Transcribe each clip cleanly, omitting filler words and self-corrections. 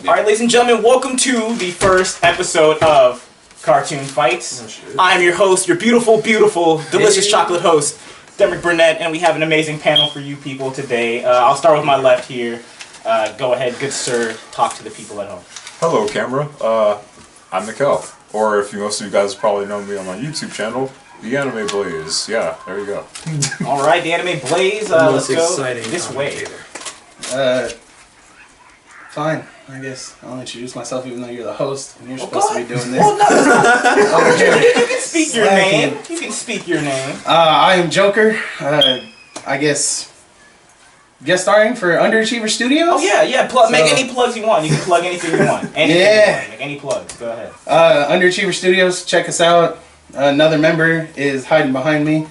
Yeah. Alright, ladies and gentlemen, welcome to the first episode of Cartoon Fights. I'm your host, your beautiful, delicious chocolate host, Demric Burnett, and we have an amazing panel for you people today. I'll start with my left here. Go ahead, good sir, talk to the people at home. Hello, camera. I'm Mikkel. Or if most of you guys probably know me on my YouTube channel, The Anime Blaze. Yeah, there you go. Alright, The Anime Blaze, let's go this way. Fine, I guess. I'll introduce myself even though you're the host and you're supposed to be doing this. Well, no. You can speak your name. You can speak your name. I am Joker. I guess guest starring for Underachiever Studios? Oh yeah. Make any plugs you want. You can plug anything you want. Anything you want. Make any plugs. Go ahead. Underachiever Studios, check us out. Another member is hiding behind me,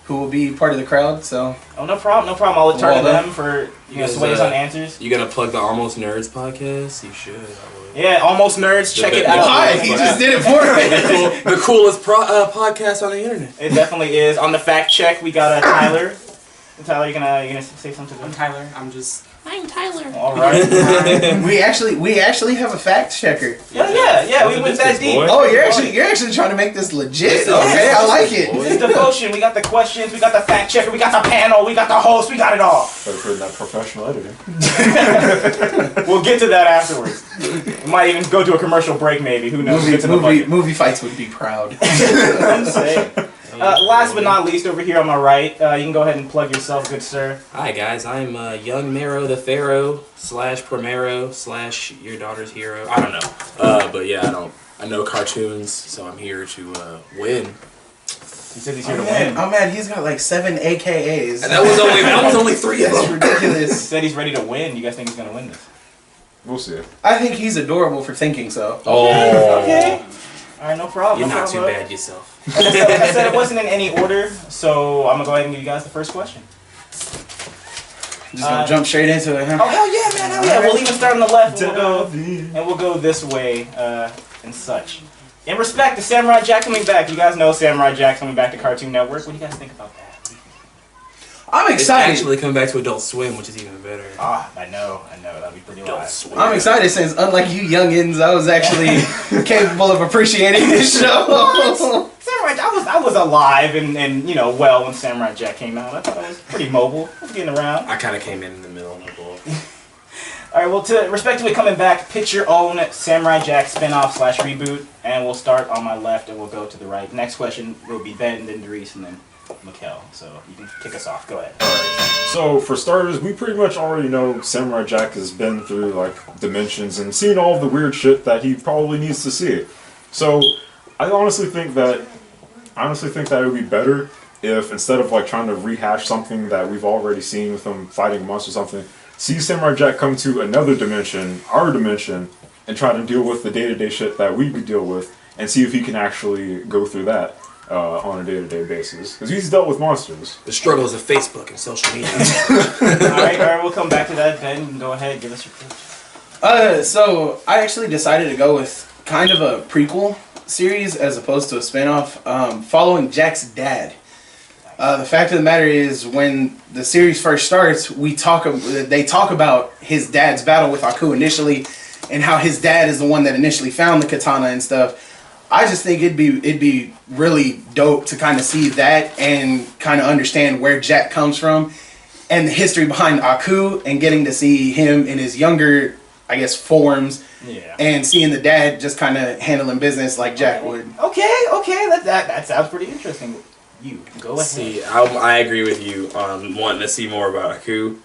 who will be part of the crowd. So. Oh, no problem. I'll turn to them for sways on answers. You gonna plug the Almost Nerds podcast? You should. Yeah, Almost Nerds. Check it out. Why? He just did it for me. The coolest podcast on the internet. It definitely is. On the fact check, we got Tylor. Tylor, you gonna say something to them? I'm Tylor. I'm Tylor. All right. We actually have a fact checker. Yeah. We went that deep. Oh, you're actually trying to make this legit. Okay, I like it. It's devotion. We got the questions. We got the fact checker. We got the panel. We got the host. We got it all. Better put in that professional editing. We'll get to that afterwards. We might even go to a commercial break. Maybe. Who knows? Movie fights would be proud. I'm saying. Last but not least, over here on my right, you can go ahead and plug yourself, good sir. Hi guys, I'm young Mero the Pharaoh / Primero / your daughter's hero. I don't know, but yeah, I know cartoons, so I'm here to win. He said he's here to win. Oh man, he's got like 7 AKAs. And that was only 3 of them. That's ridiculous. He said he's ready to win. You guys think he's gonna win this? We'll see. I think he's adorable for thinking so. Oh. Okay. All right, no problem. You're not too bad yourself. Like I said, it wasn't in any order, so I'm gonna go ahead and give you guys the first question. Just gonna jump straight into it, huh? Oh hell yeah, man! Hell yeah! We'll even start on the left. We'll go this way and such. In respect to Samurai Jack coming back, you guys know Samurai Jack's coming back to Cartoon Network. What do you guys think about that? I'm excited. It's actually coming back to Adult Swim, which is even better. I know. That'd be pretty live. I'm excited since, unlike you youngins, I was actually capable of appreciating this show. Samurai Jack, I was alive and well when Samurai Jack came out. I thought it was pretty mobile. I was getting around. I kind of came in the middle of the ball. All right, well, to respectively coming back, pick your own Samurai Jack spinoff / reboot, and we'll start on my left and we'll go to the right. Next question will be Ben, then Dries, and then Mikkel. So you can kick us off. Go ahead. Alright. So for starters, we pretty much already know Samurai Jack has been through like dimensions and seen all of the weird shit that he probably needs to see. So I honestly think that it would be better if instead of like trying to rehash something that we've already seen with him fighting a monster or something, see Samurai Jack come to another dimension, our dimension, and try to deal with the day-to-day shit that we could deal with, and see if he can actually go through that on a day-to-day basis. Because he's dealt with monsters. The struggles of Facebook and social media. Alright, we'll come back to that. Ben, you can go ahead, give us your pitch. So I actually decided to go with kind of a prequel series as opposed to a spinoff, following Jack's dad. The fact of the matter is, when the series first starts, they talk about his dad's battle with Aku initially, and how his dad is the one that initially found the katana and stuff. I just think it'd be really dope to kind of see that and kind of understand where Jack comes from and the history behind Aku, and getting to see him in his younger, I guess, forms. Yeah. And seeing the dad just kind of handling business like Jack would. Okay. That sounds pretty interesting. You go ahead. See, I agree with you on wanting to see more about Aku.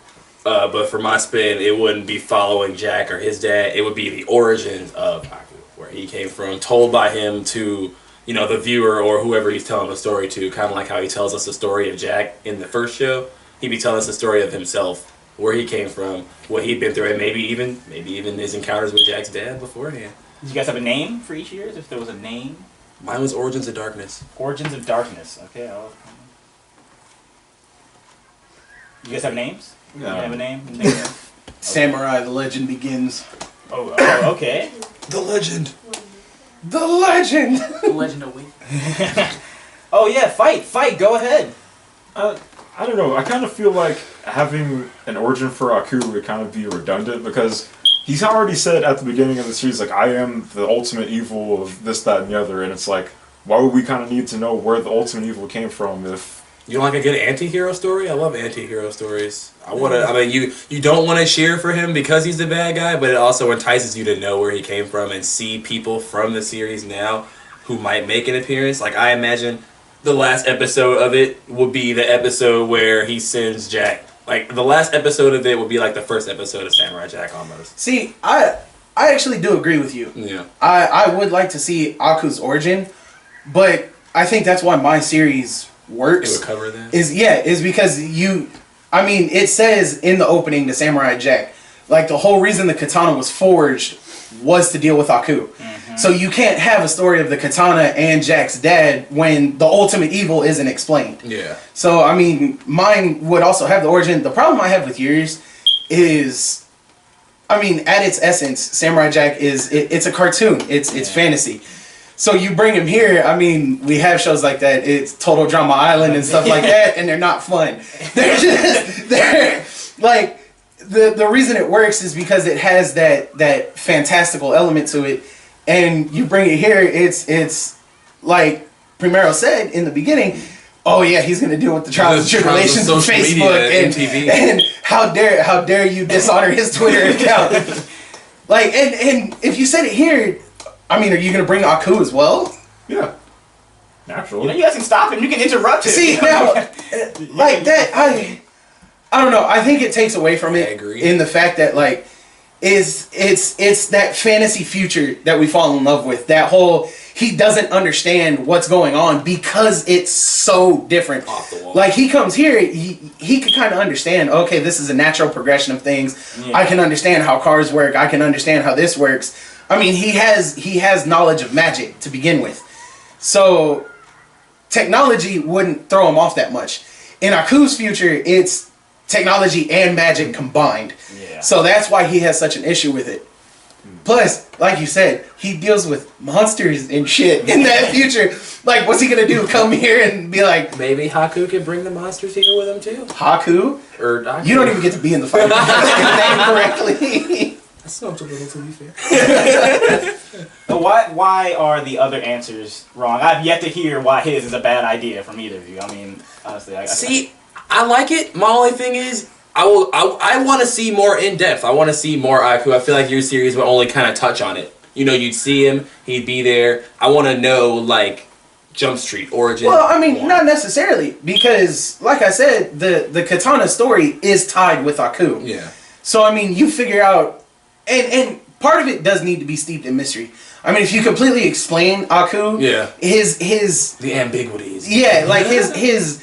But for my spin, it wouldn't be following Jack or his dad. It would be the origins of Aku, where he came from, told by him to, the viewer or whoever he's telling the story to, kind of like how he tells us the story of Jack in the first show. He'd be telling us the story of himself, where he came from, what he'd been through, and maybe even his encounters with Jack's dad beforehand. Did you guys have a name for each year? If there was a name? Mine was Origins of Darkness. Origins of Darkness. Okay. You guys have names? No. You have a name? Samurai, the legend begins. Oh, okay. The legend. The legend! The legend awaits. Oh yeah, fight, go ahead. I don't know, I kind of feel like having an origin for Aku would kind of be redundant, because he's already said at the beginning of the series, like, I am the ultimate evil of this, that, and the other, and it's like, why would we kind of need to know where the ultimate evil came from if... You don't like a good anti-hero story? I love anti-hero stories. You don't want to cheer for him because he's the bad guy, but it also entices you to know where he came from and see people from the series now who might make an appearance. Like, I imagine the last episode of it would be the episode where he sends Jack. Like, the last episode of it would be like the first episode of Samurai Jack almost. See, I actually do agree with you. Yeah. I would like to see Aku's origin, but I think that's why my series works. It would cover that? Is because it says in the opening to Samurai Jack, like, the whole reason the katana was forged was to deal with Aku. Mm-hmm. So you can't have a story of the katana and Jack's dad when the ultimate evil isn't explained. Yeah. So, mine would also have the origin. The problem I have with yours is, at its essence, Samurai Jack it's a cartoon. It's fantasy. So you bring him here, we have shows like that. It's Total Drama Island and stuff like that, and they're not fun. They're like, the reason it works is because it has that fantastical element to it, and you bring it here, it's like Primero said in the beginning, oh yeah, he's gonna deal with the trials and tribulations of Facebook and how dare you dishonor his Twitter account. Like, and if you said it here, are you going to bring Aku as well? Yeah. Naturally. You guys can stop him. You can interrupt him. See, now, like that, I don't know. I think it takes away from it in the fact that, like, it's that fantasy future that we fall in love with. That whole, he doesn't understand what's going on because it's so different. Off the wall. Like, he comes here, he can kind of understand, okay, this is a natural progression of things. Yeah. I can understand how cars work. I can understand how this works. He has knowledge of magic to begin with. So technology wouldn't throw him off that much. In Aku's future, it's technology and magic combined. Yeah. So that's why he has such an issue with it. Plus, like you said, he deals with monsters and shit in that future. Like, what's he gonna do? Come here and be like... Maybe Haku could bring the monsters here with him too? Haku? Or Haku. You don't even get to be in the fight. His name correctly. That sounds a little, to be fair. But why are the other answers wrong? I've yet to hear why his is a bad idea from either of you. Honestly, I like it. My only thing is, I want to see more in depth. I want to see more Aku. I feel like your series would only kind of touch on it. You'd see him, he'd be there. I want to know, like, Jump Street origin. Well, not necessarily, because, like I said, the katana story is tied with Aku. Yeah. So you figure out. And part of it does need to be steeped in mystery. If you completely explain Aku, his the ambiguities. Yeah, like his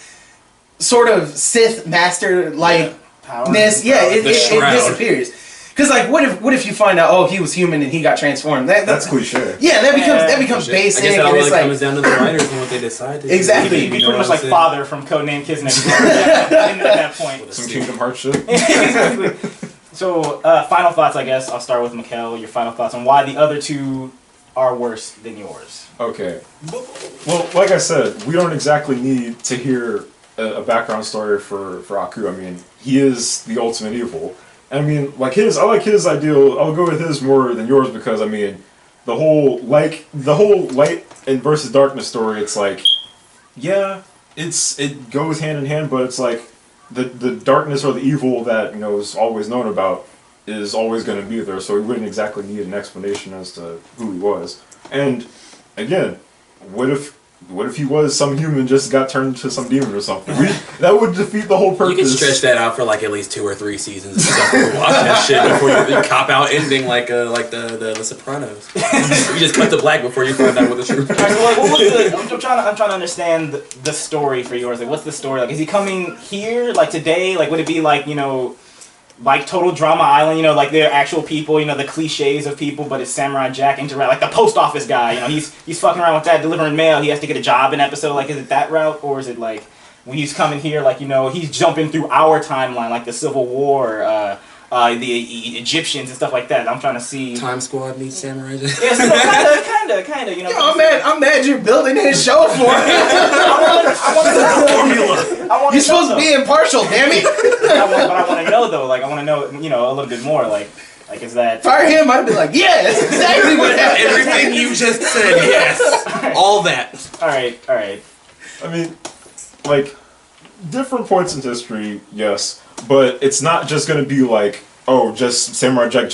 sort of Sith master likeness, it disappears. Because what if you find out, oh, he was human and he got transformed? That's cliche. Yeah, that becomes basic. I guess that and really it's comes down to the writers and what they decide to do. Exactly. He'd be pretty much like Father from Codename Kismet at that point. Some Kingdom Hearts shit. Exactly. So, final thoughts, I guess. I'll start with Mikkel. Your final thoughts on why the other two are worse than yours. Okay. Well, like I said, we don't exactly need to hear a background story for Aku. He is the ultimate evil. I like I like his ideal. I'll go with his more than yours because the whole light and versus darkness story. It's like, yeah, it goes hand in hand, but it's like the darkness or the evil that is always known about is always going to be there. So we wouldn't exactly need an explanation as to who he was. And again, what if he was some human just got turned into some demon or something? That would defeat the whole purpose. You can stretch that out for like at least 2 or 3 seasons. And stuff. Watch that shit before you cop out ending like the Sopranos. You just cut to black before you find out what the truth is. I'm trying to understand the story for yours. Like, what's the story? Like, is he coming here like today? Like, would it be like like Total Drama Island, like they're actual people, the cliches of people, but it's Samurai Jack interact like the post office guy, he's fucking around with that, delivering mail, he has to get a job in episode, like is it that route, or is it like when he's coming here, like he's jumping through our timeline, like the Civil War, the Egyptians and stuff like that. I'm trying to see. Time Squad meets Samurai Jack. Yeah, so kind of. I'm mad you're building his show for him. I want You're supposed to be impartial, damn it. But I want to know though. Like I want to know, a little bit more. Like Like, is that... If I were him, I'd be like, yeah, that's exactly what happened. Everything you just said, yes. All that. Alright. I mean, like, different points in history, yes, but it's not just gonna be like, oh, just Samurai Jack,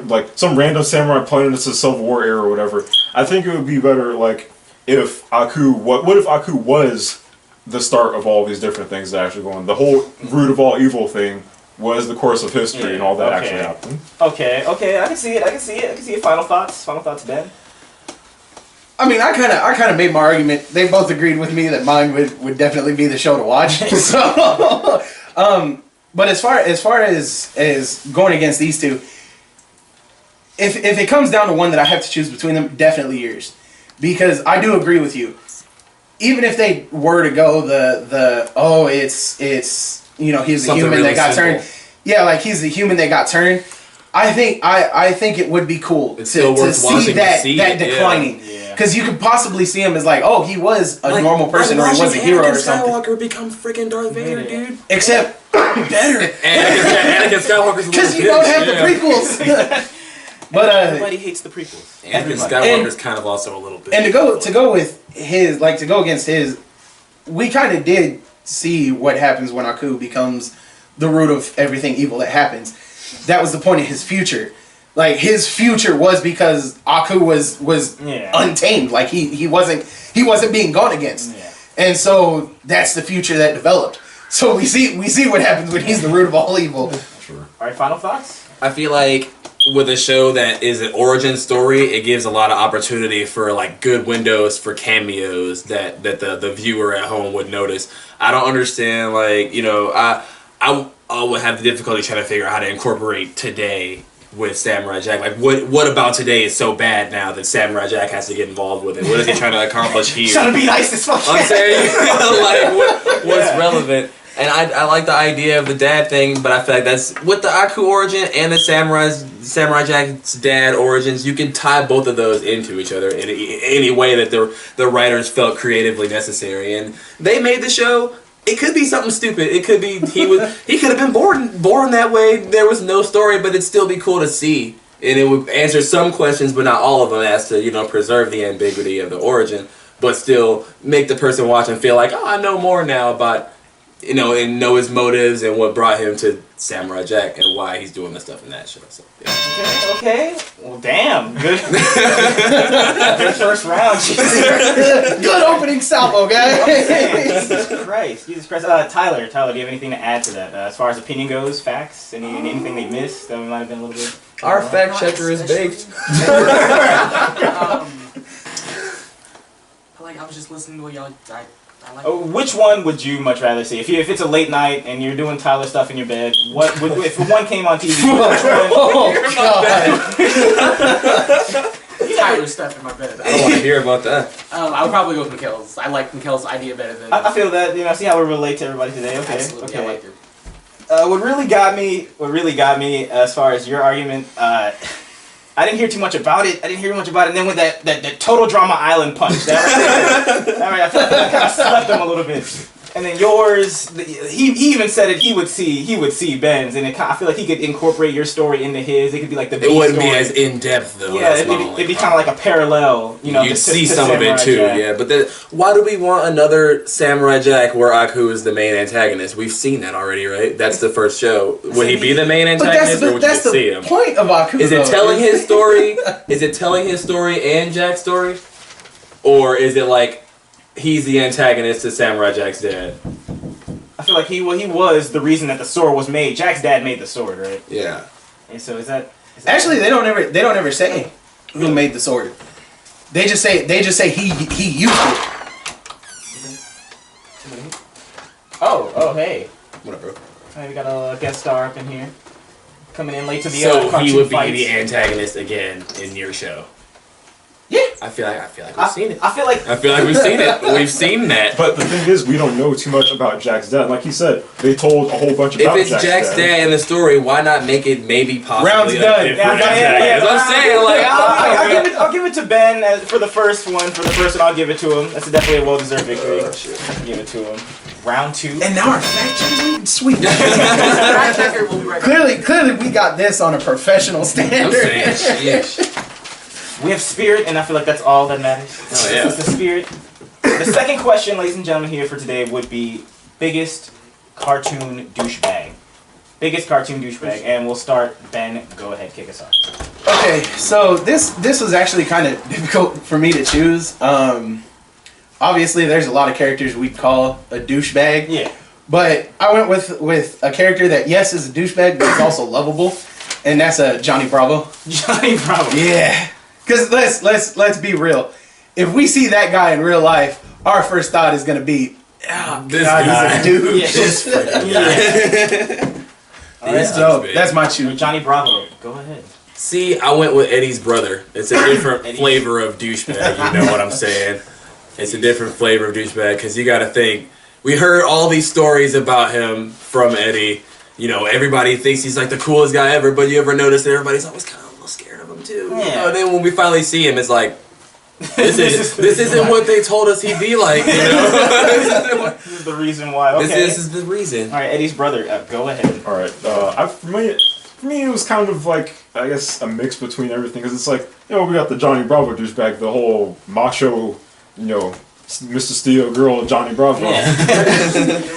like some random samurai playing into the Civil War era or whatever. I think it would be better, like, if Aku, what if Aku was the start of all these different things that actually go on? The whole root of all evil thing was the course of history and all that actually happened. Okay, I can see it. Final thoughts, Ben? I mean, I kind of made my argument. They both agreed with me that mine would definitely be the show to watch. So, but as far as going against these two, if it comes down to one that I have to choose between them, definitely yours, because I do agree with you. Even if they were to go it's he's a Something human really that got simple. turned. Yeah, like he's the human that got turned. I think it would be cool It's still to worth see watching that to see that it, yeah. declining. Yeah. Because you could possibly see him as like, oh, he was a normal person or he was a hero or something. Skywalker become freaking Darth Vader, dude. Except better. Anakin Skywalker's a Because little you don't bitch, have the prequels. But Everybody hates the prequels. Anakin Skywalker's kind of also a little bitch. and to go with his, like, to go against his, we kind of did see what happens when Aku becomes the root of everything evil that happens. That was the point of his future. Like, his future was because Aku was untamed. Like, he wasn't being gone against. Yeah. And so that's the future that developed. So we see what happens when he's the root of all evil. Sure. Alright, final thoughts? I feel like with a show that is an origin story, it gives a lot of opportunity for like good windows for cameos that the viewer at home would notice. I don't understand, like, I would have the difficulty trying to figure out how to incorporate today with Samurai Jack. Like, what about today is so bad now that Samurai Jack has to get involved with it? What is he trying to accomplish here? Trying to be nice as fuck. I'm saying, like, what's relevant? And I like the idea of the dad thing, but I feel like that's with the Aku origin and the Samurai Jack's dad origins. You can tie both of those into each other in any way that the writers felt creatively necessary, and they made the show. It could be something stupid. It could be he could have been born that way. There was no story, but it'd still be cool to see, and it would answer some questions, but not all of them, as to preserve the ambiguity of the origin, but still make the person watching feel like, oh, I know more now about. And know his motives and what brought him to Samurai Jack and why he's doing the stuff in that show. So, yeah. Okay. Well, damn. Good. Good first round. Good opening salvo, guys. Jesus Christ. Tyler, do you have anything to add to that? As far as opinion goes, facts, anything they missed that we might have been a little bit... Our fact checker is baked. I was just listening to what y'all... I like which one would you much rather see? If it's a late night and you're doing Tyler stuff in your bed, if one came on TV, which one? Oh, God. Tyler stuff in my bed. I don't want to hear about that. I would probably go with Mikkel's. I like Mikkel's idea better than... I feel that, see how we relate to everybody today. Okay, Absolutely, okay. I like it. What really got me as far as your argument, I didn't hear too much about it. And then with that total drama island punch, I feel like I kind of slept him a little bit. And then yours, he even said it. He would see Ben's, and I feel like he could incorporate your story into his. It could be like the. It wouldn't story. be as in depth though. Yeah, it'd be kind of like a parallel. You'd see some of it Samurai too. Jack. Yeah, but why do we want another Samurai Jack where Aku is the main antagonist? We've seen that already, right? That's the first show. Would he be the main antagonist, or would you just see him? That's the point of Aku. Is it telling his story? Is it telling his story and Jack's story, or is it like he's the antagonist to Samurai Jack's dad? I feel like he was the reason that the sword was made. Jack's dad made the sword, right? Yeah. And so is that Actually, they don't ever say who made the sword. They just say he used it. Oh, hey. What up, bro? Hey, we got a guest star up in here. Coming in late to the So he cartoon would be fights. the antagonist again in your show. Yeah. I feel like we've seen it. I feel like We've seen it. We've seen that. But the thing is, we don't know too much about Jack's dad. Like he said, they told a whole bunch If about it's Jack's dad in the story, why not make it maybe possibly Round's a done. different Yeah, antagonist? I'm saying, like, I'll give it to Ben for the first one. For the first one, I'll give it to him. That's definitely a well-deserved victory. Give it to him. Round 2. And now our fact checking, sweet. Fact checker will be right back. Clearly, we got this on a professional I'm standard. saying, shit. We have spirit, and I feel like that's all that matters. Oh, yeah. It's the spirit. The second question, ladies and gentlemen, here for today would be biggest cartoon douchebag. Biggest cartoon douchebag, and we'll start. Ben, go ahead, kick us off. Okay, so this was actually kind of difficult for me to choose. Obviously, there's a lot of characters we'd call a douchebag. Yeah. But I went with a character that, yes, is a douchebag, but is also lovable, and that's Johnny Bravo. Johnny Bravo. Yeah, because let's be real. If we see that guy in real life, our first thought is gonna be, oh, This God, guy. he's a dude. Yeah. This freaking All right, so that's my choose. Johnny Bravo. Go ahead. See, I went with Eddie's brother. It's a different flavor of douchebag, you know what I'm saying? It's a different flavor of douchebag, because you gotta think, we heard all these stories about him from Eddie. You know, everybody thinks he's like the coolest guy ever, but you ever notice that everybody's always kind of a little scared of him too? Yeah. You know, and then when we finally see him, it's like, this isn't what they told us he'd be like, you know? This is the reason why. Okay. This is the reason. All right, Eddie's brother. Go ahead. All right. For me, it was kind of like, I guess, a mix between everything. Because it's like, you know, we got the Johnny Bravo douchebag, the whole macho, you know, Mr. Steel girl, Johnny Bravo. Yeah.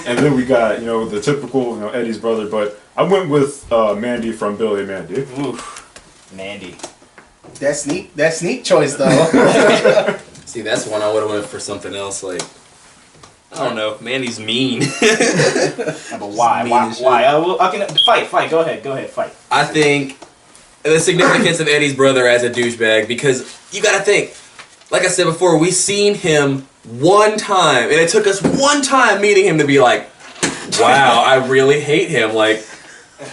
And then we got, you know, the typical, you know, Eddie's brother. But I went with Mandy from Billy and Mandy. Oof. Mandy. That sneak choice though. See, that's one I would have went for something else, like, I don't know, Mandy's mean. But why? mean Why? as Why? I can fight. Go ahead. Fight. I think the significance of Eddie's brother as a douchebag, because you gotta think, like I said before, we seen him one time, and it took us one time meeting him to be like, wow, I really hate him, like,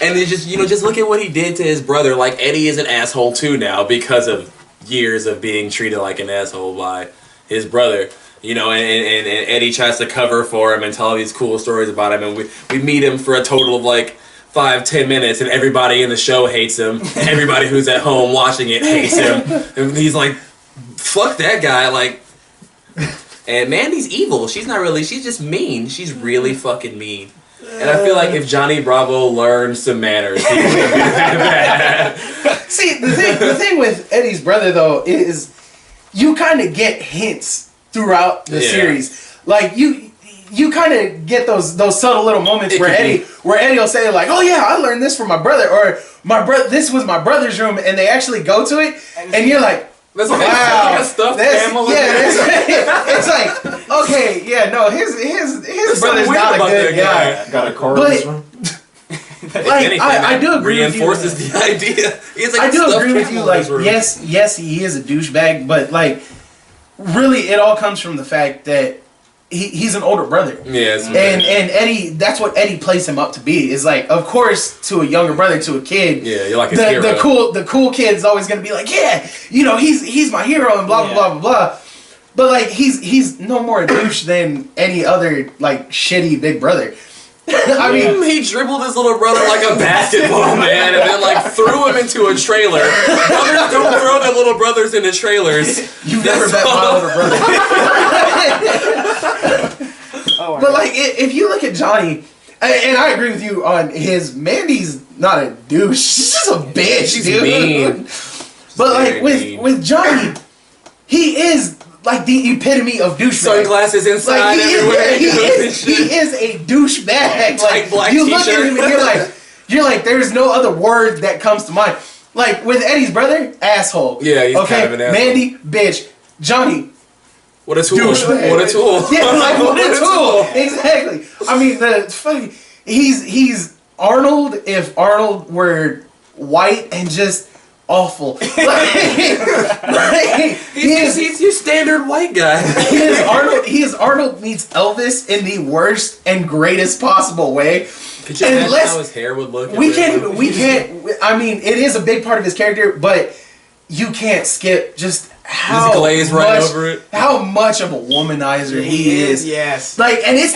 and it just, you know, just look at what he did to his brother. Like, Eddie is an asshole too now because of years of being treated like an asshole by his brother. You know, and Eddie tries to cover for him and tell all these cool stories about him, and we meet him for a total of like 5-10 minutes, and everybody in the show hates him. Everybody who's at home watching it hates him. And he's like, fuck that guy, like. And Mandy's evil. She's not really, she's just mean. She's really fucking mean. And I feel like if Johnny Bravo learned some manners, he would be bad. See, the thing with Eddie's brother though is you kind of get hints throughout the series. Like you kind of get those subtle little moments where Eddie will say like, "Oh yeah, I learned this from my brother," or this was my brother's room, and they actually go to it, and you're like, That's wow, like a stuffed animal. it's like, okay, yeah, no, his brother's not a good guy. Got a car But- in this room? Like, I do agree with you. Reinforces the idea. Like I a do stuffed agree with you. animal in Like, his room. yes, he is a douchebag, but like, really, it all comes from the fact that he's an older brother. Yeah, it's And Eddie, that's what Eddie plays him up to be. Is like, of course, to a younger brother, to a kid. Yeah, you're like his hero. The cool kid's always gonna be like, yeah, you know, he's my hero and blah blah blah blah blah. But like, he's no more a douche than any other like shitty big brother. I mean, he dribbled his little brother like a basketball, man, and then like threw him into a trailer. Brothers don't throw their little brothers into trailers. you've never met my older brother. But like, if you look at Johnny, and I agree with you on Mandy's not a douche. She's just a bitch, She's dude. mean. But Very like mean. with Johnny, he is like the epitome of douchebag. Sunglasses inside Like everywhere. he is a douchebag. Tight Like black you look at t-shirt. him and you're like, there's no other word that comes to mind. Like with Eddie's brother, asshole. Yeah, he's okay. kind of an asshole. Mandy, bitch. Johnny, What a tool! douchebag. What a tool! yeah, like what a tool. Exactly. I mean, the fucking he's Arnold if Arnold were white and just awful. Like, He's your standard white guy. He is Arnold meets Elvis in the worst and greatest possible way. Could you imagine how his hair would look? We can't. I mean, it is a big part of his character, but you can't skip just how glaze right over it. How much of a womanizer he is. Yes. Like, and it's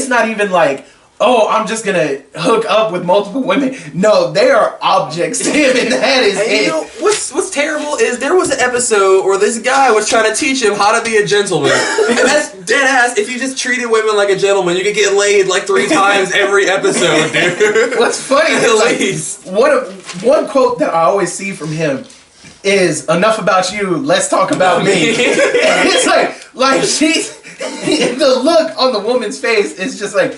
not even like, oh, I'm just gonna hook up with multiple women. No, they are objects to him, and that is And it. you know what's terrible is there was an episode where this guy was trying to teach him how to be a gentleman. And that's dead ass. If you just treated women like a gentleman, you could get laid like 3 times every episode, dude. What's funny At is like, least. one quote that I always see from him is "Enough about you, let's talk about me." And it's like she's the look on the woman's face is just like,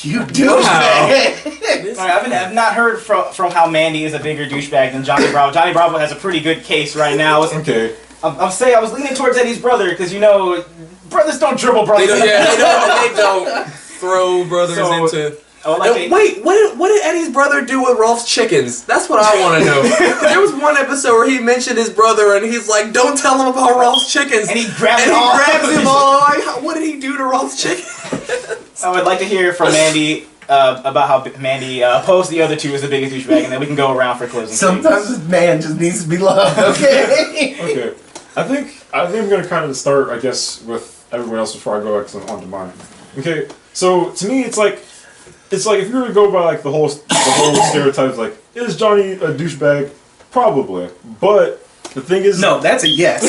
you douchebag. I've not heard from how Mandy is a bigger douchebag than Johnny Bravo. Johnny Bravo has a pretty good case right now. Okay. I'm saying I was leaning towards Eddie's brother because brothers don't dribble brothers. They don't throw brothers into. Wait, what did Eddie's brother do with Rolf's chickens? That's what I want to know. There was one episode where he mentioned his brother, and he's like, "Don't tell him about Rolf's chickens." And he grabs him all. Like, what did he do to Rolf's chickens? I would like to hear from Mandy about how Mandy opposed the other two as the biggest douchebag, and then we can go around for closing. Sometimes this man just needs to be loved. Okay. Okay. I think I'm gonna kind of start, I guess, with everyone else before I go on to mine. Okay. So to me, it's like if you were to go by like the whole stereotypes, like, is Johnny a douchebag? Probably, but the thing is, No, that's a yes.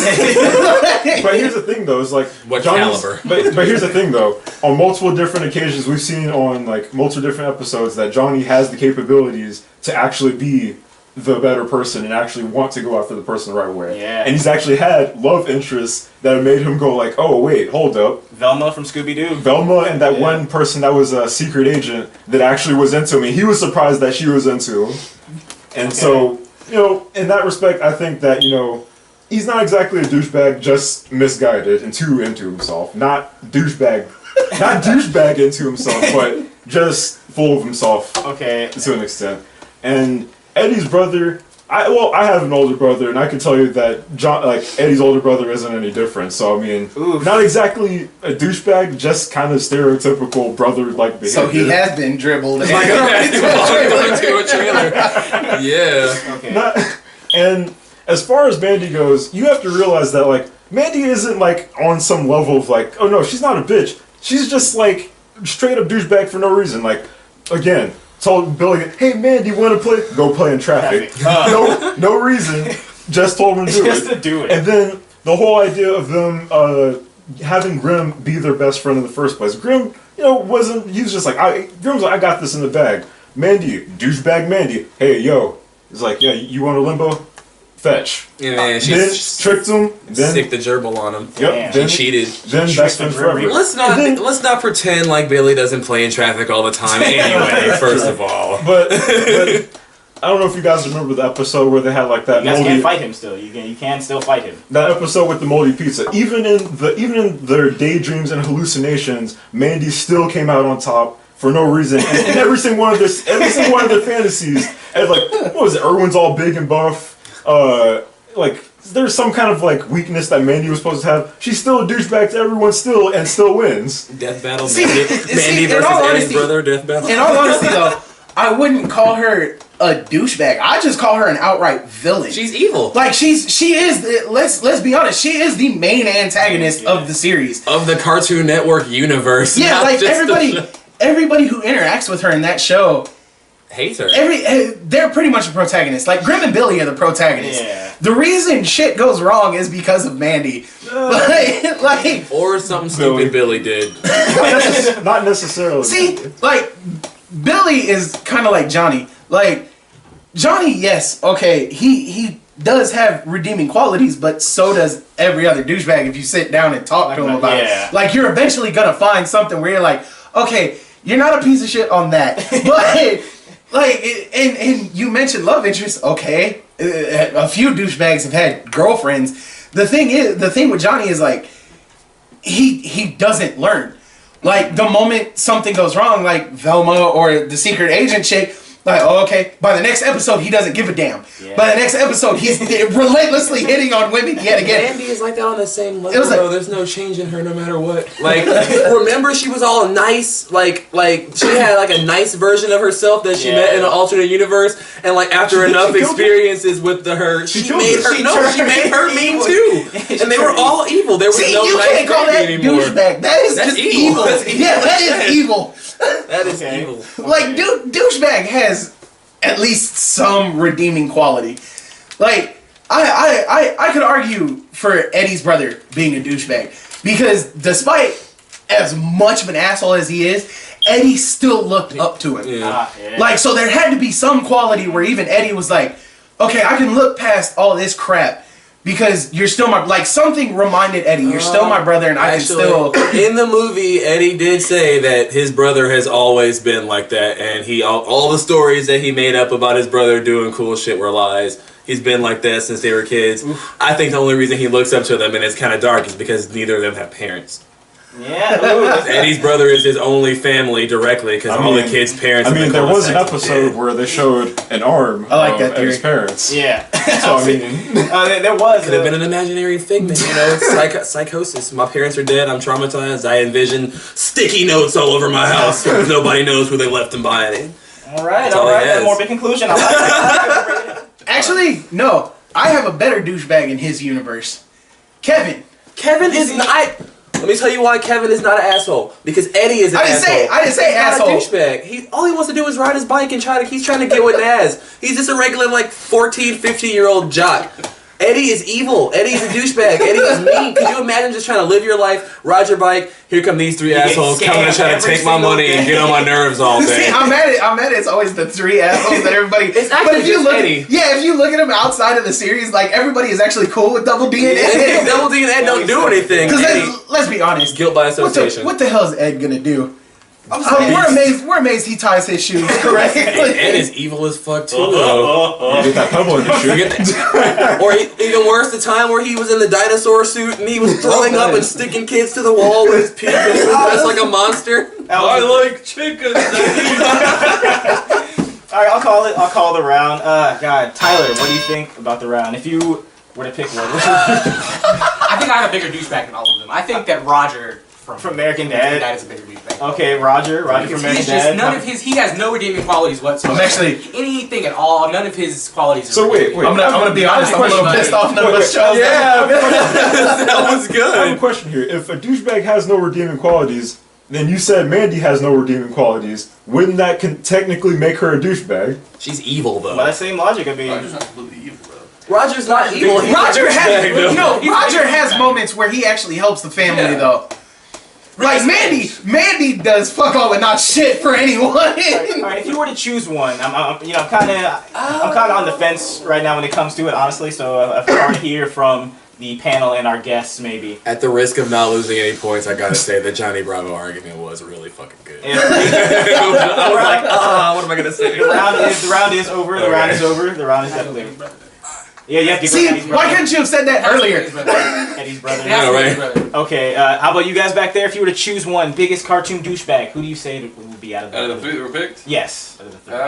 But here's the thing, though, is like What Johnny's- caliber? But here's the thing, though, on multiple different occasions, we've seen on like multiple different episodes that Johnny has the capabilities to actually be the better person and actually want to go after the person the right way. Yeah. And he's actually had love interests that have made him go like, oh wait, hold up. Velma from Scooby-Doo. Velma and that Yeah. one person that was a secret agent that actually was into me. He was surprised that she was into him. And so, in that respect, I think that, he's not exactly a douchebag, just misguided and too into himself. Not douchebag into himself, but just full of himself Okay. to an extent. And Eddie's brother, I have an older brother, and I can tell you that Eddie's older brother isn't any different. So I mean, Oof. not exactly a douchebag, just kind of stereotypical brother-like behavior. So he has been dribbled. Into a trailer. Yeah. Okay. And as far as Mandy goes, you have to realize that like Mandy isn't like on some level of like, oh no, she's not a bitch. She's just like straight up douchebag for no reason. Like, again, told Billy, hey man, do you want to play? Go play in traffic. No reason. Just told him to do Just it. to do it. And then the whole idea of them having Grimm be their best friend in the first place. Grimm, he was just like, Grimm's like, I got this in the bag. Mandy, douchebag Mandy. Hey, yo. He's like, yeah, you want a limbo? Fetch. Yeah, man, Then she's tricked him. Then stick the gerbil on him. Yep. Damn. Then She cheated. Then best friend forever. Let's And then- not pretend like Billy doesn't play in traffic all the time anyway. First of all, But I don't know if you guys remember the episode where they had like that You guys moldy. can't fight him still. You can still fight him. That episode with the moldy pizza. Even in their daydreams and hallucinations, Mandy still came out on top for no reason. And in every single one of their fantasies, and like what was it? Erwin's all big and buff. Like there's some kind of like weakness that Mandy was supposed to have. She's still a douchebag to everyone still, and still wins. death battle. See, Mandy in versus all Eddie's honesty- brother. Death battle. In all honesty, though, I wouldn't call her a douchebag. I just call her an outright villain. She's evil. Like she is. Let's be honest. She is the main antagonist of the series. Of the Cartoon Network universe. Yeah, not like just everybody who interacts with her in that show, hates her. they're pretty much a protagonist. Like Grimm and Billy are the protagonists. Yeah. The reason shit goes wrong is because of Mandy. like Or something stupid Billy did. Not necessarily. see, like Billy is kind of like Johnny. Like Johnny, yes, okay, he does have redeeming qualities, but so does every other douchebag if you sit down and talk to him about Yeah. it. Like you're eventually gonna find something where you're like, okay, you're not a piece of shit on that, but like, and you mentioned love interest. Okay, a few douchebags have had girlfriends. The thing with Johnny is like, he doesn't learn. Like the moment something goes wrong, like Velma or the secret agent chick, like, oh, okay, by the next episode he doesn't give a damn. Yeah. By the next episode he's relentlessly hitting on women yet again. Mandy is like that on the same level. It was like- though. There's no change in her no matter what. Like, remember she was all nice, like she had like a nice version of herself that she met in an alternate universe, and like after enough experiences with her, she made her mean too. And they were all evil. There was See, no you nice can't call that anymore. douchebag. That is That's just evil. evil. That's evil. Yeah, that is evil. That is Okay. evil. Like, douchebag has at least some redeeming quality. Like, I I could argue for Eddie's brother being a douchebag because despite as much of an asshole as he is, Eddie still looked up to him. Yeah. Like, so there had to be some quality where even Eddie was like, okay, I can look past all this crap because you're still my, like, something reminded Eddie, you're still my brother and I can still. In the movie, Eddie did say that his brother has always been like that, and all the stories that he made up about his brother doing cool shit were lies. He's been like that since they were kids. Oof. I think the only reason he looks up to them, and it's kind of dark, is because neither of them have parents. Yeah. Eddie's brother is his only family directly because all the kids' parents. I mean, there was an episode where they showed an arm I like that of his parents. Yeah. So I mean, there was. Could have been an imaginary figment, you know, psychosis. My parents are dead. I'm traumatized. I envision sticky notes all over my house because nobody knows who they left them behind. All right. A morbid conclusion. I like it. Actually, no. I have a better douchebag in his universe. Kevin. Kevin is not. Let me tell you why Kevin is not an asshole. Because Eddie is an asshole. I didn't say he's asshole. Not a douchebag. All he wants to do is ride his bike and he's trying to get with Naz. He's just a regular, like, 14, 15-year-old jock. Eddie is evil. Eddie's a douchebag. Eddie is mean. Could you imagine just trying to live your life, ride your bike, here come these three assholes coming and trying to take my money and get on my nerves all day. See, I'm at it. It's always the three assholes that everybody. It's actually if you just look, Eddie. Yeah, if you look at him outside of the series, like everybody is actually cool with Double D and Ed. Double D and Ed don't do anything. Because let's be honest, Guilt by association. What the hell is Ed gonna do? We're amazed he ties his shoes correctly. Ed is evil as fuck too, though. you get that pebble in your shoe. Or even worse, the time where he was in the dinosaur suit and he was throwing up and sticking kids to the wall with his puke and he was dressed like a monster. I like chickens. All right, I'll call the round. God, Tyler, what do you think about the round? If you were to pick one, I think I have a bigger douchebag than all of them. I think that Roger from American Dad is a bigger douchebag. Okay, Roger from American Dad. He has no redeeming qualities whatsoever. Anything at all. None of his qualities. So wait. I'm gonna be honest. I'm a little pissed off. None of us chose Yeah, That was good. I have a question here. If a douchebag has no redeeming qualities, then you said Mandy has no redeeming qualities. Wouldn't that technically make her a douchebag? She's evil though. By the same logic, I mean. Roger's not completely evil though. Roger's not evil. Roger has moments where he actually helps the family though. Like Mandy does fuck all and not shit for anyone. All right, if you were to choose one, I'm kind of on the fence right now when it comes to it, honestly. So if I were to hear from the panel and our guests, maybe. At the risk of not losing any points, I gotta say the Johnny Bravo argument was really fucking good. Yeah. I was like, what am I gonna say? The round is over. The round is over. The round is definitely over. Yeah, you have to See, Eddie's brother. why couldn't you have said that earlier? Eddie's brother. Yeah, right. Okay, how about you guys back there? If you were to choose one, biggest cartoon douchebag, who do you say would be out of Out of the three that were picked? Yes. Out of the three.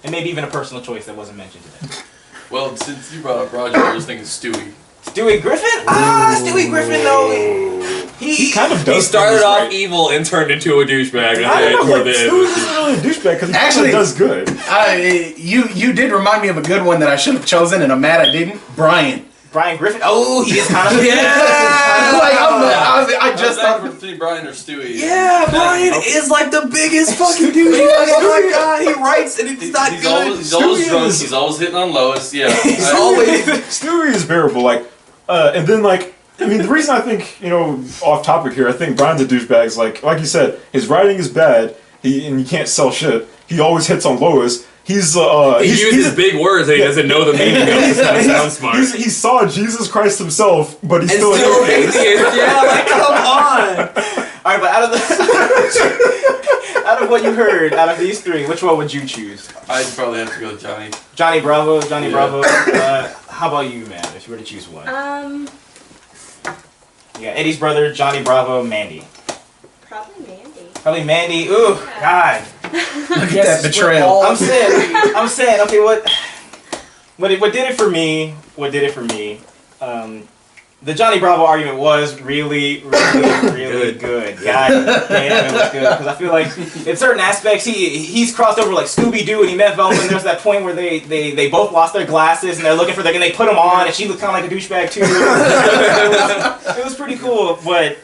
And maybe even a personal choice that wasn't mentioned today. Well, since you brought up Roger, I was thinking Stewie. Stewie Griffin? Stewie Griffin, though. He kind of does. He started things off right. evil and turned into a douchebag. I don't know, toward like, the end. Stewie's isn't really a douchebag because he actually does good. You did remind me of a good one that I should have chosen, and I'm mad I didn't. Brian Griffin. Oh, he is kind of. Yeah. I just thought. Between Brian or Stewie. Yeah, Brian is like the biggest fucking douchebag. Oh my god, he writes and he's not good. He's always drunk. He's always hitting on Lois. Yeah. He's always. Stewie is bearable. Like, and then like. I mean, the reason I think, off topic here, I think Brian's a douchebag is like you said, his writing is bad, and he can't sell shit. He always hits on Lois. He uses big words that he doesn't know the meaning of. It's not sound smart. He saw Jesus Christ himself, but he's and still still an atheist. Yeah, like, come on. Alright, but out of what you heard, out of these three, which one would you choose? I'd probably have to go with Johnny. Johnny Bravo. How about you, man, if you were to choose one? You got Eddie's brother, Johnny Bravo, Mandy. Probably Mandy. Ooh, God. Look at that betrayal. I'm saying. Okay, what did it for me? The Johnny Bravo argument was really good. God damn, it was good because I feel like in certain aspects he's crossed over like Scooby Doo and he met Velma and there's that point where they both lost their glasses and they're looking for and they put them on and she looked kind of like a douchebag too. It was pretty cool, but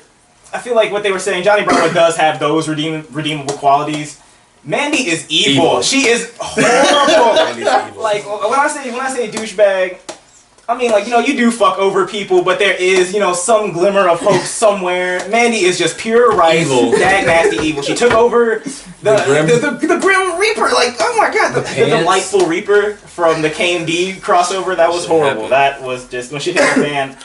I feel like what they were saying, Johnny Bravo does have those redeemable qualities. Mandy is evil. She is horrible. Like when I say douchebag. I mean, like, you do fuck over people, but there is, some glimmer of hope somewhere. Mandy is just pure rice, Evil. dag nasty evil. She took over the Grim Reaper. Like, oh my god, the delightful Reaper from the K&D crossover. That was horrible. That was just when she hit the fan.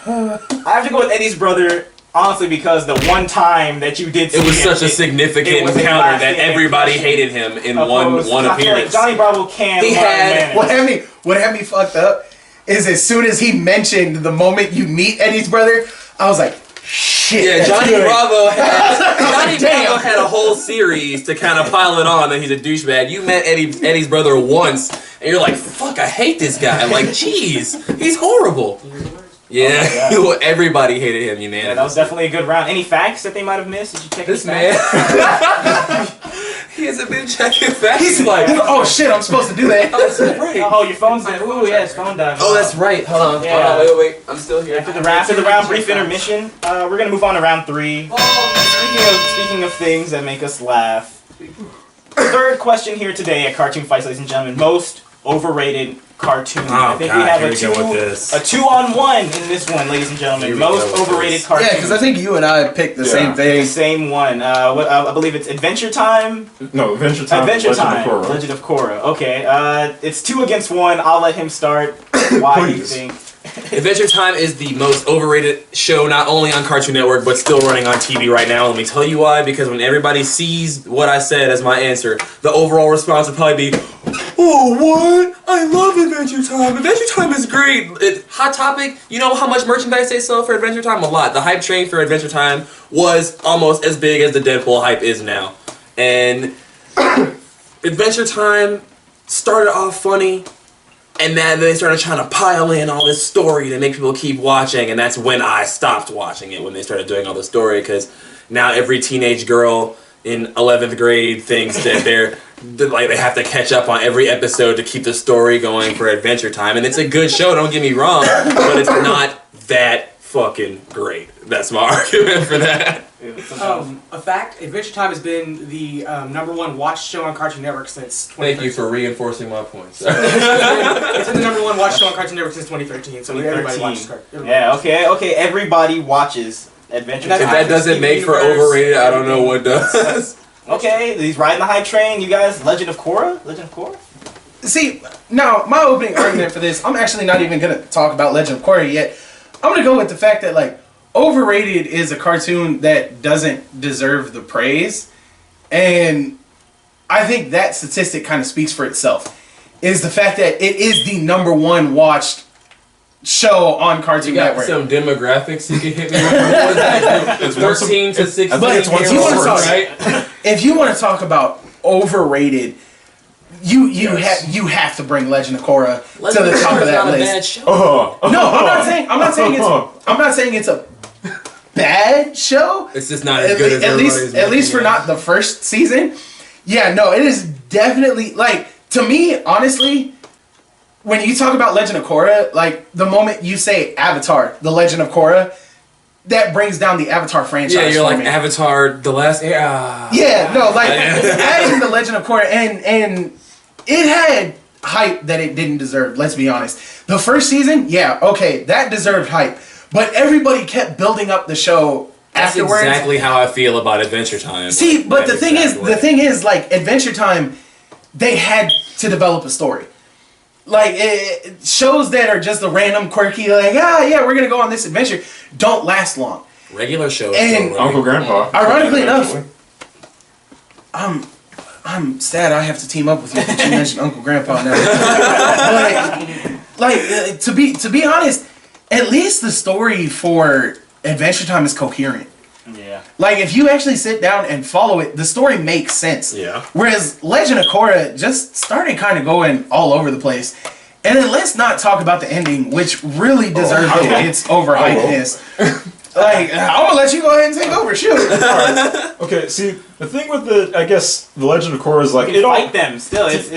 I have to go with Eddie's brother. Honestly, because the one time that you did see It was him, such a significant it was a encounter that lasting everybody impression. hated him in Opposed- one I feel like appearance. Johnny Bravo can. He had- What had me fucked up is as soon as he mentioned the moment you meet Eddie's brother, I was like, shit. Yeah, that's Johnny good. Bravo had Damn. a whole series to kind of pile it on that he's a douchebag. You met Eddie's brother once, and you're like, fuck, I hate this guy. I'm like, jeez, he's horrible. Yeah, everybody hated him, unanimous. Yeah, that was definitely a good round. Any facts that they might have missed? Did you check This any man, facts? he hasn't been checking facts. He's like, oh shit, I'm supposed to do that. Oh, your phone's dead. Ooh, yeah, his phone died. Oh, that's right. Hold on. Yeah. Hold on. Wait. I'm still here. After the round brief intermission, we're gonna move on to round 3. Speaking of things that make us laugh, third question here today at Cartoon Fights, ladies and gentlemen. Most overrated cartoon. I think we have a 2-on-1 in this one, ladies and gentlemen. Most overrated cartoon. Yeah, because I think you and I picked the same the thing. same one. I believe it's Adventure Time. No, Adventure Time. Adventure Time. Legend of Korra. Legend of Korra. Okay. It's 2 against 1. I'll let him start. Why do you Please. think? Adventure Time is the most overrated show, not only on Cartoon Network, but still running on TV right now. Let me tell you why. Because when everybody sees what I said as my answer, the overall response would probably be, "Oh, what? I love Adventure Time. Adventure Time is great." Hot Topic. You know how much merchandise they sell for Adventure Time? A lot. The hype train for Adventure Time was almost as big as the Deadpool hype is now, and Adventure Time started off funny. And then they started trying to pile in all this story to make people keep watching, and that's when I stopped watching it, when they started doing all the story, because now every teenage girl in 11th grade thinks that they have to catch up on every episode to keep the story going for Adventure Time, and it's a good show, don't get me wrong, but it's not that fucking great. That's my argument for that. A fact: Adventure Time has been the #1 watched show on Cartoon Network since 2013. Thank you for reinforcing my points. It's been the #1 watched show on Cartoon Network since 2013. So everybody watches Cartoon. Yeah. Okay. Everybody watches Adventure If If Time. that doesn't make for overrated, I don't know what does. Okay, he's riding the hype train. You guys, Legend of Korra? Legend of Korra? See, now, my opening argument for this, I'm actually not even going to talk about Legend of Korra yet. I'm going to go with the fact that, like, Overrated is a cartoon that doesn't deserve the praise. And I think that statistic kind of speaks for itself. Is the fact that it is the #1 watched show on Cartoon You got Network. some demographics you can hit me with? What was that? 13 to 16. But it's once if you want to a talk, right? if you want to talk about overrated, you have to bring Legend of Korra to the top of that list. No, I'm not saying it's a bad show. It's just not as good as At least for not the first season. Yeah, no, it is definitely, like, to me, honestly, when you talk about Legend of Korra, like, the moment you say Avatar, The Legend of Korra, that brings down the Avatar franchise. Yeah, you're for like me. Avatar, The Last Air. Yeah, no, like, adding The Legend of Korra, and it had hype that it didn't deserve, let's be honest. The first season, yeah, okay, that deserved hype. But everybody kept building up the show That's afterwards. exactly how I feel about Adventure Time. See, but That's the thing exactly is, like, Adventure Time, they had to develop a story. Like, shows that are just a random, quirky, like, yeah, we're gonna go on this adventure, don't last long. regular shows. And though, Uncle Grandpa. Ironically enough, I'm sad I have to team up with you that you mentioned Uncle Grandpa now. Like, to be honest, at least the story for Adventure Time is coherent. Yeah. Like, if you actually sit down and follow it, the story makes sense. Yeah. Whereas Legend of Korra just started kind of going all over the place. And then let's not talk about the ending, which really deserves its overhypedness. Like, I'm gonna let you go ahead and take over. Shoot. Okay, see, the thing with the Legend of Korra is, like, You can fight them still. Just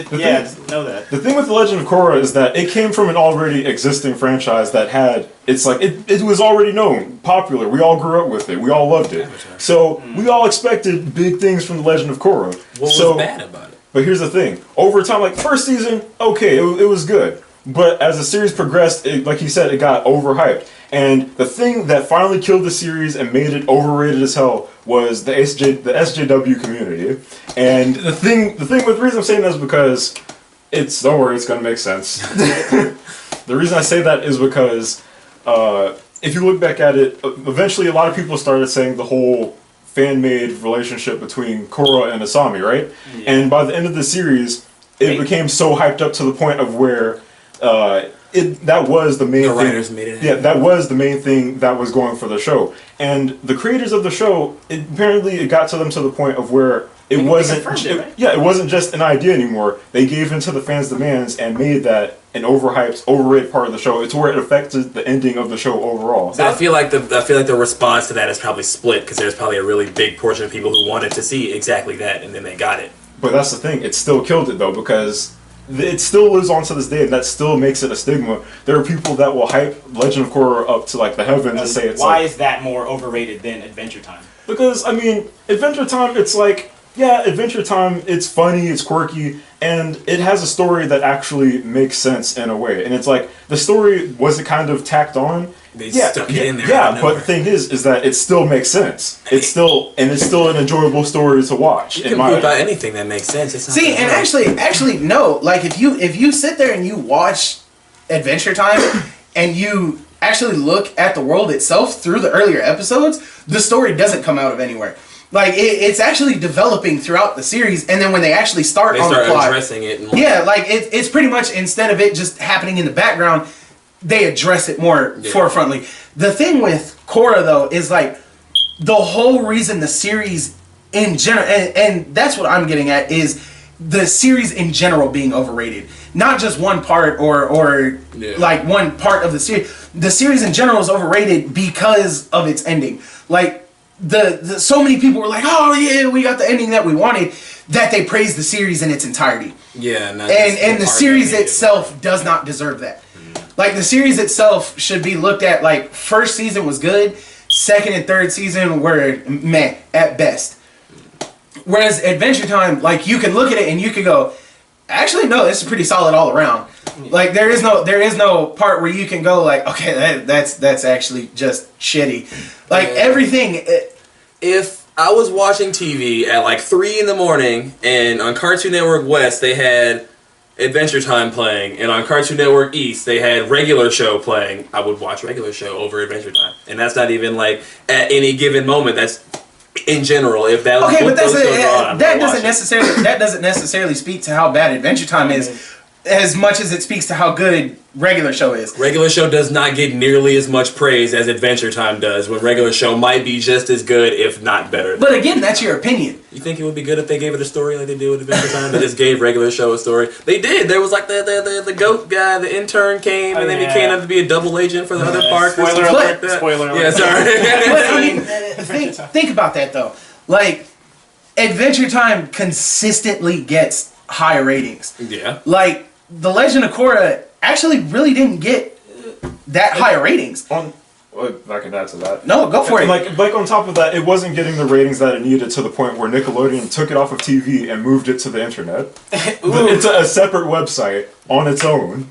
know that. The thing with The Legend of Korra is that it came from an already existing franchise that had, it was already known, popular, we all grew up with it, we all loved it. So, we all expected big things from The Legend of Korra. What was bad about it? But here's the thing, over time, like, first season, okay, it was good. But as the series progressed, like you said, it got overhyped. And the thing that finally killed the series and made it overrated as hell was the SJW community. And the reason I'm saying that is because don't worry, it's gonna make sense. The reason I say that is because if you look back at it, eventually a lot of people started saying the whole fan-made relationship between Korra and Asami, right? Yeah. And by the end of the series, it became so hyped up to the point of where that was the main thing. The writers made it happen. Yeah, that was the main thing that was going for the show. And the creators of the show, apparently it got to them to the point of where it wasn't just an idea anymore. They gave in to the fans' demands and made that an overhyped, overrated part of the show. It's where it affected the ending of the show overall. So I feel like the response to that is probably split because there's probably a really big portion of people who wanted to see exactly that, and then they got it. But that's the thing; it still killed it though, because it still lives on to this day, and that still makes it a stigma. There are people that will hype Legend of Korra up to like the heavens and say it's why is that more overrated than Adventure Time? Because I mean, Adventure Time, it's like. Yeah, Adventure Time, it's funny, it's quirky, and it has a story that actually makes sense in a way. And it's like, the story wasn't kind of tacked on. They stuck it in there. Yeah, but the thing is that it still makes sense. It's still an enjoyable story to watch. You can poop out anything that makes sense. It's not See, and actually, no. Like, if you sit there and you watch Adventure Time, and you actually look at the world itself through the earlier episodes, the story doesn't come out of anywhere. Like it's actually developing throughout the series, and then when they actually start the plot, addressing it. Like it's pretty much, instead of it just happening in the background, they address it more forefrontly. The thing with Korra though is like the whole reason the series in general, and that's what I'm getting at, is the series in general being overrated. Not just one part or like one part of the series. The series in general is overrated because of its ending. Like. The so many people were like, oh yeah, we got the ending that we wanted, that they praised the series in its entirety. Yeah, and the series itself does not deserve that. Like the series itself should be looked at like first season was good, second and third season were meh at best. Whereas Adventure Time, like you can look at it and you can go, actually no, this is pretty solid all around. Like there is no part where you can go like, okay, that's actually just shitty. Like everything. If I was watching TV at like 3 a.m. and on Cartoon Network West they had Adventure Time playing, and on Cartoon Network East they had regular show playing, I would watch regular show over Adventure Time. And that's not even like at any given moment. That's in general. If that okay, but that doesn't necessarily speak to how bad Adventure Time is, as much as it speaks to how good regular show is. Regular show does not get nearly as much praise as Adventure Time does, when regular show might be just as good, if not better. But again, that's your opinion. You think it would be good if they gave it a story like they did with Adventure Time? They just gave regular show a story. They did. There was like the goat guy, the intern came, and then he came up to be a double agent for the other park. Spoiler alert. Spoiler alert. Yeah, sorry. But I mean, think about that though. Like, Adventure Time consistently gets high ratings. Yeah. Like, The Legend of Korra actually really didn't get that high ratings. I can add to that. No, go for it. Like on top of that, it wasn't getting the ratings that it needed to the point where Nickelodeon took it off of TV and moved it to the internet. It's a separate website on its own.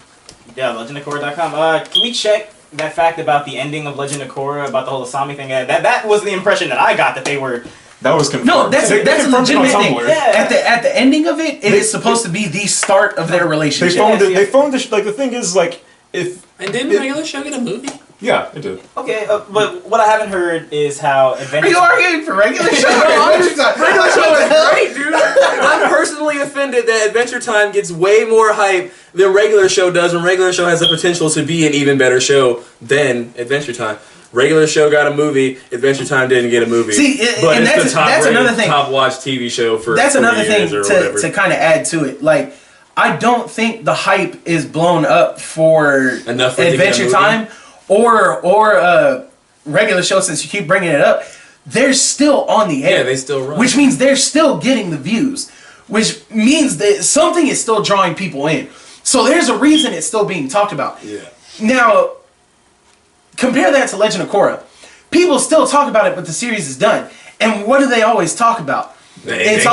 Yeah, legendofkorra.com. Can we check that fact about the ending of Legend of Korra, about the whole Asami thing? That was the impression that I got, that they were... That was confirmed. No, that's a legitimate thing. Yeah. At the ending of it, it is supposed to be the start of their relationship. They phoned it. Like the thing is, like if and didn't regular show get a movie? Yeah, it did. Okay, but what I haven't heard is how Adventure... Are you arguing for regular show? Regular show is great, dude. I'm personally offended that Adventure Time gets way more hype than regular show does, when regular show has the potential to be an even better show than Adventure Time. Regular show got a movie. Adventure Time didn't get a movie. See, but and it's that's another thing. Top watched TV show for that's 40 another thing years or to kind of add to it. Like, I don't think the hype is blown up for Adventure Time or regular show. Since you keep bringing it up, they're still on the air. Yeah, they still run. Which means they're still getting the views. Which means that something is still drawing people in. So there's a reason it's still being talked about. Yeah. Now, compare that to Legend of Korra. People still talk about it, but the series is done. And what do they always talk about? It's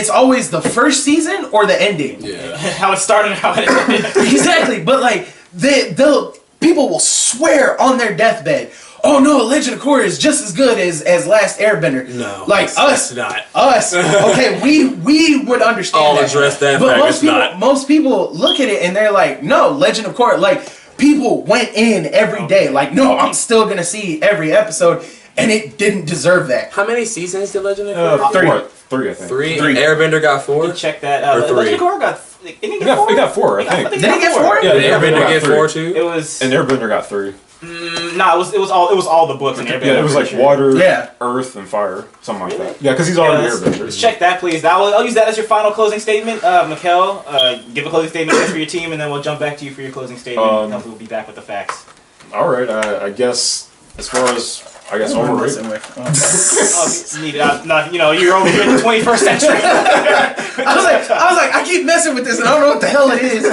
always the first season or the ending. Yeah. How it started and how it ended. Exactly, but like the people will swear on their deathbed, oh no, Legend of Korra is just as good as Last Airbender. No, like it's not. Us. Okay, we would understand. I'll that. address that But fact. most people look at it and they're like, no, Legend of Korra. Like people went in every day. Like, no, I'm still gonna see every episode, and it didn't deserve that. How many seasons did Legend of Korra? Three, I think. Three. Airbender got 4. Check that. Or 3. Legend of Korra got. Didn't he It get 4? got 4, I think. Did it get 4? Yeah, Did Airbender get 3. 4 too? It was. And Airbender got 3. No, it was all the books in Airbender. Yeah, it was I'm like pretty sure. water, earth, and fire, something like that. Yeah, because he's already Airbender. Let's check that, please. I'll use that as your final closing statement. Mikkel, give a closing statement for your team, and then we'll jump back to you for your closing statement. Hopefully we'll be back with the facts. All right, I guess as far as overrated. Oh, you need it. You're over here in the 21st century. I was like, I keep messing with this and I don't know what the hell it is.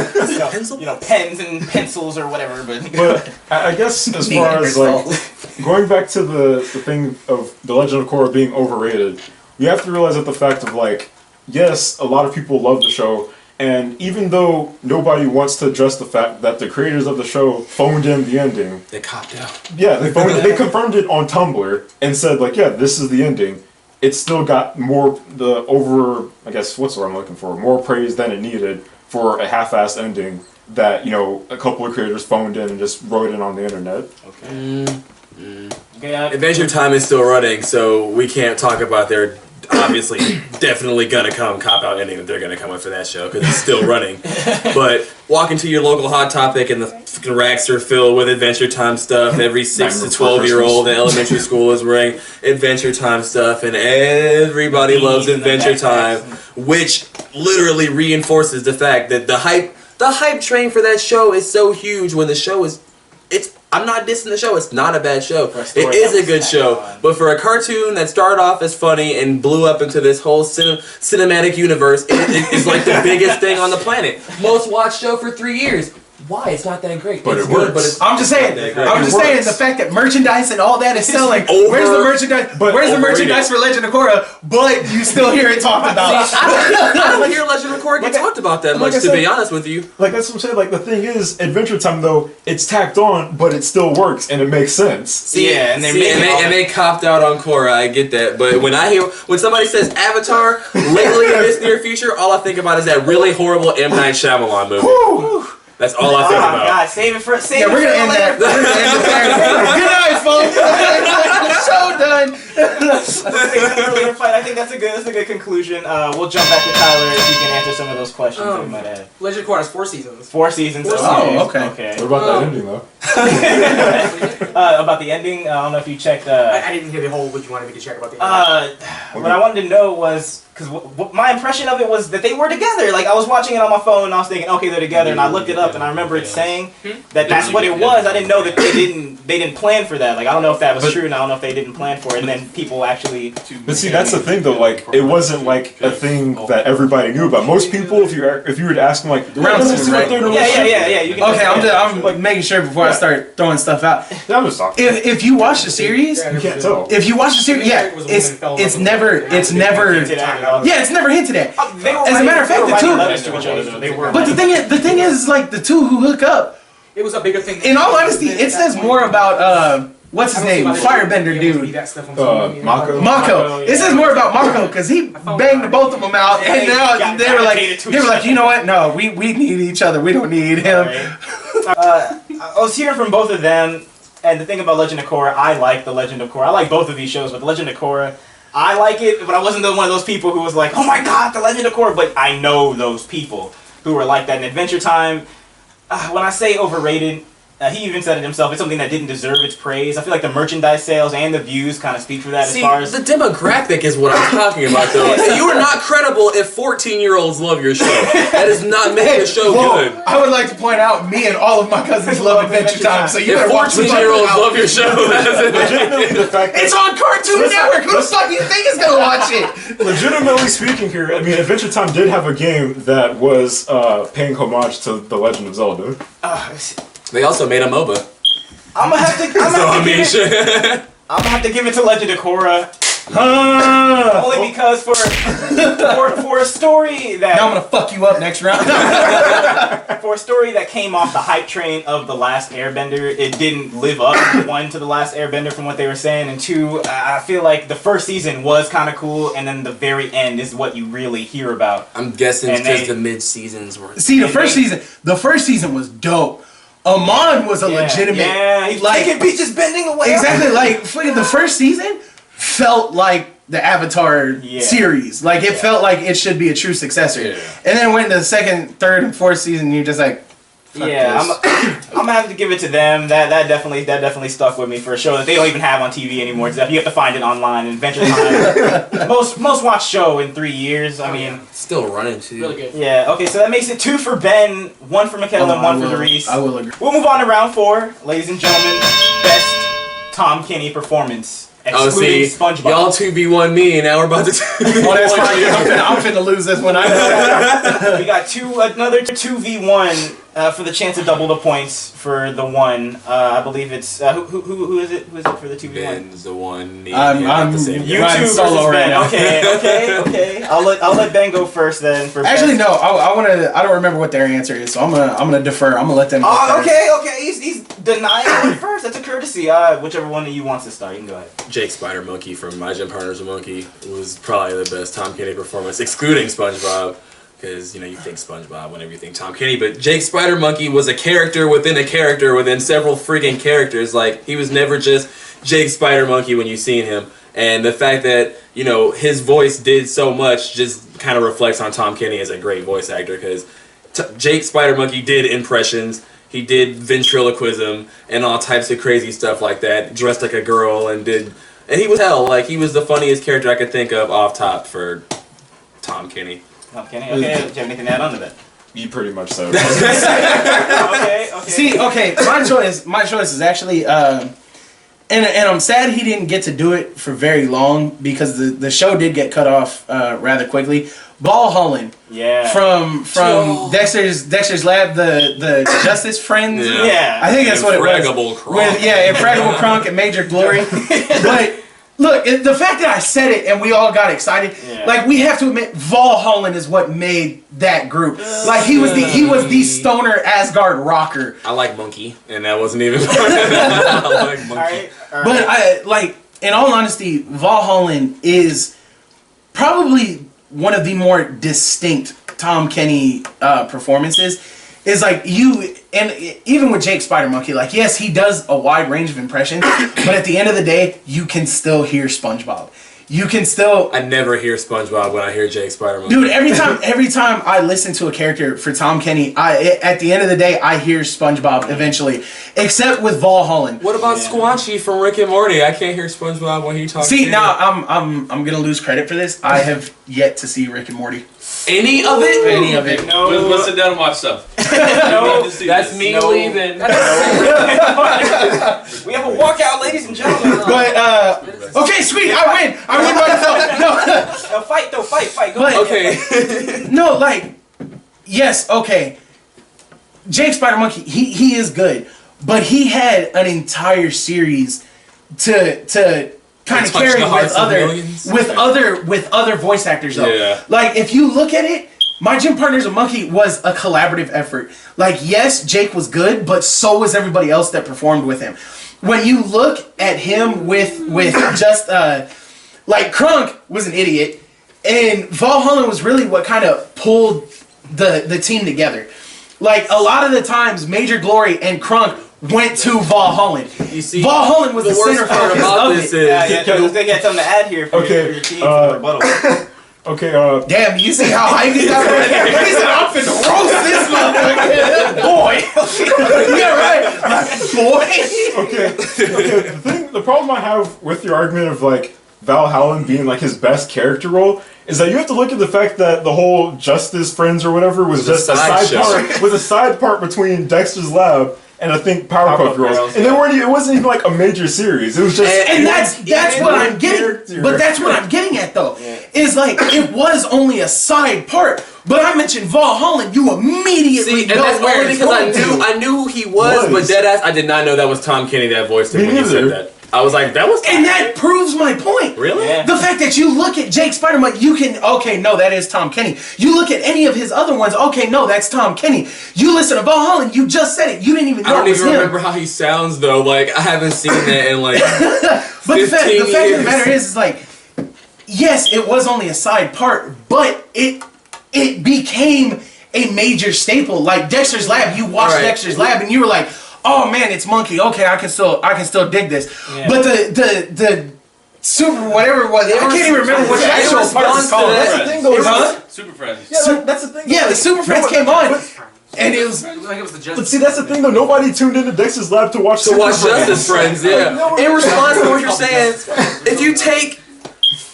Pens and pencils or whatever. But I guess as far as like going back to the thing of the Legend of Korra being overrated, we have to realize that the fact of like, yes, a lot of people love the show. And even though nobody wants to address the fact that the creators of the show phoned in the ending, They copped out. yeah, they confirmed it on Tumblr and said like, yeah, this is the ending. It still got more I guess what's the word I'm looking for? More praise than it needed for a half-assed ending that a couple of creators phoned in and just wrote it on the internet. Okay. Adventure Time is still running, so we can't talk about their obviously definitely gonna come cop out ending that they're gonna come with for that show because it's still running. But walk into your local Hot Topic and the fucking racks are filled with Adventure Time stuff. Every 6 to 12-year-old in elementary school is wearing Adventure Time stuff, and everybody loves Adventure Time, which literally reinforces the fact that the hype train for that show is so huge when the show is. I'm not dissing the show. It's not a bad show. It is a good show. But for a cartoon that started off as funny and blew up into this whole cinematic universe, it is like the biggest thing on the planet. Most watched show for 3 years. Why? It's not that great. But it's it good, works. but it's I'm just saying. I'm just saying the fact that merchandise and all that is selling. Where's the merchandise? Where's the merchandise for Legend of Korra? But you still hear it talked about. I don't hear Legend of Korra get talked about that much, to be honest with you. Like that's what I'm saying. Like the thing is, Adventure Time though, it's tacked on, but it still works and it makes sense. And they copped out on Korra. I get that, but when somebody says Avatar lately in this near future, all I think about is that really horrible M. Night Shyamalan movie. That's all I think about. God, save it for Yeah, we're gonna end that. We're gonna end it there. Good night, folks. Show done. I think that's a good conclusion. We'll jump back to Tyler if you can answer some of those questions that we might have. Legend of Korra has 4 seasons. 4 seasons. Oh, okay. What about that ending though? About the ending, I don't know if you checked. I didn't hear the whole what you wanted me to check about the ending. What I wanted to know was because my impression of it was that they were together. Like I was watching it on my phone and I was thinking, okay, they're together, and I looked it up and I remember it saying that that's what it was. I didn't know that they didn't plan for that. Like I don't know if that was true, and I don't know if they didn't plan for it. And then people actually. But see, that's the thing though. Like it wasn't like a thing that everybody knew about. Most people, if you were to ask them, like, Round two, right? Yeah. You can Okay, I'm like making sure before I start throwing stuff out. Yeah, I'm just talking. If you watch the series, You can't tell. if you watch the series, yeah, it's never hinted at. As a matter of fact, the two. But the thing is, like the two who hook up. It was a bigger thing. In all honesty, it says more about what's his name, Firebender dude. Mako. It says more about Mako because he banged both of them out, and now they were like, you know what? No, we need each other. We don't need him. I was hearing from both of them, and the thing about Legend of Korra, I like the Legend of Korra. I like both of these shows, but the Legend of Korra, I like it, but I wasn't one of those people who was like, oh my god, the Legend of Korra, but I know those people who were like that in Adventure Time. When I say overrated, he even said it himself, it's something that didn't deserve its praise. I feel like the merchandise sales and the views kind of speak for that. See, as far as the demographic is what I'm talking about, though. You are not credible if 14-year-olds love your show. That does not make the show good. I would like to point out, me and all of my cousins love Adventure Time, so you If better watch 14-year-olds love your show, that doesn't It's on Cartoon Network. Who the fuck do you think is gonna watch it? Legitimately speaking here, I mean, Adventure Time did have a game that was paying homage to The Legend of Zelda. They also made a MOBA. I'm gonna have to give it to Legend of Korra. Only because for a story that Now I'm gonna fuck you up next round. for a story that came off the hype train of The Last Airbender, it didn't live up, one, to The Last Airbender from what they were saying, and two, I feel like the first season was kind of cool, and then the very end is what you really hear about. I'm guessing And because they- the mid-seasons were... See, the first season was dope. Amon was a legitimate. Yeah, he's like taking beaches bending away. exactly like the first season felt like the Avatar series. Like it felt like it should be a true successor. Yeah. And then went to the second, third, and fourth season, you're just like, fuck this. I'm gonna have to give it to them. That definitely stuck with me for a show that they don't even have on TV anymore. You have to find it online. And Adventure Time, most watched show in 3 years. I mean, Still running, too. Really good. yeah. Okay, so that makes it 2 for Ben, 1 for Michaela, and 1 for Darice. I will agree. We'll move on to round 4, ladies and gentlemen. Best Tom Kenny performance, Oh, excluding see, SpongeBob. y'all 2v1 me, and now we're about to 2v1 Oh, that's fine. I'm finna lose this one. I know. We got another 2v1 for the chance to double the points for the one. I believe it's who is it? Who is it for the 2v1? Ben's the one. Me, I'm at the same You riding two solo versus right Ben. now. Okay. I'll let Ben go first then. For Actually, best. no. I don't remember what their answer is, so I'm gonna defer. I'm gonna let them. go Oh, first. okay. He's denying it first. That's a courtesy. Whichever one of you wants to start, you can go ahead. Jake Spider Monkey from My Gym Partner's a Monkey was probably the best Tom Kenny performance, excluding SpongeBob, because you think SpongeBob whenever you think Tom Kenny, but Jake Spider Monkey was a character within several freaking characters. Like he was never just Jake Spider Monkey when you seen him, and the fact that his voice did so much just kind of reflects on Tom Kenny as a great voice actor, because Jake Spider Monkey did impressions. He did ventriloquism and all types of crazy stuff like that. Dressed like a girl and he was hell. Like he was the funniest character I could think of off top for Tom Kenny. Tom Kenny. Okay. Do you have anything to add on to that? You pretty much said. Okay. See, okay, my choice is actually, and I'm sad he didn't get to do it for very long because the show did get cut off rather quickly. Ball Holland. Yeah. From Dexter's Lab, the Justice Friends. Yeah. I think that's what it was. Infraggable Kronk. Infraggable Kronk and Major Glory. But look, the fact that I said it and we all got excited, like we have to admit, Vol Holland is what made that group. Like he was the stoner Asgard rocker. I like Monkey, and that wasn't even. I like Monkey. All right. But in all honesty, Vol Holland is probably one of the more distinct Tom Kenny performances. Is like and even with Jake Spider Monkey, like yes, he does a wide range of impressions, but at the end of the day, you can still hear SpongeBob. You can still. I never hear SpongeBob when I hear Jake Spider Monkey. Dude, every time I listen to a character for Tom Kenny, at the end of the day, I hear SpongeBob eventually, except with Vol Holland. What about Squanchy from Rick and Morty? I can't hear SpongeBob when he talks. See, now I'm gonna lose credit for this. I have yet to see Rick and Morty. Any of it? Any of it. No. We'll sit down and watch stuff. No. That's me leaving. We have a walkout, ladies and gentlemen. But okay, sweet, I win by default. No, No, fight though. Fight. Go But- ahead. Okay. no, like yes, okay. Jake Spider Monkey, he is good, but he had an entire series to kind of Touch carry the hearts of millions. with other voice actors though. Yeah. Like if you look at it, My Gym Partner's a Monkey was a collaborative effort. Like yes, Jake was good, but so was everybody else that performed with him. When you look at him with just like Kronk was an idiot, and Vol Holland was really what kind of pulled the team together. Like a lot of the times, Major Glory and Kronk went to Vol Holland. You see, Vol Holland was the, the worst center part focus about of this it. is Yeah. They got something to add here for Okay, your team for the rebuttal. Okay, Damn, you see how hyped he got? He said, "I'm finna roast this motherfucker, boy." Yeah, right, boy. the problem I have with your argument of like Val Howland being like his best character role is that you have to look at the fact that the whole Justice Friends or whatever was just a side show. part, was a side part between Dexter's Lab and I think Powerpuff Girls, and it wasn't even like a major series. It was just, And that's what I'm getting. character. But that's what I'm getting at though. Is like it was only a side part. But I mentioned Vol Holland, you immediately See, and know that's where only it's because going to. I knew who he was, but deadass, I did not know that was Tom Kenny that voiced him Me when you neither. said that. I was like, that was. And that proves my point. Really? Yeah. The fact that you look at Jake Spider-Man, you can, okay, no, that is Tom Kenny. You look at any of his other ones, okay, no, that's Tom Kenny. You listen to Valhalla, you just said it. You didn't even know I don't it was even him. remember how he sounds though. Like I haven't seen that in like. But the fact of the years. matter is like, yes, it was only a side part, but it became a major staple. Like Dexter's Lab, you watched Right. Dexter's Lab and you were like, oh man, it's Monkey. Okay, I can still dig this. Yeah. But the super whatever it was, I can't even remember what the actual part was called. That's the thing, though, Huh? Super Friends. Yeah, that's the thing. Yeah, the Super Friends came on, and it was. I think it was the But Justice. see, that's the thing though. Nobody tuned into Dexter's Lab to watch. To watch Justice Friends, yeah. In response to what you're saying, if you take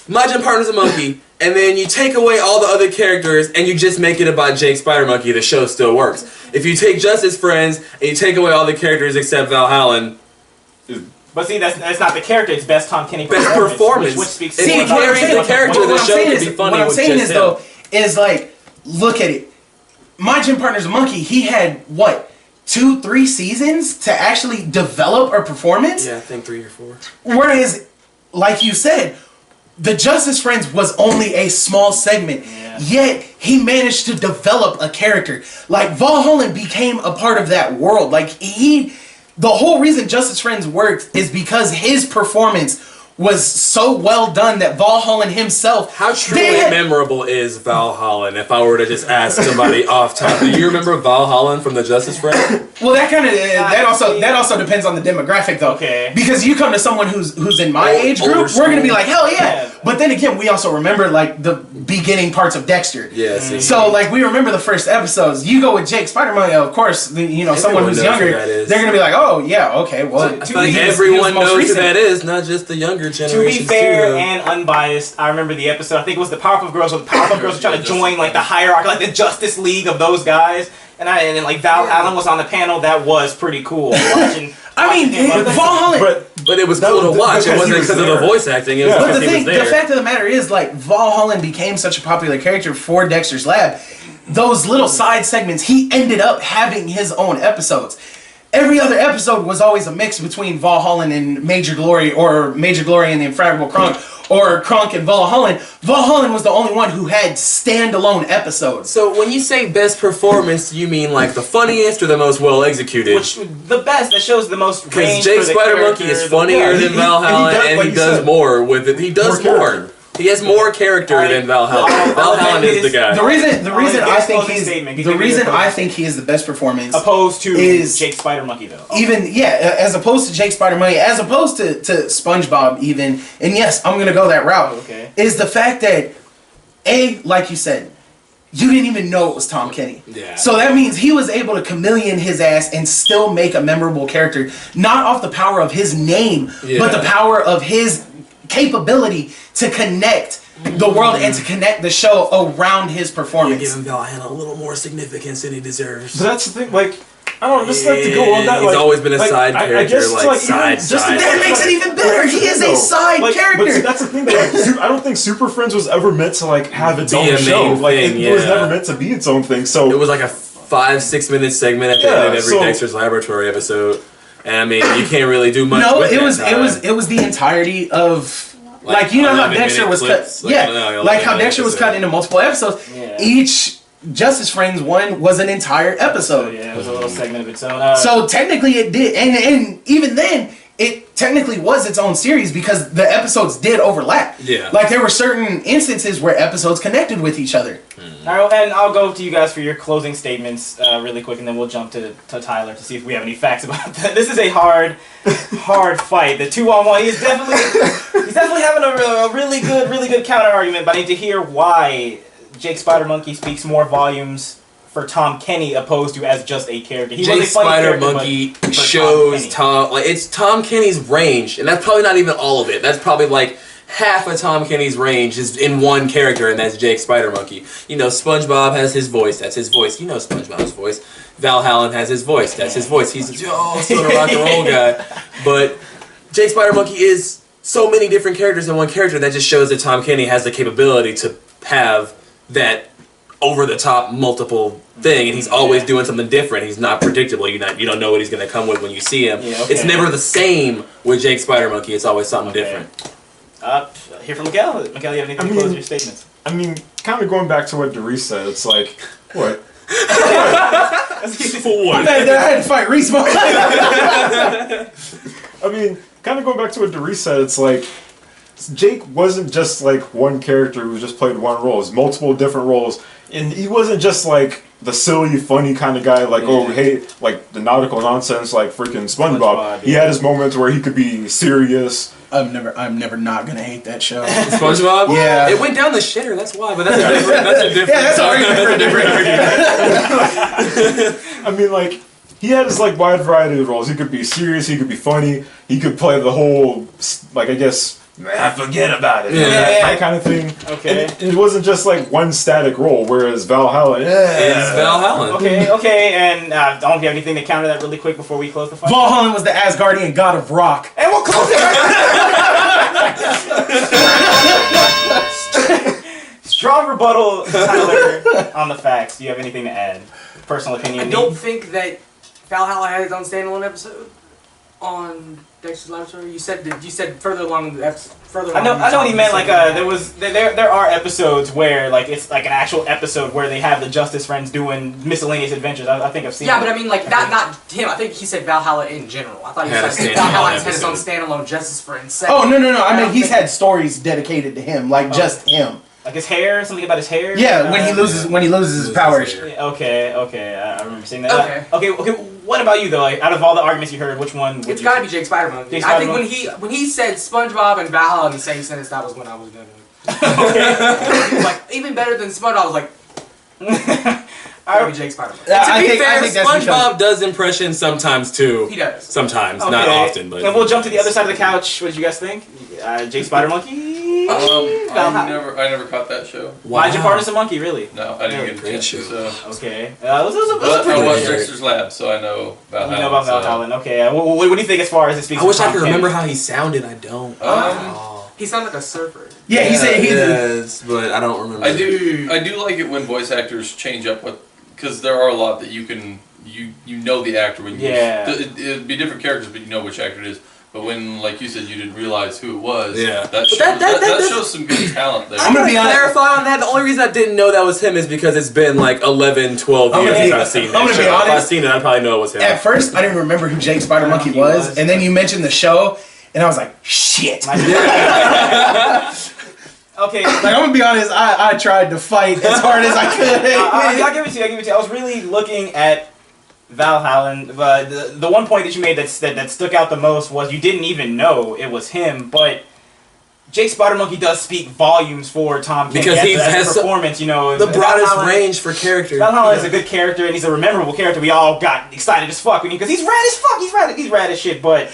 My Gym Partner's a Monkey, and then you take away all the other characters, and you just make it about Jake Spider Monkey, the show still works. If you take Justice Friends, and you take away all the characters except Valhalla, But see, that's not the character. It's best Tom Kenny Best performance. which speaks. If he to carries the character, What the I'm show saying could is, be funny what I'm with saying just is though, is like, look at it. My Gym Partner's a Monkey. He had what, 2-3 seasons to actually develop a performance. Yeah, I think 3 or 4. Whereas, like you said, the Justice Friends was only a small segment. Yeah. Yet he managed to develop a character. Like Valhalla became a part of that world. Like the whole reason Justice Friends worked is because his performance was so well done that Valhalla himself. How truly they had- memorable is Valhalla? If I were to just ask somebody off top, do you remember Valhalla from the Justice Friends? Well, that kind of that also depends on the demographic though. Okay. Because you come to someone who's in my age group, older we're gonna be school. like, hell yeah. Yeah. But then again, we also remember like the beginning parts of Dexter. Yeah, see. So like we remember the first episodes. You go with Jake Spider-Man, of course. Someone who's knows younger, who that is. they're gonna be like, oh yeah, okay, well. I feel like he was everyone most knows who recent. that is, not just the younger To generation. be fair and unbiased, I remember the episode. I think it was the Powerpuff Girls. Where the Powerpuff Girls were trying to join like the hierarchy, like the Justice League of those guys. And then like Val Allen was on the panel. That was pretty cool. Watching. I mean, Valhalla. But it was That cool was to watch. It because wasn't he was because of the there. voice acting. It was Yeah. But because the he thing, was the there. fact of the matter is, like, Valhalla became such a popular character for Dexter's Lab. Those little side segments, he ended up having his own episodes. Every other episode was always a mix between Valhalla and Major Glory, or Major Glory and the Infragable Kronk, or Kronk and Valhalla. Valhalla was the only one who had standalone episodes. So when you say best performance, do you mean like the funniest or the most well executed? Which the best that shows the most Because range Jake for the Spider Monkey character, is funnier than Valhalla, does, and like he you does said, more with it. He does more more. character. He has more character than Valhalla. Valhalla is the guy. The reason I his think closing he's statement. the Give me reason your I closing think he is the best performance. opposed to is- Jake Spider Monkey though. Even as opposed to Jake Spider-Man, as opposed to SpongeBob even, and yes, I'm gonna go that route. Okay. Is the fact that like you said, you didn't even know it was Tom Kenny. Yeah. So that means he was able to chameleon his ass and still make a memorable character, not off the power of his name, but the power of his capability to connect the world and to connect the show around his performance. Valhalla a little more significance than he deserves. But that's the thing, like, I don't know, just like to go on that, He's like... always been a like, side I character, guess, like, even side. That makes it even better. He is a side But see, character. that's the thing, though, like, I don't think Super Friends was ever meant to, like, have its Be own a show. main Like, thing, it was yeah. never meant to be its own thing, so... It was like a 5-6 minute segment at the end of every so- Dexter's Laboratory episode. And I mean, you can't really do much. No, with it that was time. the entirety of Like, like you know how 11 Dexter minute was clips, cut. like, Yeah, no, like how 11 Dexter was cut episode. into multiple episodes. Yeah. Each Justice Friends one was an entire So episode. yeah, it was a little segment of its own. So technically it did, and even then it technically was its own series because the episodes did overlap. Yeah. Like there were certain instances where episodes connected with each other. All right, and I'll go to you guys for your closing statements really quick, and then we'll jump to Tylor to see if we have any facts about that. This is a hard fight. The 2-on-1. He's definitely having a really good counter argument. But I need to hear why Jake Spider Monkey speaks more volumes for Tom Kenny opposed to as just a character. He Jake was a funny Spider character, Monkey but for shows Tom Kenny. like it's Tom Kenny's range, and that's probably not even all of it. That's probably like half of Tom Kenny's range is in one character, and that's Jake Spider Monkey. You know, SpongeBob has his voice. That's his voice. You know, SpongeBob's voice. Val Hallen has his voice. That's his voice. He's still a rock and roll guy. But Jake Spider Monkey is so many different characters in one character. That just shows that Tom Kenny has the capability to have that over the top multiple thing, and he's always doing something different. He's not predictable. You don't know what he's gonna come with when you see him. Yeah, okay. It's never the same with Jake Spider Monkey. It's always something different. Hear from Miguel. Miguel, you have anything to close your statements? I mean, kind of going back to what Doris said, it's like, what? For what? I had to fight Reese. I mean, kind of going back to what Doris said, it's like, Jake wasn't just like one character who just played one role. It's multiple different roles. And he wasn't just like the silly, funny kind of guy, like, oh, hey, like the nautical nonsense, like freaking SpongeBob. He had his moments where he could be serious. I'm never not gonna hate that show. SpongeBob? Yeah. It went down the shitter, that's why, but that's a different Yeah, that's an argument for a different argument. I mean, like, he had his like wide variety of roles. He could be serious, he could be funny, he could play the whole, like, I guess, forget about it. That kind of thing. Okay. And it wasn't just like one static role, whereas Valhalla It's Valhalla. Okay, and I don't know if you have anything to counter that really quick before we close the fight. Valhalla was the Asgardian god of rock. And we'll close it right Strong rebuttal, Tyler, on the facts. Do you have anything to add? Personal opinion? I don't think that Valhalla had its own standalone episode on Dexter's Laboratory. You said further along the further. I know what he meant. Like, there are episodes where like it's like an actual episode where they have the Justice Friends doing miscellaneous adventures. I think I've seen. Yeah, that. but I mean, like not him. I think he said Valhalla in general. I thought he Had a said standalone Valhalla had its own episode. standalone Justice Friends. Oh no! I mean, he's think- had stories dedicated to him, like just him. Like his hair, something about his hair. Yeah, when he loses his powers. Okay, I remember seeing that. Okay. What about you though? Like, out of all the arguments you heard, which one? Would It's you got to be Jake Spider-Man. Jake I think Spider-Man? when he said SpongeBob and Valhalla in the same sentence, that was when I was gonna. Like even better than SpongeBob. I was like, gotta be Jake Spider-Man. To be I fair, think that's SpongeBob does impressions sometimes too. He does. Sometimes, not Okay. often, but. And we'll jump to the other side of the couch. What did you guys think? Jake Spider Monkey. Valhalla. I never caught that show. Why'd you partner a monkey? Really? No, I didn't get a Great chance. show. So. Okay. It was a But pretty I watched good show. Dexter's Lab, so I know Valhalla. You know about Valhalla. Okay. What do you think as far as it speaks? I wish to I Tom could Kenny? remember how he sounded. I don't. He sounded like a surfer. Yeah, he said he. Yes, but I don't remember. I do like it when voice actors change up what, because there are a lot that you can you know the actor when you it'd be different characters, but you know which actor it is. But when, like you said, you didn't realize who it was. Yeah. that shows some good talent there. I'm gonna be honest. clarify on that. The only reason I didn't know that was him is because it's been like 11, 12 I'm years gonna since be- I've seen I'm that gonna be show. If I'd honest. seen it, I'd probably know it was him. At first, I didn't remember who Jake Spider Monkey was, and then you mentioned the show, and I was like, shit. Okay. Like, I'm gonna be honest, I tried to fight as hard as I could. I'll give it to you. I was really looking at Valhalla, but the one point that you made that stuck out the most was you didn't even know it was him, but Jake Spider Monkey does speak volumes for Tom Kenny Because he as has a performance. You know, the broadest Valhalla- range for character. Valhalla is a good character and he's a memorable character. We all got excited as fuck because he's rad as fuck. He's rad as shit. But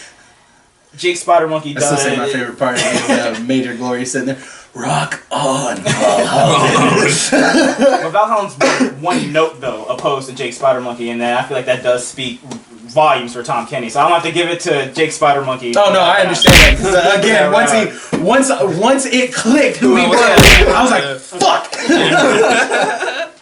Jake Spider Monkey That's does. still my favorite part is Major Glory sitting there. Rock on, Valhalla. But Valhalla's one note though, opposed to Jake Spider Monkey, and I feel like that does speak volumes for Tom Kenny. So I'm gonna have to give it to Jake Spider Monkey. Oh no, I understand that. 'Cause, again, once it clicked who he was, I was like, fuck.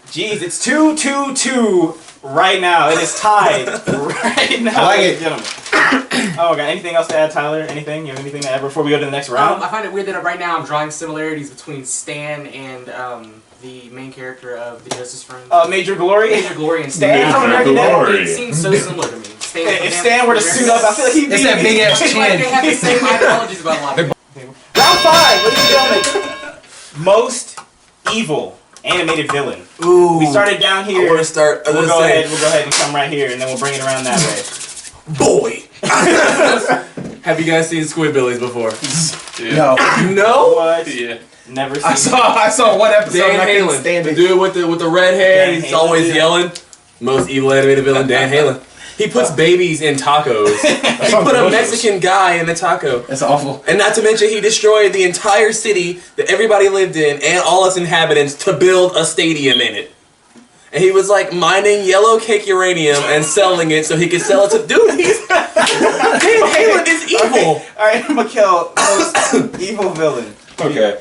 Jeez, it's 2-2-2 right now. It is tied right now. I like ladies it. and gentlemen. Oh, got anything else to add, Tyler? Anything? You have anything to add before we go to the next round? I find it weird that right now I'm drawing similarities between Stan and the main character of the Justice Friends. Major Glory. Major Glory and Stan. Stan from American Dad. Glory. It seems so similar to me. Stan If Stan were to suit up, I feel like he'd be. It's that big ass It's like they chin. have the same ideologies about a lot of Round 5, ladies and gentlemen. Most evil animated villain. Ooh. We started down I here. want to start. We'll go ahead and come right here, and then we'll bring it around that way. Boy. Have you guys seen Squidbillies before? No, You know? What? Yeah. Never seen. I saw one episode Dan and I couldn't Halen, stand the it. dude with the red hair, Dan he's Halen, always yeah. yelling. Most evil animated villain, Dan Halen. He puts babies in tacos. He put a Mexican guy in the taco. That's awful. And not to mention, he destroyed the entire city that everybody lived in and all its inhabitants to build a stadium in it. And he was like mining yellow cake uranium and selling it so he could sell it to dude. Dan Halen is evil. All right, Mikkel, most evil villain. Okay.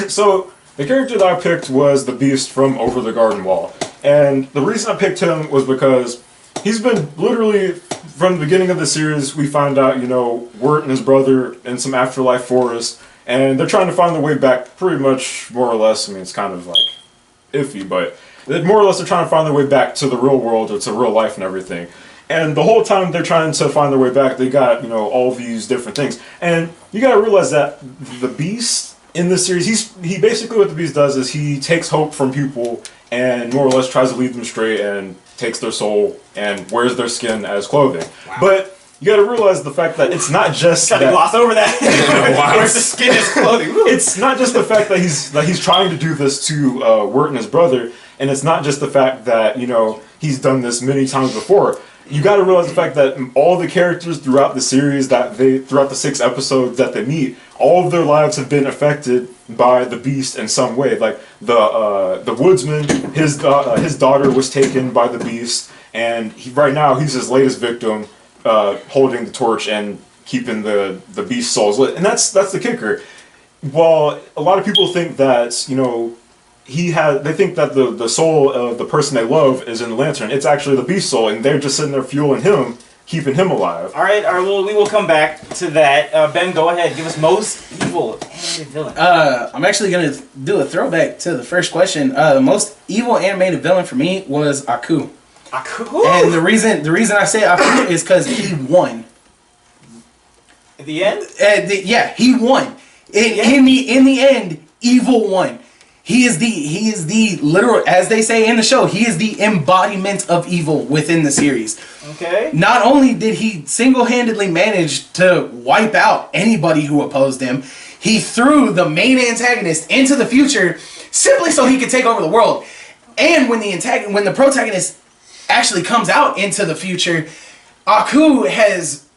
So, The character that I picked was the Beast from Over the Garden Wall. And the reason I picked him was because he's been literally, from the beginning of the series, we find out, Wirt and his brother in some afterlife forest, and they're trying to find their way back pretty much, more or less. I mean, it's kind of like iffy, but more or less they're trying to find their way back to the real world or to real life and everything. And the whole time they're trying to find their way back, they got, all these different things. And you gotta realize that the Beast in this series, he basically, what the Beast does is he takes hope from people and more or less tries to lead them straight and takes their soul and wears their skin as clothing. Wow. But you gotta realize the fact that it's not just Gotta gloss over that. Wow. Wears the skin as clothing. Woo. It's not just the fact that he's trying to do this to Wirt and his brother, and it's not just the fact that he's done this many times before. You got to realize the fact that all the characters throughout the series throughout the 6 episodes that they meet, all of their lives have been affected by the Beast in some way. Like the woodsman, his daughter was taken by the Beast, and right now he's his latest victim, holding the torch and keeping the Beast souls lit. And that's the kicker. While a lot of people think that they think that the soul of the person they love is in the lantern. It's actually the Beast soul, and they're just sitting there fueling him, keeping him alive. All right, we will come back to that. Ben, go ahead. Give us most evil animated villain. I'm actually gonna do a throwback to the first question. The most evil animated villain for me was Aku. Aku? And the reason I say Aku is because he won. At the end? Yeah, he won. In the end, evil won. He is the literal, as they say in the show, he is the embodiment of evil within the series. Okay. Not only did he single-handedly manage to wipe out anybody who opposed him, he threw the main antagonist into the future simply so he could take over the world. And when the protagonist actually comes out into the future, Aku has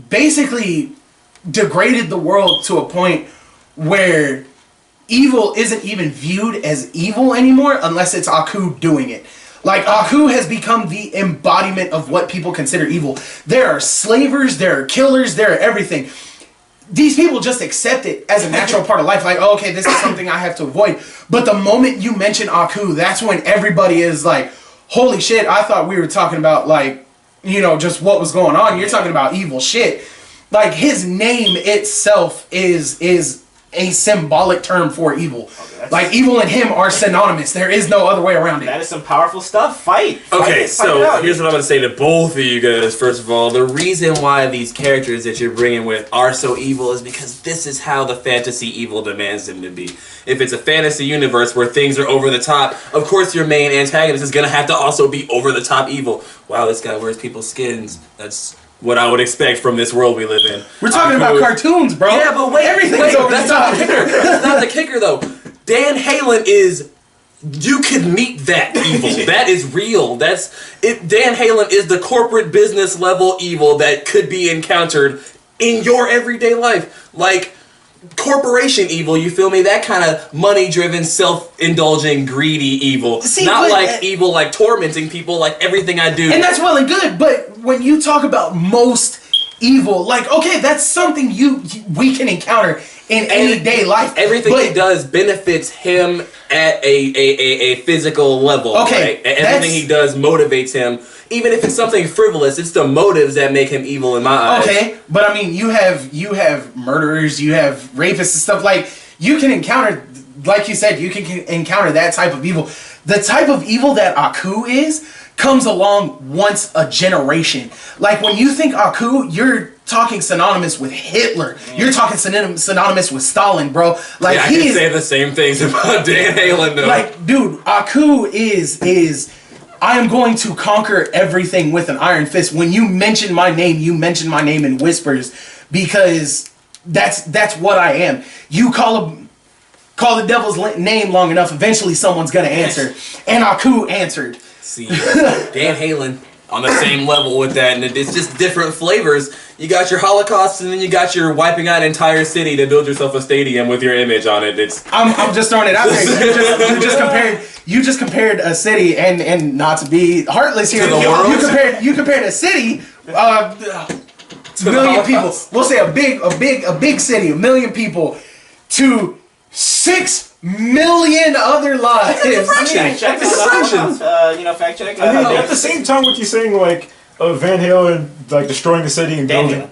basically degraded the world to a point where evil isn't even viewed as evil anymore unless it's Aku doing it. Like, Aku has become the embodiment of what people consider evil. There are slavers, there are killers, there are everything. These people just accept it as a natural part of life. Like, oh, okay, this is something I have to avoid. But the moment you mention Aku, that's when everybody is like, holy shit, I thought we were talking about, like, just what was going on. You're talking about evil shit. Like, his name itself is a symbolic term for evil. Okay, like, evil and him are synonymous. There is no other way around it. That is some powerful stuff. Fight. Okay, Fight so it out. here's what I'm going to say to both of you guys. First of all, the reason why these characters that you're bringing with are so evil is because this is how the fantasy evil demands them to be. If it's a fantasy universe where things are over the top, of course your main antagonist is going to have to also be over the top evil. Wow, this guy wears people's skins. That's what I would expect from this world we live in. We're talking about cartoons, bro. Yeah, but everything's over that's the not top. the kicker. That's not the kicker, though. Dan Halen is... You could meet that evil. That is real. That's it. Dan Halen is the corporate business level evil that could be encountered in your everyday life. Like, corporation evil, you feel me? That kind of money-driven, self-indulging, greedy evil. See, not like evil, like tormenting people, like everything I do. And that's well and good, but when you talk about most evil, like, okay, that's something we can encounter in any day life. Everything he does benefits him at a physical level. Okay, right? Everything he does motivates him. Even if it's something frivolous, it's the motives that make him evil in my eyes. Okay, but I mean, you have murderers, you have rapists and stuff. Like, you can encounter, like you said, you can encounter that type of evil. The type of evil that Aku comes along once a generation. Like, when you think Aku, you're talking synonymous with Hitler. You're talking synonymous with Stalin, bro. Like, yeah, I can say the same things about Dan Halen, though. Like, dude, Aku is I am going to conquer everything with an iron fist. When you mention my name, you mention my name in whispers, because that's what I am. You call the devil's name long enough, eventually someone's gonna answer. And Aku answered. See, Dan Halen on the same level with that, and it's just different flavors. You got your Holocaust, and then you got your wiping out an entire city to build yourself a stadium with your image on it. I'm just throwing it out there. You just compared a city, and not to be heartless here. To the world? You compared a city, million people. We'll say a big city, 1 million people, to 6 million other lives. Fact check. Fact check. I mean, at the same time, what you're saying, like Van Halen, like destroying the city and building.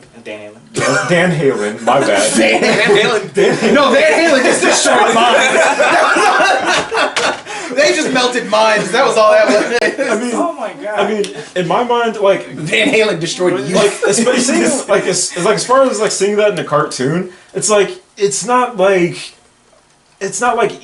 Dan Halen, my bad. Van Halen. No, Van Halen just destroyed mines. They just melted mines. That was all that was. I mean, oh my god. I mean, in my mind, like Van Halen destroyed you. like especially as far as like seeing that in a cartoon, it's like it's not like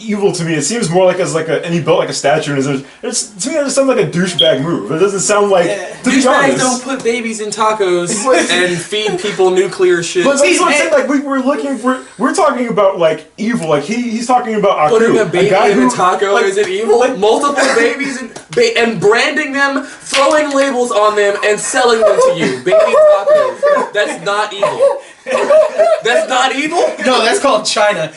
evil to me. It seems more like and he built like a statue, and it's to me it just sounds like a douchebag move. It doesn't sound like to be Douchebags honest. don't put babies in tacos and feed people nuclear shit. But that's what I'm saying. Like we're talking about like evil. Like he's talking about Aku, Putting a baby guy in who, a taco like, is it evil? like- Multiple babies and branding them, throwing labels on them, and selling them to you. Baby tacos. That's not evil. That's not evil? No, that's called China.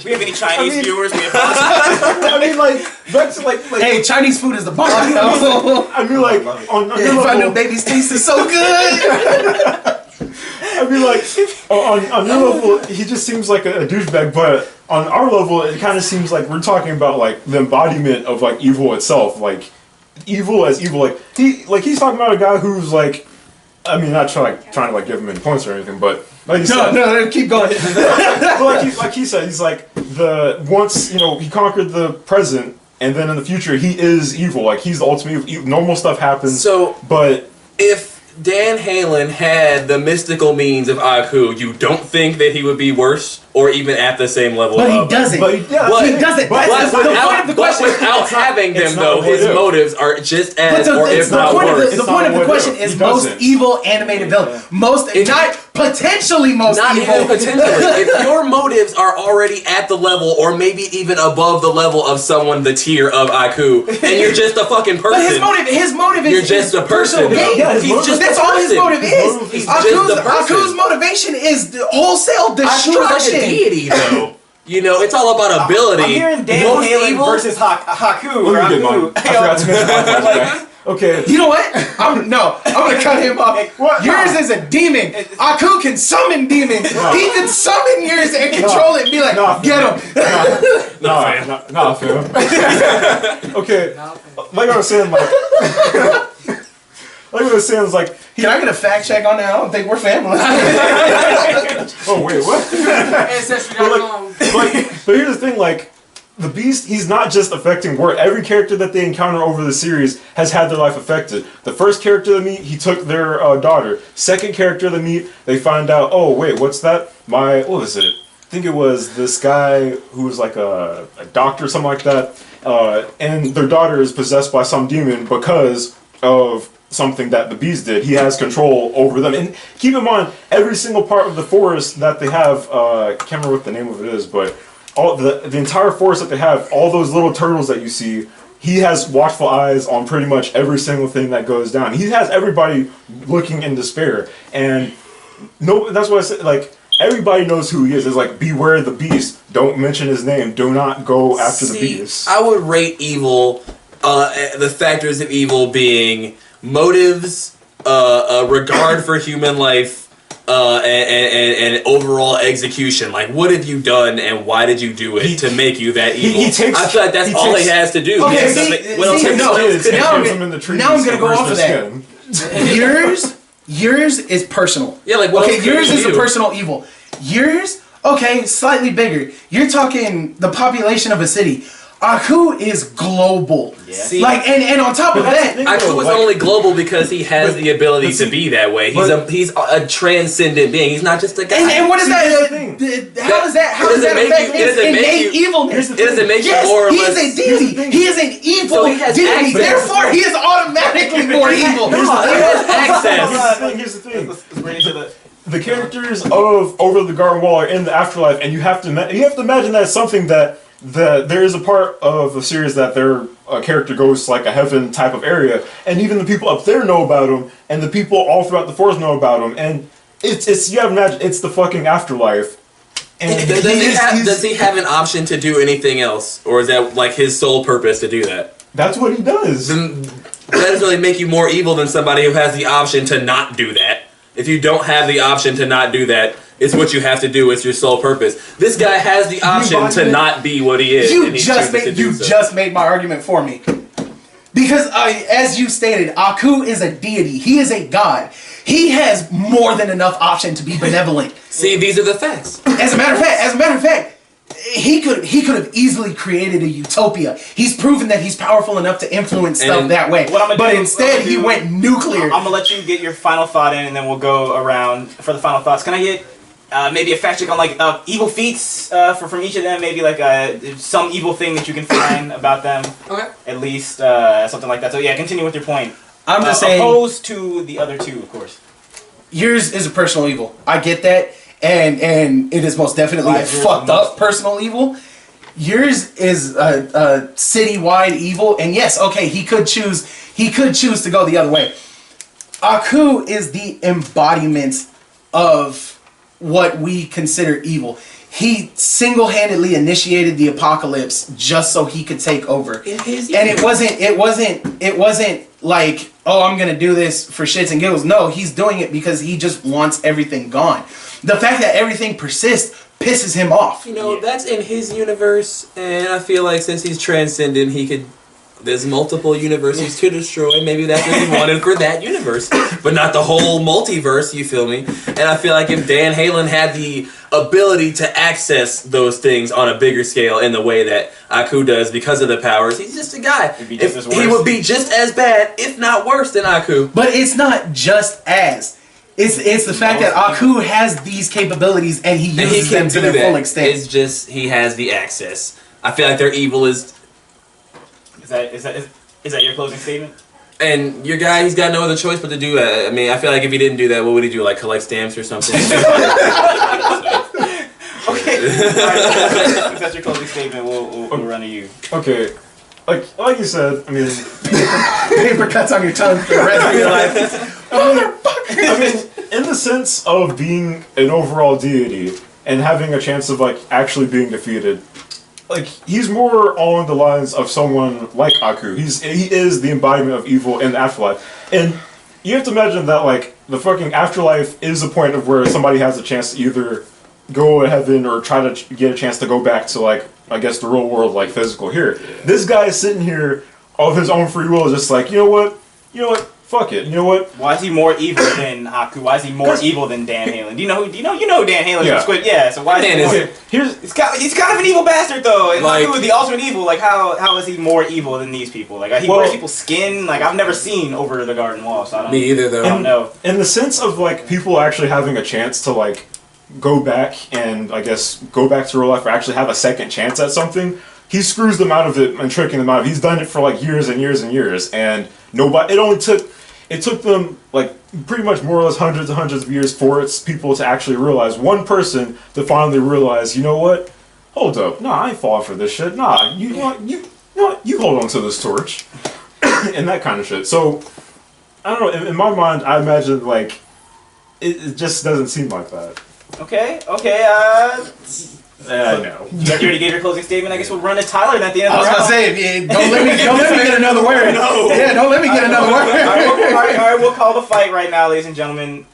We have any Chinese viewers? We have I mean, like that's like Hey, Chinese food is the bomb. I mean, like on your If I level, knew babies tasted so good. I mean, like on your level, he just seems like a douchebag. But on our level, it kind of seems like we're talking about like the embodiment of like evil itself, like evil as evil. Like he's talking about a guy who's like, I mean, not trying to give him any points or anything, but like he said, No, keep going. but like he said, he's like once he conquered the present, and then in the future he is evil. Like he's the ultimate evil. Normal stuff happens. So, but if Dan Halen had the mystical means of Aku, you don't think that he would be worse or even at the same level But he of doesn't. But, yeah, But- He doesn't. but- That's the point of the question. without having it's them, not though, what his it is. motives are just But as, or if the not point of worse. the It's point not of the what question it is is. most He evil animated villain. Most, If- not potentially most Not evil. even potentially. If your motives are already at the level, or maybe even above the level of someone the tier of Aku, and you're just a fucking person. But his motive is You're just a person. personal gain. Yeah, his He's motive- just That's a all his person. motive is. He's just a person. Aku's motivation is the wholesale Aku's like a destruction. deity, though. It's all about ability. I'm hearing Dan Most Halen evil- versus Haku. Let Or me get mine. Haku. I forgot to mention mine. Okay. You know what? I'm gonna cut him off. What? Yours is a demon. Aku can summon demons. He can summon yours and control it and be like, get him. Nah, fam. Okay, like I was saying, Can I get a fact check on that? I don't think we're family. oh wait, what? Ancestry.com. But here's the thing, like, the Beast, he's not just affecting Word. Every character that they encounter over the series has had their life affected. The first character they meet, he took their daughter. Second character they meet, they find out, oh wait, what's that? What was it? I think it was this guy who was like a doctor or something like that. And their daughter is possessed by some demon because of something that the Beast did. He has control over them. And keep in mind, every single part of the forest that they have, I can't remember what the name of it is, but all the entire forest that they have, all those little turtles that you see, he has watchful eyes on pretty much every single thing that goes down. He has everybody looking in despair. And that's what I said, like, everybody knows who he is. It's like, beware the Beast. Don't mention his name. Do not go after the Beast. I would rate evil, the factors of evil being motives, a regard for human life, and overall execution. Like, what have you done, and why did you do it to make you that evil? he takes- I feel like that's he all takes- he has to do. Okay, He has see, nothing- what else see, can no, he do? Kids, now I'm kids gonna- them in the trees, now I'm gonna go where's off the of that. skin? Yours is personal. Yeah, like, what Okay, else could yours you is a do? personal evil. Yours, okay, slightly bigger. You're talking the population of a city. Aku is global. See, Like, and on top of that, Aku is only global because he has the ability to be that way. He's a transcendent being. He's not just a guy. and what is See, that? here's the thing. How does that make affect you- it his doesn't make innate you- evilness? It doesn't make you Yes, more or he less. is a deity. He is an evil So he has deity. access. Therefore, he is automatically more evil. He has access. Here's the thing. Let's bring it to the The characters of Over the Garden Wall are in the afterlife, and you have to imagine that it's something that there is a part of the series that their character goes to like a heaven type of area, and even the people up there know about him, and the people all throughout the forest know about him, and it's you have to imagine it's the fucking afterlife. And Does he have an option to do anything else, or is that like his sole purpose to do that? that's what he does. Then that doesn't really make you more evil than somebody who has the option to not do that. If you don't have the option to not do that, It's what you have to do. It's your sole purpose. This guy has the option to not be what he is. You and he just chooses to made do you so. just made my argument for me. Because as you stated, Aku is a deity. He is a god. He has more than enough option to be benevolent. See, these are the facts. As a matter of fact, he could have easily created a utopia. He's proven that he's powerful enough to influence stuff that way. But instead, he went nuclear. I'm gonna let you get your final thought in, and then we'll go around for the final thoughts. Can I get maybe a fact check on like evil feats from each of them? Maybe like some evil thing that you can find about them. Okay. At least something like that. So yeah, continue with your point. I'm just saying, opposed to the other two, of course. yours is a personal evil. I get that, and it is most definitely a fucked up personal evil. Yours is a citywide evil, and yes, okay, he could choose to go the other way. Aku is the embodiment of what we consider evil. He single-handedly initiated the apocalypse just so he could take over. And it wasn't like, oh, I'm gonna do this for shits and giggles. No, he's doing it because he just wants everything gone. The fact that everything persists pisses him off. You know, that's in his universe, and I feel like since he's transcendent, he could... There's multiple universes to destroy. Maybe that's what he wanted for that universe, but not the whole multiverse, you feel me? And I feel like if Dan Halen had the ability to access those things on a bigger scale in the way that Aku does because of the powers, he's just a guy. He would be just as bad, if not worse, than Aku. But it's not just as. It's the fact that Aku has these capabilities and he uses them to their full extent. It's just he has the access. I feel like their evil is... Is that your closing statement? And your guy, he's got no other choice but to do that. I mean, I feel like if he didn't do that, what would he do? Like collect stamps or something? Okay. If that's your closing statement, we'll run to you. Okay. Like you said, I mean... Paper cuts on your tongue for the rest of your life. I mean, in the sense of being an overall deity and having a chance of, like, actually being defeated, like, he's more along the lines of someone like Aku. He is the embodiment of evil in the afterlife. And you have to imagine that, like, the fucking afterlife is a point of where somebody has a chance to either go to heaven or try to get a chance to go back to, like, I guess the real world, like, physical here. This guy is sitting here of his own free will, just like, you know what? Fuck it. You know what? Why is he more evil than Aku? Why is he more evil than Dan Halen? Do you know Dan Halen? Yeah. Squid? Yeah. So why is he more? He's kind of an evil bastard though. And like, Aku is the ultimate evil. Like how is he more evil than these people? Like he wears people's skin. Like I've never seen Over the Garden Wall. So I don't. Me either though. I don't know. In the sense of like people actually having a chance to like go back and I guess go back to real life or actually have a second chance at something. He screws them out of it and tricking them out of it. He's done it for like years and years and years, and nobody. It took them like pretty much more or less hundreds and hundreds of years for its people to actually realize. One person to finally realize, you know what? Hold up, nah, I ain't falling for this shit. Nah, you hold on to this torch, and that kind of shit. So I don't know. In my mind, I imagine like it just doesn't seem like that. Okay. No. You already gave your closing statement. I guess we'll run to Tyler at the end I of was the round. gonna say, don't let me get another word. No. Yeah, don't let me get another word. All right, we'll call the fight right now, ladies and gentlemen.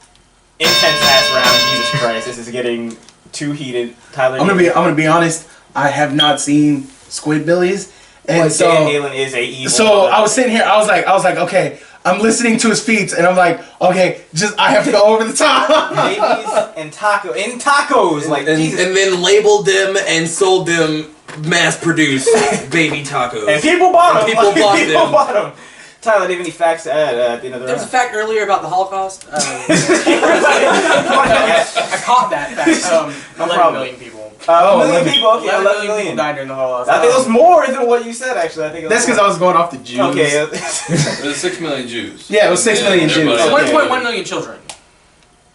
Intense ass round. Jesus Christ, this is getting too heated. Tyler, I'm gonna be honest. I have not seen Squidbillies, and so Dan Halen is a evil. So I was sitting here. I was like, okay. I'm listening to his feats, and I'm like, okay, I have to go over the top. Babies and tacos, like Jesus. And then labeled them and sold them mass-produced baby tacos. And people bought them. People bought them. Tyler, do you have any facts to add at the end of the There was a round? fact earlier about the Holocaust. I caught that fact. 11 million people. 11 people. Okay, 11 11 million people million. died during the Holocaust. I think it was more than what you said. Actually, I think it was That's because I was going off the Jews. Okay. It was 6 million Jews. Yeah, it was 6 million Jews. Everybody- 1.1 million children.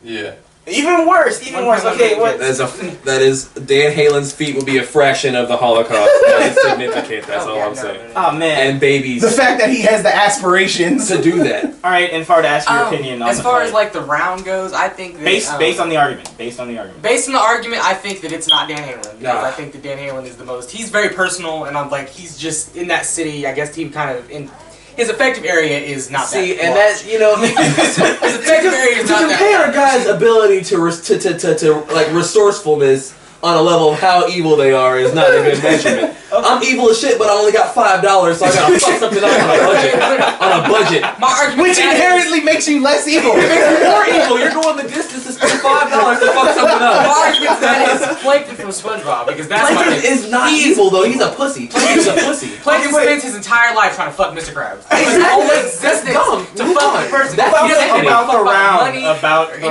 Yeah. Even worse. Okay, what? That is Dan Halen's feat will be a fraction of the Holocaust. That is significant. That's all I'm saying. Oh man. And babies The fact that he has the aspirations. to do that. All right, and Far to ask your opinion on As the far fight. as like the round goes, I think that based on the argument. Based on the argument, I think that it's not Dan Halen. Because I think that Dan Halen is the most. He's very personal, and I'm like, he's just in that city. I guess he kind of in his effective area is not See, that. and large. that, you know, his effective area is not that. guys Dan's ability to like resourcefulness on a level of how evil they are is not a good measurement. I'm evil as shit, but I only got $5, so I gotta fuck something up on a budget. Which inherently makes you less evil. It makes you more evil. You're going the distance to spend $5 to fuck something up. My argument to that is Plankton from SpongeBob, because that's Plankton is not evil though. He's a pussy. Plankton's a pussy. Plankton spends his entire life trying to fuck Mr. Krabs. His whole existence to fuck the person. That's He doesn't give a fuck about the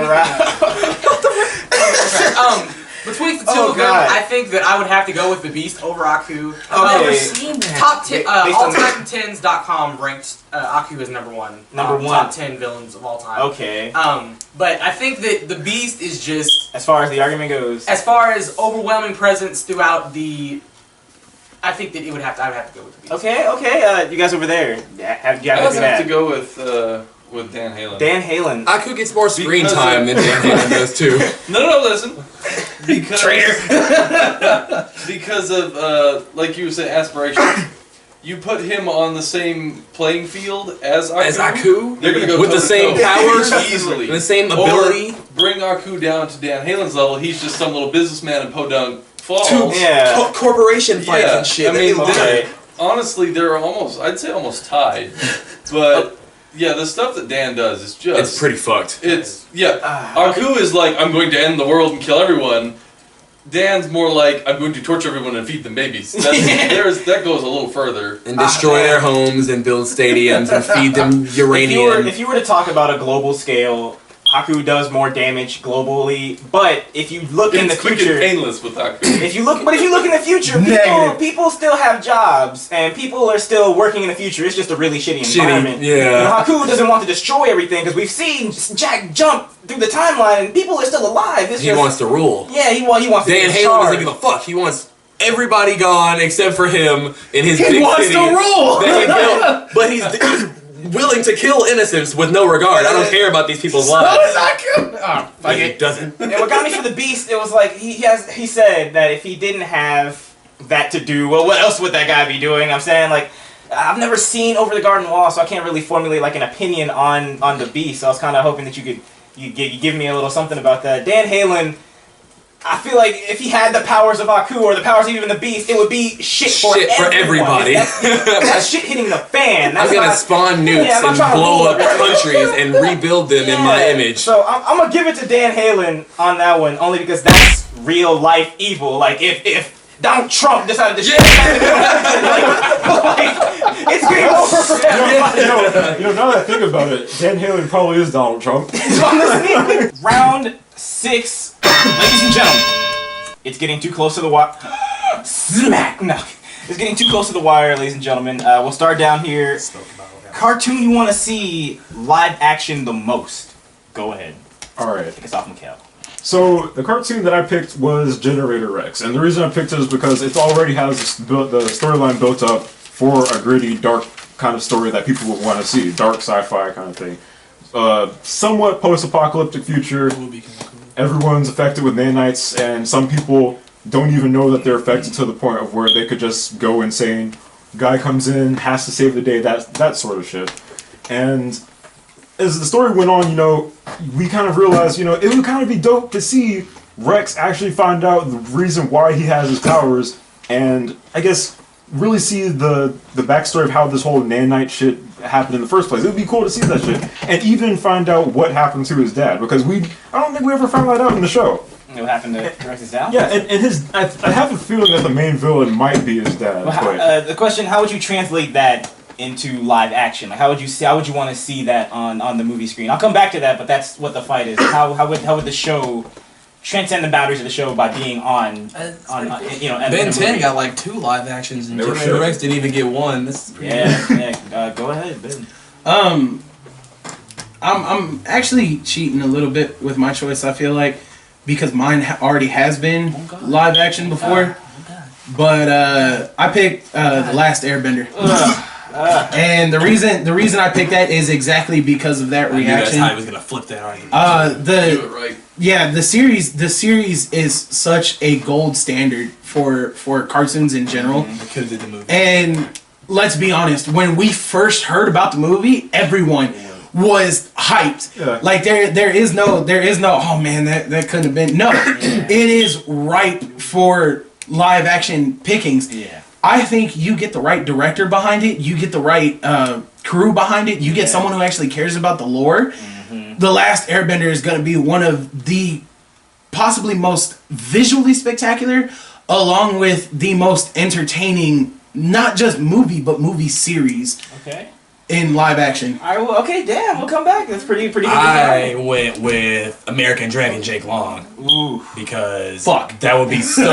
round. Between the two of them, I think that I would have to go with the Beast over Aku. I've never seen that. Top 10, alltimetens.com ranked Aku as number one. Top 10 villains of all time. Okay. But I think that the Beast is just, as far as the argument goes, as far as overwhelming presence throughout the, I think that I would have to go with the Beast. Okay. You guys over there, I also have to go with Dan Halen. Dan Halen. Aku gets more screen time than Dan Halen does too. No, listen. Because Traitor. because of like you were saying, aspirations. You put him on the same playing field as Aku. They're gonna go with the same powers, easily, the same ability. Or bring Aku down to Dan Halen's level. He's just some little businessman in Podunk Falls. Corporation fights and shit. I mean, honestly, they're I'd say almost tied, but. Yeah, the stuff that Dan does is just... It's pretty fucked. Aku is like, I'm going to end the world and kill everyone. Dan's more like, I'm going to torture everyone and feed them babies. That goes a little further. And destroy their homes and build stadiums and feed them uranium. If you were to talk about a global scale, Aku does more damage globally, but if you look in the future, it's painless with Aku. If you look in the future, people still have jobs and people are still working in the future. It's just a really shitty environment. Yeah. Aku doesn't want to destroy everything because we've seen Jack jump through the timeline and people are still alive. He wants to rule. Yeah, he wants. Dan Halen doesn't give a fuck. He wants everybody gone except for him in his big city. He wants to rule. That he built, but he's willing to kill innocents with no regard. I don't care about these people's lives. What is Aku? But he doesn't. And what got me for the Beast, it was like he said that if he didn't have that to do, well, what else would that guy be doing? I'm saying, like, I've never seen Over the Garden Wall, so I can't really formulate like an opinion on the Beast. So I was kind of hoping that you give me a little something about that. Dan Halen, I feel like if he had the powers of Aku or the powers of even the Beast, it would be shit for everybody. That's shit hitting the fan. I'm gonna spawn nukes and blow up countries and rebuild them in my image. So I'm gonna give it to Dan Halen on that one, only because that's real life evil. Like if Donald Trump decided to shit, it's game over for everybody. Now that I think about it, Dan Halen probably is Donald Trump. Round 6. Ladies and gentlemen, it's getting too close to the wire. Smack! No. It's getting too close to the wire, ladies and gentlemen. We'll start down here. Cartoon you want to see live action the most? Go ahead. Alright. Take us off, Mikhail. So, the cartoon that I picked was Generator Rex. And the reason I picked it is because it already has the storyline built up for a gritty, dark kind of story that people would want to see. Dark sci-fi kind of thing. Somewhat post-apocalyptic future. Everyone's affected with nanites, and some people don't even know that they're affected to the point of where they could just go insane. Guy comes in, has to save the day, that sort of shit. And as the story went on, we kind of realized, it would kind of be dope to see Rex actually find out the reason why he has his powers, and I guess really see the backstory of how this whole nanite shit happened in the first place. It would be cool to see that shit, and even find out what happened to his dad, because I don't think we ever found that out in the show. What happened to Rex's dad? Yeah, and I have a feeling that the main villain might be his dad. Well, the question: how would you translate that into live action? Like, how would you want to see that on the movie screen? I'll come back to that, but that's what the fight is. How would the show transcend the boundaries of the show by being on Ben 10 got like 2 live actions and Generator Rex didn't even get 1. This is pretty good. Go ahead, Ben. I'm actually cheating a little bit with my choice. I feel like because mine already has been live action before, but I picked The Last Airbender. And the reason I picked that is exactly because of that reaction. I was gonna flip that argument. Do it right. Yeah, the series is such a gold standard for cartoons in general. Because of the movie. And let's be honest, when we first heard about the movie, everyone was hyped. Yeah. Like there is no oh man that couldn't have been. No, it is ripe for live action pickings. Yeah. I think you get the right director behind it, you get the right crew behind it, you get someone who actually cares about the lore. The Last Airbender is going to be one of the possibly most visually spectacular, along with the most entertaining, not just movie, but movie series Okay. in live action. All right. Well, okay. Damn. We'll come back. That's pretty good. I went with American Dragon Jake Long. Ooh. Because Fuck. that would be so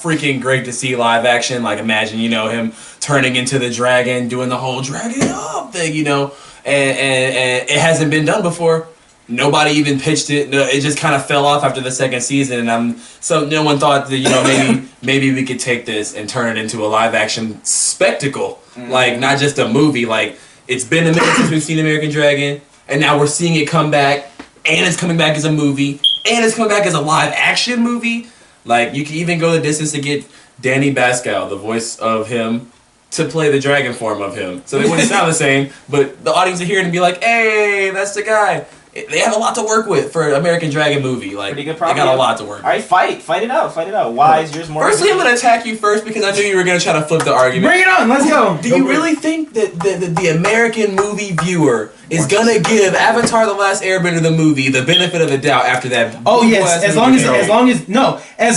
freaking great to see live action. Like, imagine, you know, him turning into the dragon, doing the whole dragon up thing, you know, and it hasn't been done before. Nobody even pitched it. No, it just kind of fell off after the second season, and so no one thought that, you know, maybe we could take this and turn it into a live action spectacle, like not just a movie. Like, it's been a minute since we've seen American Dragon, and now we're seeing it come back, and it's coming back as a movie, and it's coming back as a live action movie. Like, you can even go the distance to get Danny Bascal, the voice of him, to play the dragon form of him. So they wouldn't sound the same, but the audience would hear it and be like, hey, that's the guy. They have a lot to work with for an American Dragon movie. Like, Pretty good they property. got a lot to work with. All right. Fight it out. Why is yours more? Firstly, I'm going to attack you first because I knew you were going to try to flip the argument. Bring it on, let's go. Do you really think that the American movie viewer is going to give Avatar The Last Airbender the movie the benefit of the doubt after that? Oh yes, as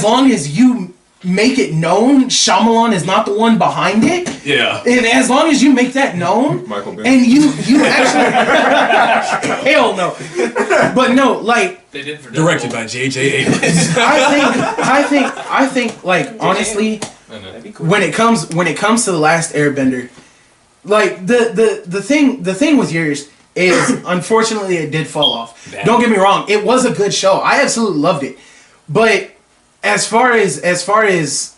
long as you make it known Shyamalan is not the one behind it. Yeah. And as long as you make that known, Michael Bay. and you actually hell no. But no, like They did for Directed Deadpool. by J.J. Abrams. I think like honestly, I know. That'd be cool. when it comes to The Last Airbender, like the thing with yours is unfortunately it did fall off. Bad. Don't get me wrong, it was a good show. I absolutely loved it. But as far as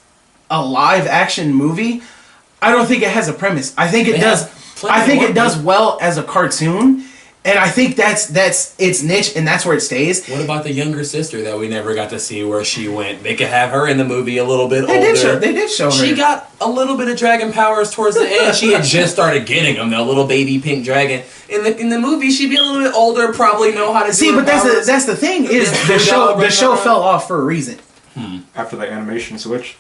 a live action movie, I don't think it has a premise. I think it does. I think it does well as a cartoon, and I think that's its niche, and that's where it stays. What about the younger sister that we never got to see where she went? They could have her in the movie a little bit older. They did show her. She got a little bit of dragon powers towards the end. She had just started getting them, the little baby pink dragon. In the movie, she'd be a little bit older, probably know how to See, do her but powers. that's the thing is the show fell off for a reason. After the animation switch.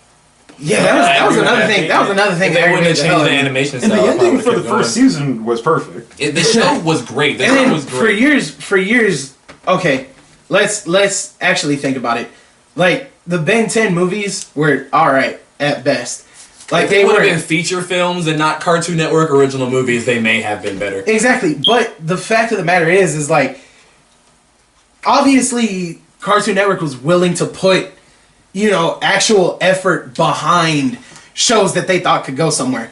Yeah, that was another thing. That was another thing. They that wouldn't have aggravated changed the hell out of me. animation And style. the if I ending would've for the kept first going. season was perfect. The show was great. The And show then was great. for years, okay, let's actually think about it. Like the Ben 10 movies were all right at best. Like If they would were have been feature films and not Cartoon Network original movies, they may have been better. exactly. But the fact of the matter is like obviously Cartoon Network was willing to put actual effort behind shows that they thought could go somewhere.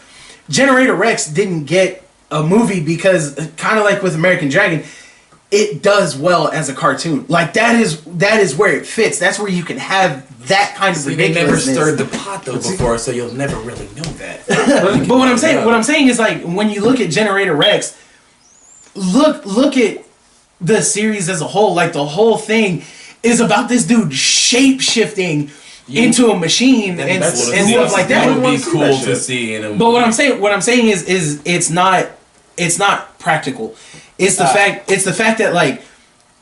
Generator Rex didn't get a movie because kind of like with American Dragon, it does well as a cartoon. Like that is where it fits. That's where you can have that kind of See, they never ridiculousness. stirred the pot though before, so you'll never really know that. But what I'm saying is like when you look at Generator Rex, look at the series as a whole. Like the whole thing is about this dude shape shifting into a machine and stuff like that. That would be cool to see in a movie. But what I'm saying is it's not practical. It's the fact that like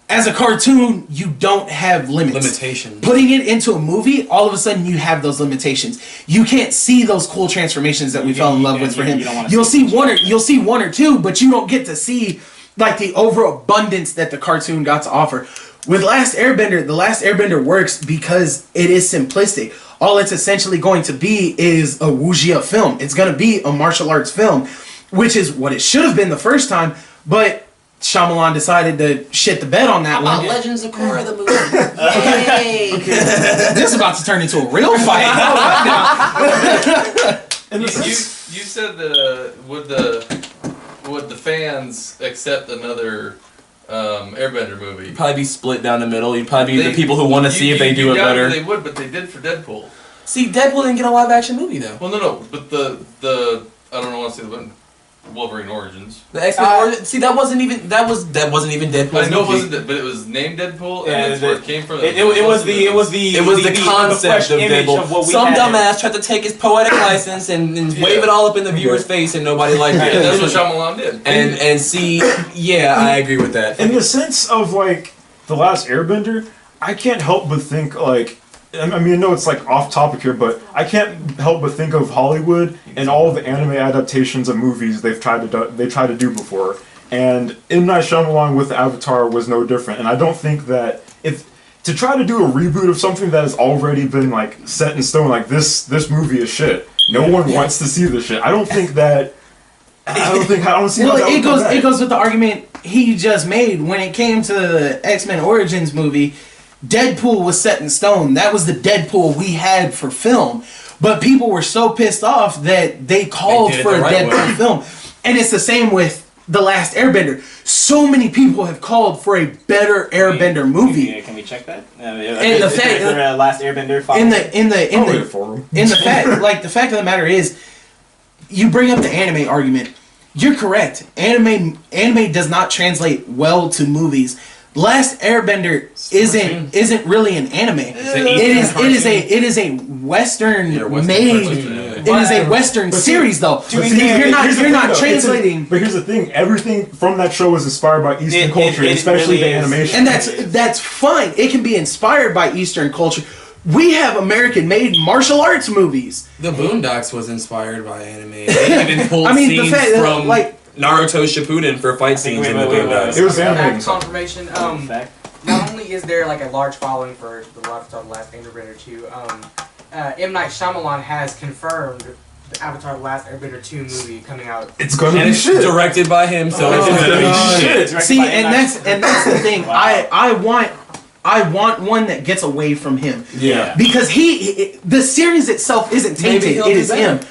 as a cartoon you don't have limitations. Putting it into a movie, all of a sudden you have those limitations. You can't see those cool transformations that we fell in love with for him. You'll see one or two, but you don't get to see like the overabundance that the cartoon got to offer. With Last Airbender, The Last Airbender works because it is simplistic. All it's essentially going to be is a wuxia film. It's going to be a martial arts film, which is what it should have been the first time, but Shyamalan decided to shit the bed on that one. Legends of Korra the movie. Yay! This is about to turn into a real fight. You said that would the fans accept another Airbender movie? Probably be split down the middle. You'd probably be the people who want to see if they do it doubt better. They would, but they did for Deadpool. See, Deadpool didn't get a live action movie though. Well, no, but the I don't know what to say the Wolverine Origins. The X-Men Origin. See, that wasn't even Deadpool. I know it wasn't, but it was named Deadpool, and that's where it came from. It was the concept of image Deadpool. of what we Some had. dumbass tried to take his poetic license and wave it all up in the viewer's face, and nobody liked it. And that's what Shyamalan did. And see, yeah, I agree with that. In the sense of like The Last Airbender, I can't help but think like, I mean, I know it's like off topic here, but I can't help but think of Hollywood and all of the anime adaptations of movies they've tried to do before. And M. Night Shyamalan with Avatar was no different. And I don't think that if to try to do a reboot of something that has already been like set in stone, like this movie is shit. No one wants to see this shit. I don't think that. I don't see. Well, how that it goes with the argument he just made when it came to the X-Men Origins movie. Deadpool was set in stone. That was the Deadpool we had for film. But people were so pissed off that they called for a Deadpool film. And it's the same with The Last Airbender. So many people have called for a better Airbender movie. Can we check that? And the fact Last Airbender. The fact of the matter is, you bring up the anime argument. You're correct. Anime does not translate well to movies. Last Airbender isn't really an anime. It is a Western made. It is a Western series though. You're not translating. But here's the thing: everything from that show was inspired by Eastern culture, especially really the animation. And that's fine. It can be inspired by Eastern culture. We have American-made martial arts movies. The Boondocks was inspired by anime. They even pulled scenes the fact from like Naruto Shippuden for fight scenes in the Boondocks. It was animated. Fact confirmation. Not only is there like a large following for the Avatar: The Last Airbender 2, M. Night Shyamalan has confirmed the Avatar: The Last Airbender 2 movie coming out. It's gonna And be it's shit. directed by him, so it's gonna be shit. See, and that's the thing. Wow. I want one that gets away from him. Yeah. Because the series itself isn't tainted. Maybe he'll It do is better. him.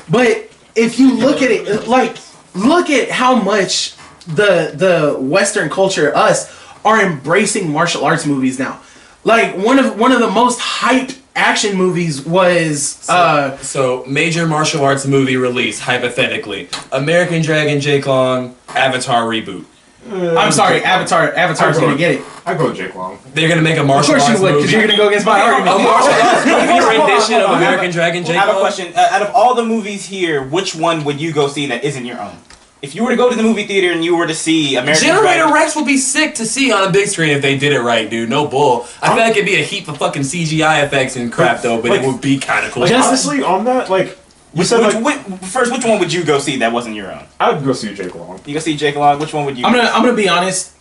But if you look at it, like, look at how much the Western culture, us, are embracing martial arts movies now. Like one of the most hyped action movies was So major martial arts movie release, hypothetically. American Dragon, Jake Long, Avatar reboot. I'm sorry, Avatar's gonna get it. I go with Jake Long. They're gonna make a Of martial course arts you would, movie. because you're gonna go against my A argument. martial arts movie rendition of I have a- American Dragon, Jake I have a Long. question. Out of all the movies here, which one would you go see that isn't your own? If you were to go to the movie theater and you were to see American Generator Dragon, Rex would be sick to see on a big screen if they did it right, dude. No bull. I feel like it'd be a heap of fucking CGI effects and crap though, but it would be kind of cool. Like, honestly, on that, like, you said, like, which one would you go see that wasn't your own? I would go see Jake Long. You go see Jake Long. Which one would you? I'm gonna be honest.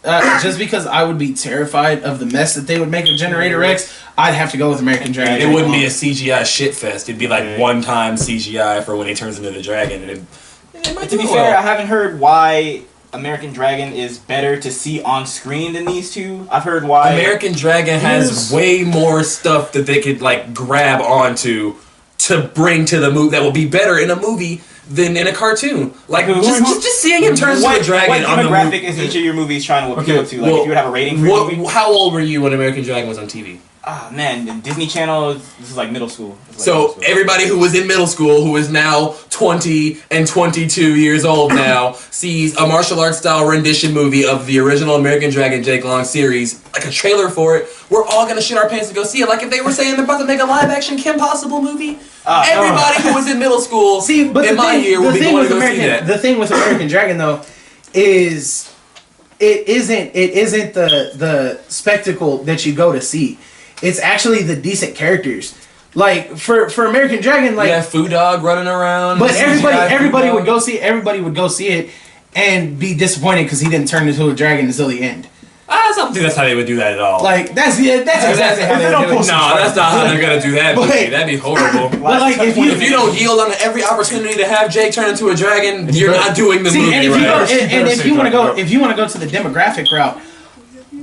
Just because I would be terrified of the mess that they would make of Generator Rex, I'd have to go with American Dragon. It wouldn't be a CGI shit fest. It'd be like one-time CGI for when he turns into the dragon. And it might To be do fair, well. I haven't heard why American Dragon is better to see on screen than these two. I've heard why. American Dragon has way more stuff that they could like grab onto to bring to the movie that will be better in a movie than in a cartoon. Like just seeing him turn into a dragon on the What demographic movie. is each of your movies trying to appeal to? Like, well, if you would have a rating for your movie? How old were you when American Dragon was on TV? Ah, man, the Disney Channel. This is like middle school. So everybody who was in middle school, who is now 20 and 22 years old now, sees a martial arts style rendition movie of the original American Dragon Jake Long series, like a trailer for it. We're all gonna shit our pants to go see it. Like if they were saying they're about to make a live action Kim Possible movie, everybody who was in middle school but in my year would be going to go see that. The thing with American Dragon though is it isn't the spectacle that you go to see. It's actually the decent characters. Like for American Dragon, like Foo Dog running around. but everybody Food would go see it and be disappointed because he didn't turn into a dragon until the end. I don't think that's how they would do that at all. Like that's exactly how they do it. No, that's not how they're gonna do that. But- Buki. That'd be horrible. But like if you don't yield on every opportunity to have Jake turn into a dragon, you're not doing the movie and if right. you go, if you want to go to the demographic route,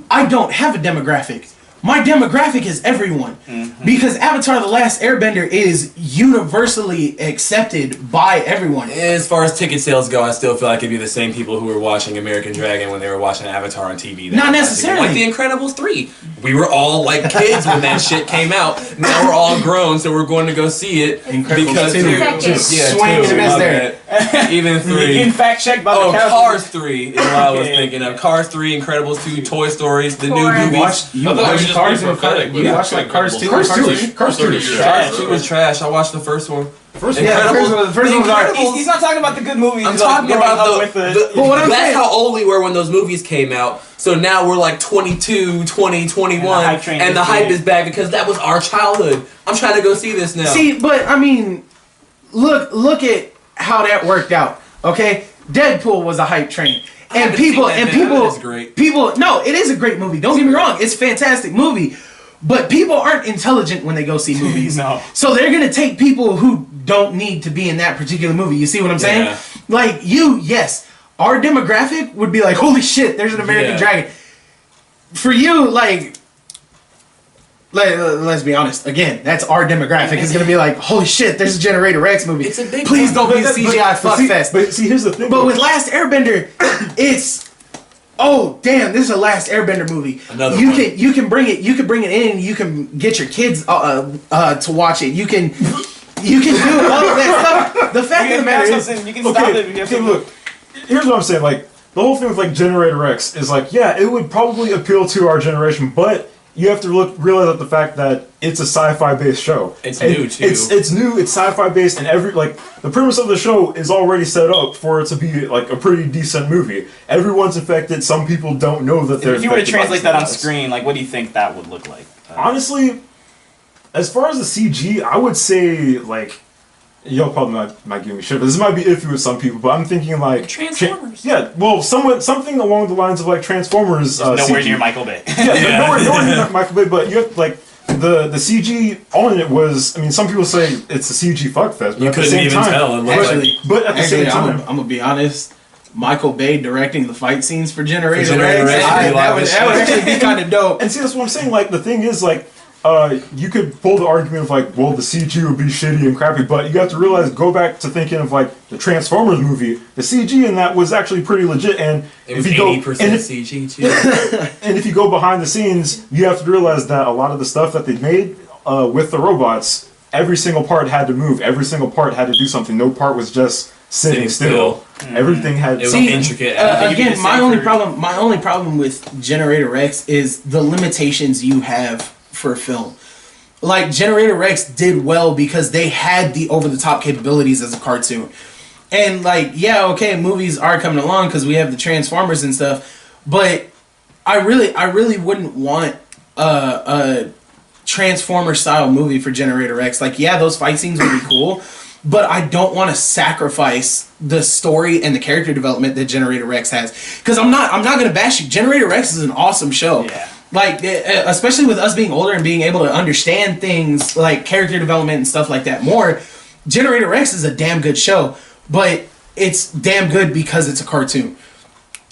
I don't have a demographic. my demographic is everyone. Mm-hmm. Because Avatar: The Last Airbender is universally accepted by everyone. As far as ticket sales go, I still feel like it'd be the same people who were watching American Dragon when they were watching Avatar on TV. Not necessarily. Like The Incredibles 3. We were all like kids when that shit came out. Now we're all grown, so we're going to go see it. Incredibles 2. Yeah, Swing and a miss my there. bad. Even 3. In fact check by Oh, the couch. Cars 3 is what I was Okay. thinking of. Cars 3, Incredibles 2, Toy Stories, the new Cars. movies. You I thought it was watch just Cars being and Cars. prophetic, You but watch like Cars 2 and Cars Cars 2 3. Cars 2 is trash. It was trash. I watched the first one. First Yeah, the first one The was alright. Incredibles- He's not talking about the good movies. I'm he's like talking growing about up the, with But what I'm that's saying- how old we were when those movies came out. So now we're like 22, 20, 21, hype train and the is hype big. is back because that was our childhood. I'm trying to go see this now. See, but I mean, look at how that worked out. Okay, Deadpool was a hype train, and haven't people seen that, and man. people That is great. people. No, it is a great movie. Don't get me wrong, it's a fantastic movie. But people aren't intelligent when they go see movies. No. So they're gonna take people who don't need to be in that particular movie. You see what I'm saying? Yeah. Like yes, our demographic would be like, holy shit, there's an American Yeah. Dragon. For you, like. Let's be honest. Again, that's our demographic. It's gonna be like, holy shit, there's a Generator X movie. It's a big Please one. don't be a CGI fuckfest. But see, here's the thing. But with Last Airbender, it's oh damn, this is a Last Airbender movie. Another you one. can bring it in. You can get your kids to watch it. You can do all of that stuff. The fact of the matter is, you can stop it. If you have Okay, to look. Here's what I'm saying. Like the whole thing with like Generator X is like, yeah, it would probably appeal to our generation, but you have to realize that the fact that it's a sci-fi based show. It's And new, too. It's new. It's sci-fi based, and the premise of the show is already set up for it to be like a pretty decent movie. Everyone's infected. Some people don't know that they're. If you were to infected by translate that on this. screen, like what do you think that would look like? Honestly, as far as the CG, I would say like. Y'all probably might give me shit, but this might be iffy with some people. But I'm thinking like Transformers. yeah, well, something along the lines of like Transformers. Nowhere CG. near Michael Bay. Yeah, nowhere near Michael Bay. But you have like the CG on it was. I mean, some people say it's a CG fuckfest, but You at the couldn't same even time, tell. It looked actually, but at the same I'm time, gonna be honest. Michael Bay directing the fight scenes for Generator Generator X. X would be That live would as actually be kind of dope. and see that's what I'm saying. Like the thing is like. You could pull the argument of like, well, the CG would be shitty and crappy, but you have to realize, go back to thinking of like the Transformers movie. The CG in that was actually pretty legit, and It was if you 80% go, and if, CG too. and if you go behind the scenes, you have to realize that a lot of the stuff that they made with the robots, every single part had to move. Every single part had to do something. No part was just sitting still. Everything had. It was See, intricate. Again, my only problem with Generator X is the limitations you have for film. Like Generator X did well because they had the over-the-top capabilities as a cartoon. And like, yeah, okay, movies are coming along because we have the Transformers and stuff, but I really wouldn't want a Transformer style movie for Generator X. Like, yeah, those fight scenes would be cool, but I don't want to sacrifice the story and the character development that Generator X has. Because I'm not gonna bash you. Generator X is an awesome show. Yeah. Like, especially with us being older and being able to understand things like character development and stuff like that more, Generator X is a damn good show, but it's damn good because it's a cartoon.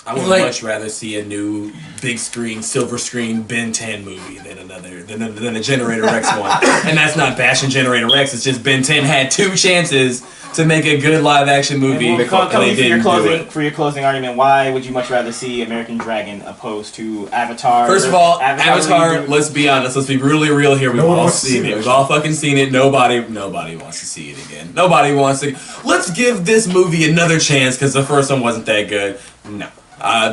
I would like- much rather see a new big screen, silver screen Ben 10 movie than a Generator X one. And that's not bashing Generator X. It's just Ben 10 had 2 chances to make a good live action movie, and they didn't do it. For your closing argument, why would you much rather see American Dragon opposed to Avatar? First of all, Avatar. Reboot? Let's be honest. Let's be really real here. We've No one all wants to seen see it. it. We've all fucking seen it. Nobody wants to see it again. Nobody wants to. Let's give this movie another chance because the first one wasn't that good. No.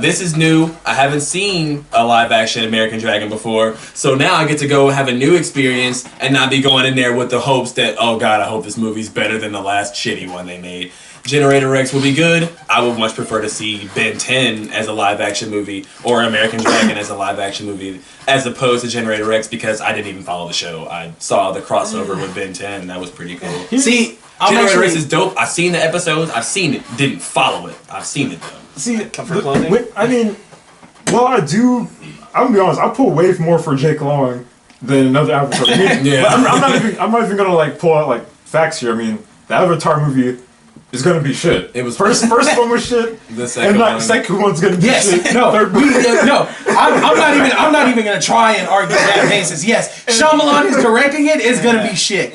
This is new. I haven't seen a live action American Dragon before, so now I get to go have a new experience and not be going in there with the hopes that, oh god, I hope this movie's better than the last shitty one they made. Generator X will be good. I would much prefer to see Ben 10 as a live action movie or American Dragon as a live action movie as opposed to Generator X because I didn't even follow the show. I saw the crossover with Ben 10 and that was pretty cool. See, Generator X is dope. I've seen the episodes. I've seen it. Didn't follow it. I've seen it though. See, for closing? I mean, well, I'm gonna be honest. I pull way more for Jake Long than another Avatar. I mean, Yeah. I'm not even gonna like pull out like facts here. I mean, the Avatar movie is gonna be shit. It was first one was shit. The second one. Second one's gonna be Yes, shit. no, Third one. no. I'm not even gonna try and argue that basis. Yes, Shyamalan is directing it. It's gonna be shit.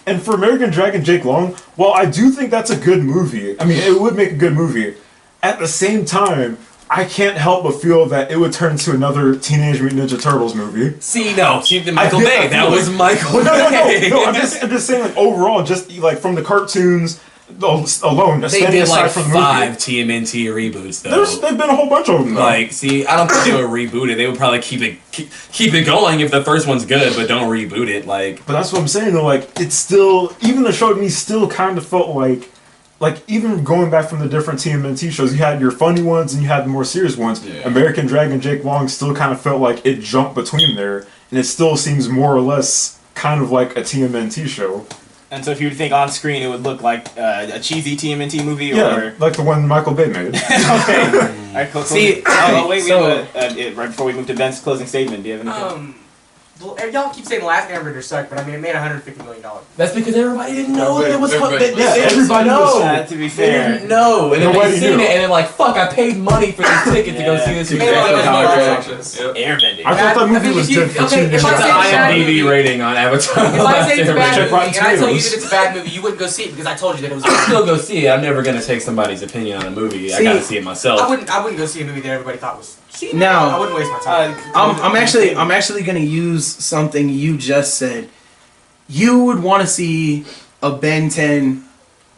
And for American Dragon Jake Long, well, I do think that's a good movie. I mean, it would make a good movie. At the same time, I can't help but feel that it would turn into another Teenage Mutant Ninja Turtles movie. See, Michael Bay. That was Michael Bay. No, I'm just saying, like, overall, just like from the cartoons alone, They standing did aside like from the 5 movie, TMNT reboots though. there've been a whole bunch of them. Though. Like, see, I don't think they would reboot it. They would probably keep it going if the first one's good, but don't reboot it. Like, but that's what I'm saying though. Like, it's still, even the show to me still kind of felt like even going back from the different TMNT shows, you had your funny ones and you had the more serious ones. Yeah. American Dragon Jake Long still kind of felt like it jumped between there, and it still seems more or less kind of like a TMNT show. And so if you think on screen, it would look like a cheesy TMNT movie, Yeah, or like the one Michael Bay made. okay. All right, cool. See, wait, so- right before we move to Ben's closing statement, do you have anything? Y'all keep saying the last Airbender sucked, but I mean it made $150 million. that's because everybody didn't know Everybody- it was. everybody- Everybody knows. To be They fair, didn't know, and then Nobody they seen knew. it, and then like, fuck, I paid money for this ticket to go see this movie. That was my Yeah. reaction. Yep. Airbending. I thought that I movie mean, was if you- good for okay, 2 if years. I What's the say it's a bad IMDb movie- rating on Avatar? If I say it's a bad Check movie, Rotten and I tell you Tomatoes. that it's a bad movie, you wouldn't go see it because I told you that it was. I'll still go see it. I'm never gonna take somebody's opinion on a movie. I See, gotta see it myself. I wouldn't go see a movie that everybody thought was. See, Now- I wouldn't waste my time. I'm actually gonna use something you just said. You would want to see a Ben 10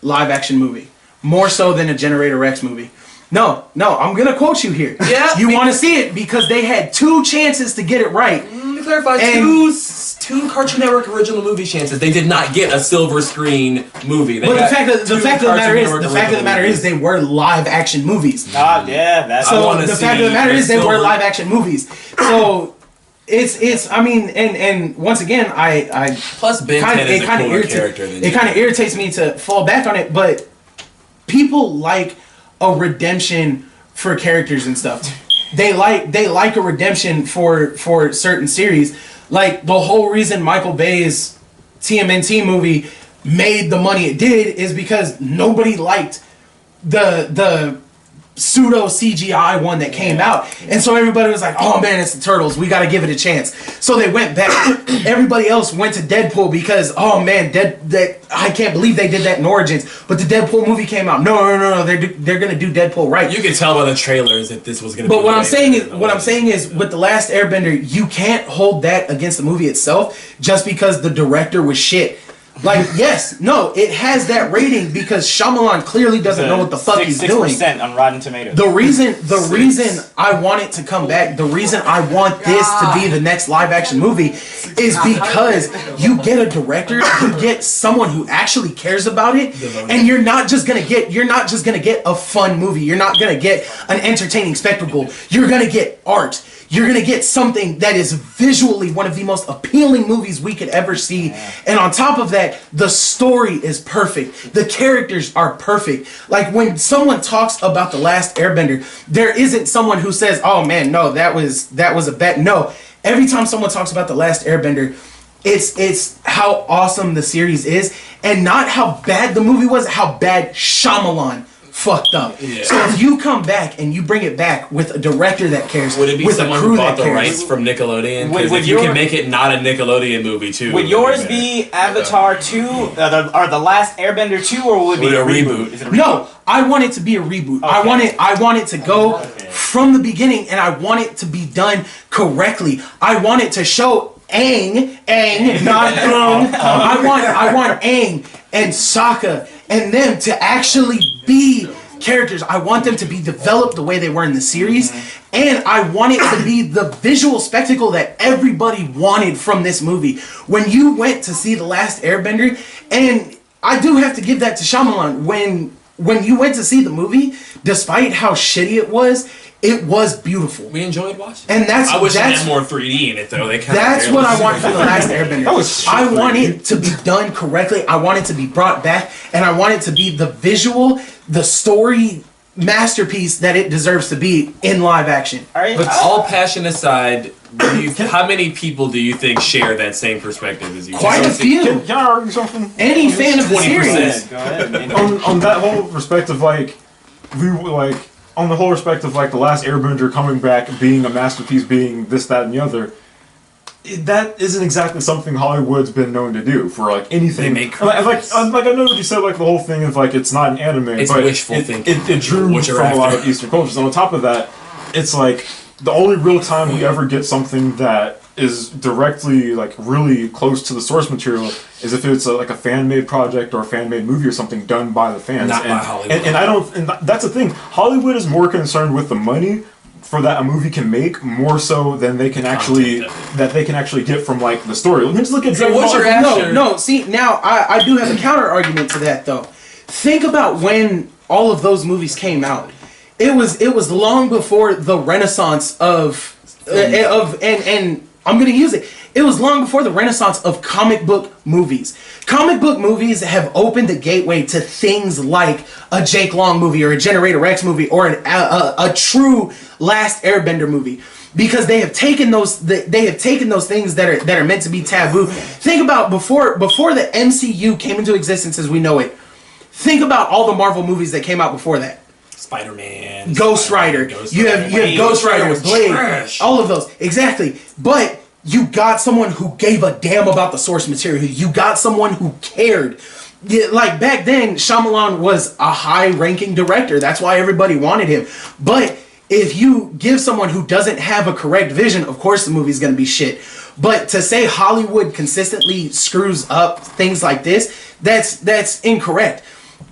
live action movie more so than a Generator Rex movie. No, I'm gonna quote you here. Yeah, you want to see it because they had 2 chances to get it right. To clarify, And- two Cartoon Network original movie chances. They did not get a silver screen movie. They But the got fact of the two matter Cartoon is, Network the fact of the original matter is, movies. they were live action movies. yeah, that's I So wanna the fact see of the matter a is, they were silver- live action movies. So it's I mean, and once again, I Plus Ben 10 is a cooler character than it kind of irritates me to fall back on it, but people like a redemption for characters and stuff. They like a redemption for certain series. Like the whole reason Michael Bay's TMNT movie made the money it did is because nobody liked the pseudo CGI one that came out, and so everybody was like, "Oh man, it's the Turtles. We got to give it a chance." So they went back. Everybody else went to Deadpool because, "Oh man, I can't believe they did that in Origins." But the Deadpool movie came out. No, they're gonna do Deadpool right. You could tell by the trailers that this was gonna. But be what I'm way saying better is, than what I'm it saying is, with the Last Airbender, you can't hold that against the movie itself just because the director was shit. Like, yes, no, it has that rating because Shyamalan clearly doesn't know what the fuck he's doing. 6% on Rotten Tomatoes. The reason I want it to come back, the reason I want this to be the next live action movie is because you get a director, you get someone who actually cares about it, and you're not just gonna get a fun movie. You're not gonna get an entertaining spectacle. You're gonna get art. You're gonna get something that is visually one of the most appealing movies we could ever see. And on top of that, the story is perfect. The characters are perfect. Like when someone talks about The Last Airbender, there isn't someone who says, "Oh man, no, that was a bet." No. Every time someone talks about The Last Airbender, it's how awesome the series is, and not how bad the movie was, how bad Shyamalan fucked up. Yeah. So if you come back and you bring it back with a director that cares, Would it be with someone a crew who bought that the cares, rights from Nickelodeon? Would- Because would if you your- can make it not a Nickelodeon movie too, Would yours be Avatar 2, or The Last Airbender 2, or would it be a reboot? Is it a reboot? No, I want it to be a reboot. I want it to go from the beginning, and I want it to be done correctly. I want it to show Aang, not Aang. I want Aang and Sokka and them to actually be characters. I want them to be developed the way they were in the series, and I want it to be the visual spectacle that everybody wanted from this movie. When you went to see The Last Airbender, and I do have to give that to Shyamalan, when you went to see the movie, despite how shitty it was beautiful. we enjoyed watching. And that's I wish it that's had more 3D in it though. They kind that's what I want from The Last Airbender. That was shit I want 3D. it to be done correctly. I want it to be brought back, and I want it to be the visual, the story masterpiece that it deserves to be in live action. All right. But all passion aside, How many people do you think share that same perspective as you? Quite a few. Can I argue something? Any fan of the 20%. series. Go ahead. On that whole respect of like, on the whole respect of like the last Airbender coming back, being a masterpiece, being this, that, and the other. That isn't exactly something Hollywood's been known to do for like anything. They make like I know what you said, like the whole thing of like it's not an anime, It's but wishful thinking. It drew What you're from a lot after. of Eastern cultures. And on top of that, it's like the only real time we ever get something that is directly like really close to the source material is if it's like a fan-made project or a fan-made movie or something done by the fans. Not by Hollywood. And I don't. And that's the thing. Hollywood is more concerned with the money for that a movie can make more so than they can actually get from like the story. Let's look at So what's your answer? No, see, now I do have a counter argument to that though. Think about when all of those movies came out. It was long before the renaissance of and I'm gonna use it. It was long before the renaissance of comic book movies. Comic book movies have opened the gateway to things like a Jake Long movie or a Generator Rex movie or a true Last Airbender movie, because they have taken those things that are meant to be taboo. Think about before the MCU came into existence as we know it. Think about all the Marvel movies that came out before that. Spider-Man, Ghost Rider. You have Ghost Rider with Blade. Trash. All of those. Exactly. But you got someone who gave a damn about the source material. You got someone who cared. Yeah, like back then, Shyamalan was a high-ranking director. That's why everybody wanted him. But if you give someone who doesn't have a correct vision, of course the movie's going to be shit. But to say Hollywood consistently screws up things like this, that's incorrect.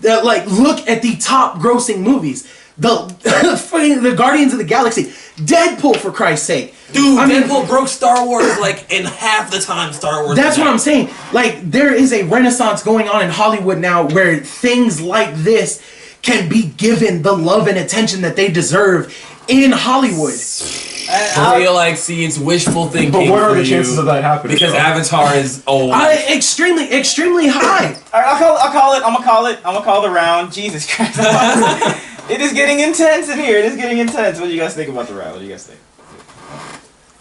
Like, look at the top grossing movies. The Guardians of the Galaxy. Deadpool, for Christ's sake. Dude, Deadpool broke Star Wars like in half the time Star Wars. That's what I'm saying. Like, there is a renaissance going on in Hollywood now where things like this can be given the love and attention that they deserve in Hollywood. I feel like, it's wishful thinking. But what are for the you chances of that happening? Because bro? Avatar is old. Extremely high. All right, I'm gonna call the round. Jesus Christ! It is getting intense in here. It is getting intense. What do you guys think about the round? What do you guys think?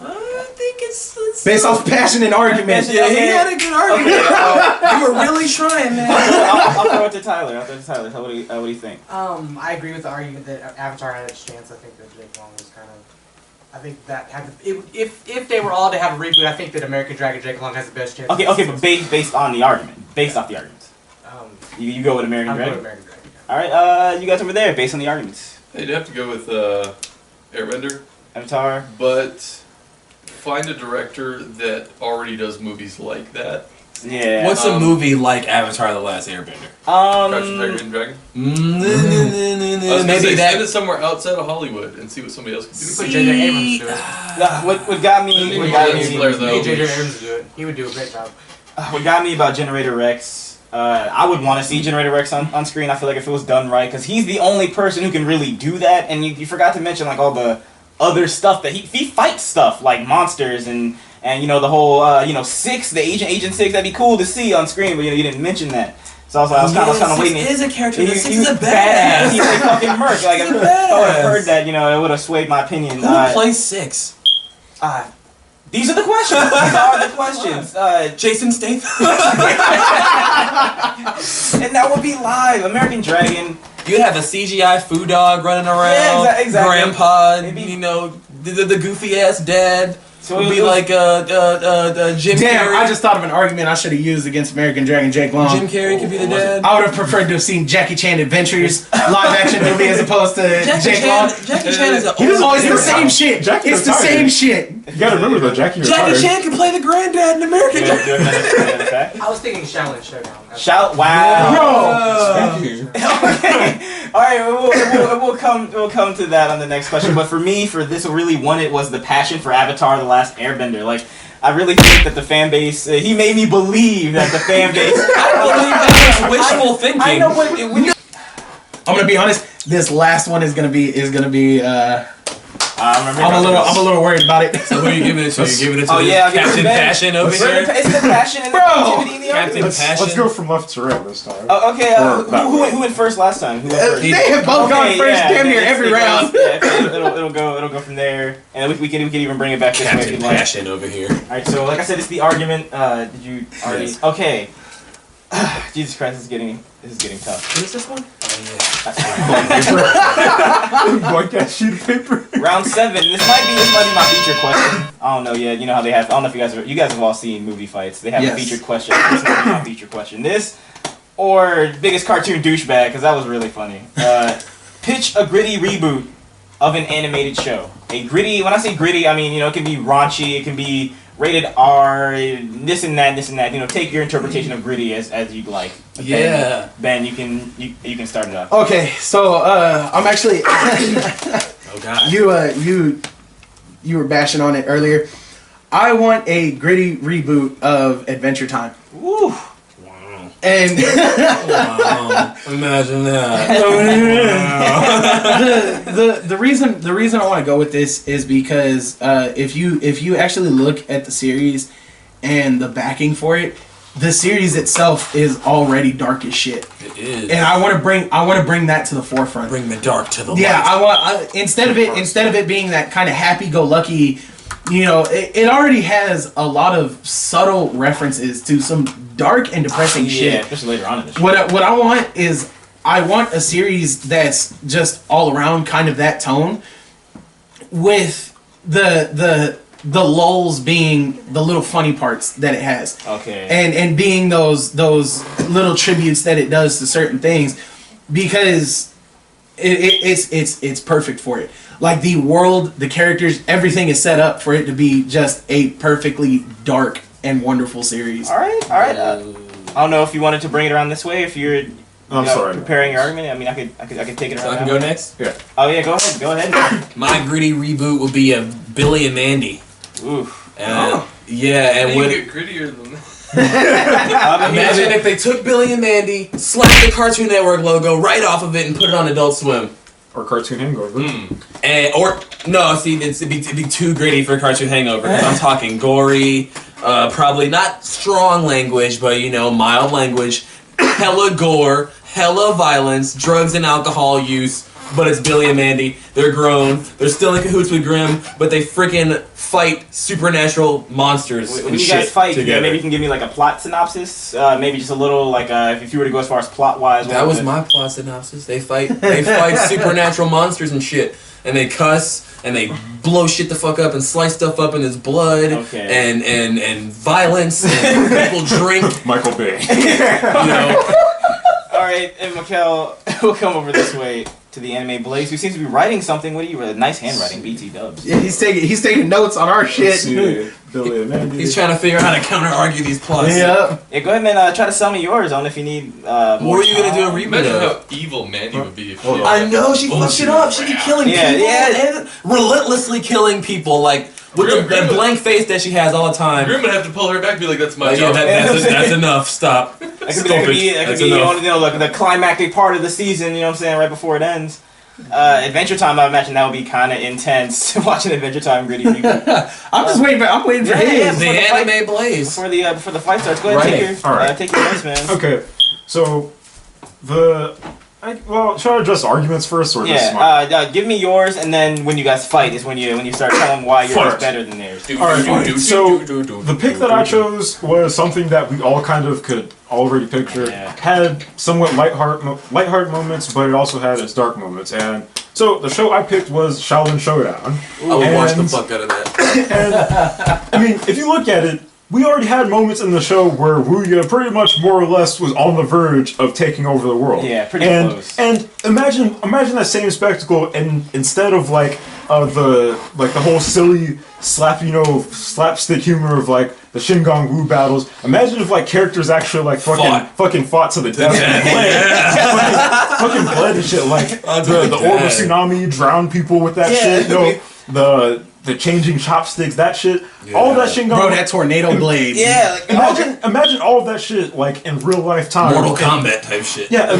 I think it's Based off passion and argument. Yeah, he had a good argument. Okay, You were really trying, man. I'll throw it to Tyler. What do you think? I agree with the argument that Avatar had its chance. I think that Jake Long was kind of. I think that if they were all to have a reboot, I think that American Dragon Jake Long has the best chance. Okay, but based on the argument, based off the arguments, you go with American I'm Dragon. going American Dragon. All right, you guys over there, based on the arguments. You'd have to go with Airbender, Avatar. but find a director that already does movies like that. Yeah. What's a movie like Avatar: The Last Airbender? Crouching Tiger, Hidden Dragon. Maybe Send it somewhere outside of Hollywood and see what somebody else can do. Put J.J. Abrams to do it. What got me? What got me? J.J. Abrams to do it. He would do a great job. What got me about Generator Rex? I would want to see Generator Rex on screen. I feel like if it was done right, because he's the only person who can really do that. And you forgot to mention like all the other stuff that he fights stuff like monsters and you know the whole Six, the Agent 6. That'd be cool to see on screen, but you didn't mention that. So I was kind of waiting. He is a character. He's a badass. He's a fucking merc. Like if I would have heard that, it would have swayed my opinion. Who plays Six? These are the questions. These are the questions. Jason Statham. And that would be live. American Dragon. You'd have a CGI food dog running around. Yeah, exactly. Grandpa, Maybe. The goofy ass dad. So Would be like Jim Damn, Carrey. I just thought of an argument I should have used against American Dragon Jake Long. Jim Carrey could be the dad. I would have preferred to have seen Jackie Chan Adventures live action movie as opposed to Jake Long. Jackie Chan is an Oh, it's the same shit. Jackie It's the retired. same shit. You gotta remember though, Jackie retired. Jackie Chan can play the granddad in American Do Dragon. you have another fact? I was thinking Shaolin Showdown. Shout! Wow. Thank you. Okay. All right. We'll come to that on the next question. But for me, for this, what really won it was the passion for Avatar: The Last Airbender. Like, I really think that the fan base. He made me believe that the fan base. I believe that was wishful thinking. I know when you. I'm gonna be honest. This last one is gonna be I'm a little worried about it. So who are you giving it to? You giving it to I'll give it Captain to Ben. Passion over here? It's the passion and the creativity in the Captain argument. Passion. Let's go from left to right this time. Okay, Or that way. who went first last time? Who went first? They have both gone first damn near every round. Yeah, it'll go from there, and we can even bring it back this way if Captain you'd like. Passion over here. All right, so like I said, it's the argument. Did you already? Yes. Okay. Jesus Christ, this is getting tough. What is this one? Like that sheet of paper. Round 7. This might be my featured question. I don't know yet. You know how they have. I don't know if you guys have all seen movie fights. They have a featured question. This might be my featured question. This or biggest cartoon douchebag because that was really funny. Pitch a gritty reboot of an animated show. A gritty. When I say gritty, I mean it can be raunchy. It can be rated R. This and that. Take your interpretation of gritty as you'd like. Yeah. Ben, you can start it off. Okay, so I'm actually. Oh God. You were bashing on it earlier. I want a gritty reboot of Adventure Time. Woo. Wow. And Wow. Imagine that. the reason I want to go with this is because if you actually look at the series and the backing for it, the series itself is already dark as shit. It is. And I want to bring that to the forefront. Bring the dark to the light. Yeah, instead of it being that kind of happy-go-lucky, it already has a lot of subtle references to some dark and depressing shit. Yeah, especially later on in the show. What I want is a series that's just all around kind of that tone, with the lulls being the little funny parts that it has. Okay. And being those little tributes that it does to certain things, because it's perfect for it. Like the world, the characters, everything is set up for it to be just a perfectly dark and wonderful series. All right. I don't know if you wanted to bring it around this way. If you're preparing your argument, I mean, I could take it around. So I can go next? Yeah. Oh yeah, go ahead. My gritty reboot will be a Billy and Mandy. Oof. Yeah, and You what? get grittier than that. Imagine if they took Billy and Mandy, slapped the Cartoon Network logo right off of it, and put it on Adult Swim. Or Cartoon Hangover. It'd be too gritty for Cartoon Hangover. 'Cause I'm talking gory, probably not strong language, but mild language, hella gore, hella violence, drugs and alcohol use. But it's Billy and Mandy. They're grown. They're still in cahoots with Grimm, but they freaking fight supernatural monsters. When and you shit guys fight, together. maybe you can give me like a plot synopsis. Maybe just a little if you were to go as far as plot wise. That was my plot synopsis. They fight supernatural monsters and shit, and they cuss and they blow shit the fuck up and slice stuff up, and there's blood and violence and people drink. Michael Bay. All right, and Mikkel, we'll come over this way to the anime Blaze, who seems to be writing something. What are you? Nice handwriting, BT Dubs. Yeah, he's taking notes on our shit. Billy and Mandy. He's trying to figure out how to counter argue these plots. Yeah. Yeah, go ahead, man. Try to sell me yours. I don't know if you need. What were you gonna do a reboot Imagine of? how evil Mandy would be if she I know she fucked it up. She be killing people and relentlessly killing people, like with that blank face that she has all the time. Grimm would have to pull her back and be like, that's my Like, job. that's enough. Stop. That could be like the climactic part of the season. You know what I'm saying? Right before it ends. Adventure Time. I imagine that would be kind of intense. Watching Adventure Time gritty reboot. I'm waiting for his. The anime Blaze. Before the fight starts. Go ahead, take your notes, man. Okay, so should I address arguments first or just give me yours, and then when you guys fight is when you start telling why yours is better than theirs. Alright, so the pick that I chose was something that we all kind of could already picture. Yeah. Had somewhat lighthearted moments, but it also had its dark moments. And so the show I picked was Shaolin Showdown. I would watch the fuck out of that. And I mean, if you look at it, we already had moments in the show where Wuya pretty much more or less was on the verge of taking over the world. Yeah, pretty close. And imagine that same spectacle, and instead of the whole silly slapstick humor of the Shingon Wu battles, imagine if characters actually fucking fought to the death and bled. fucking bled and shit, the orb of tsunami drowned people with that shit, the changing chopsticks, that shit, all that Shingon. Bro, that tornado blade. Yeah, Imagine all of that shit in real life time. Mortal Kombat type shit. Yeah,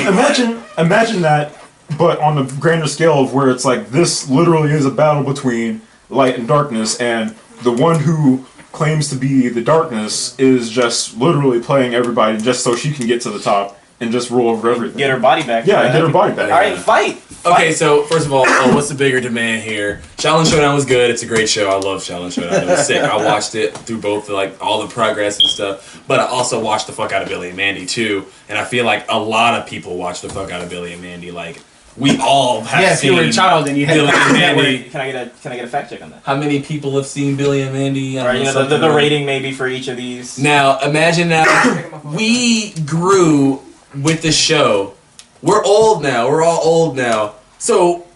imagine that but on the grander scale of where it's like this literally is a battle between light and darkness, and the one who claims to be the darkness is just literally playing everybody just so she can get to the top and just rule over everything. Get her body back. Yeah, get her body back. All right, fight. Okay, so first of all, what's the bigger demand here? Shaolin Showdown was good. It's a great show. I love Shaolin Showdown. It was sick. I watched it through both all the progress and stuff. But I also watched the fuck out of Billy and Mandy too. And I feel like a lot of people watch the fuck out of Billy and Mandy. Like we all have seen. If you were a child and you had Billy and Mandy. Can I get a fact check on that? How many people have seen Billy and Mandy? Right, you know, the rating maybe for each of these. Now imagine we grew with the show. We're old now. We're all old now. So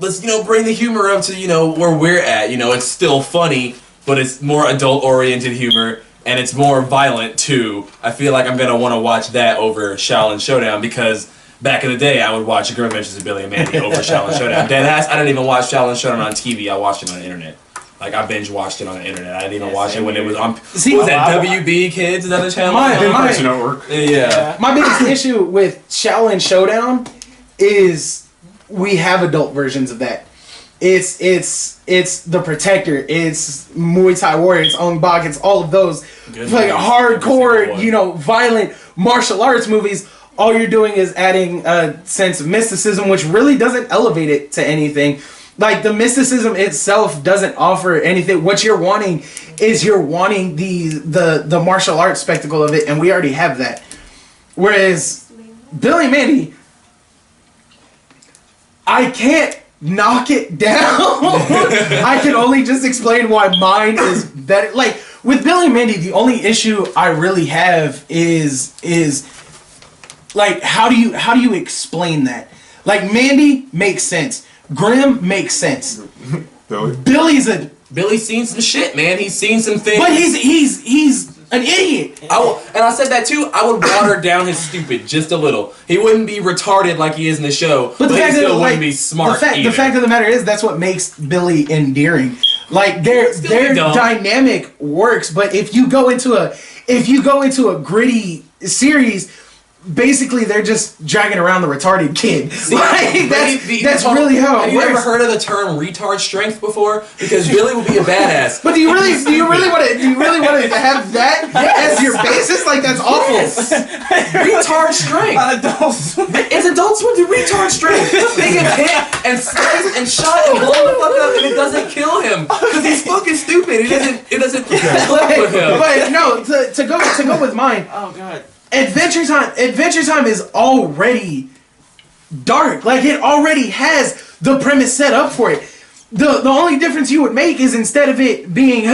let's bring the humor up to where we're at. It's still funny, but it's more adult oriented humor and it's more violent too. I feel like I'm gonna want to watch that over Shaolin Showdown because back in the day I would watch Grim Adventures of Billy and Mandy over Shaolin Showdown. Deadass, I didn't even watch Shaolin Showdown on TV. I watched it on the internet. Like I binge watched it on the internet. I didn't even watch it when it was on. What was that? WB Kids? Is that the channel? Cartoon Network. Yeah. My biggest issue with Shaolin Showdown is we have adult versions of that. It's The Protector, it's Muay Thai Warrior, it's Ong Bak, it's all of those like hardcore, violent martial arts movies. All you're doing is adding a sense of mysticism, which really doesn't elevate it to anything. Like the mysticism itself doesn't offer anything. What you're wanting is the martial arts spectacle of it, and we already have that. Whereas Billy and Mandy, I can't knock it down. I can only just explain why mine is better. Like with Billy and Mandy, the only issue I really have is like how do you explain that? Like Mandy makes sense. Grim makes sense. Billy's seen some shit, man. He's seen some things. But he's an idiot. And I said that too. I would water down his stupid just a little. He wouldn't be retarded like he is in the show, but he still wouldn't be smart. The fact of the matter is that's what makes Billy endearing. Like their dynamic works, but if you go into a gritty series, basically they're just dragging around the retarded kid. Like, that's really how it works. Have you ever heard of the term retard strength before? Because Billy would be a badass. But do you really want to have that as your basis? Like that's awful. Yes. Retard strength. It's Adult Swim to retard strength. They get hit and sliced and shot and blown the fuck up, and it doesn't kill him because he's fucking stupid. It doesn't click with him. But no, to go with mine. Oh god. Adventure Time is already dark. Like it already has the premise set up for it. The only difference you would make is instead of it being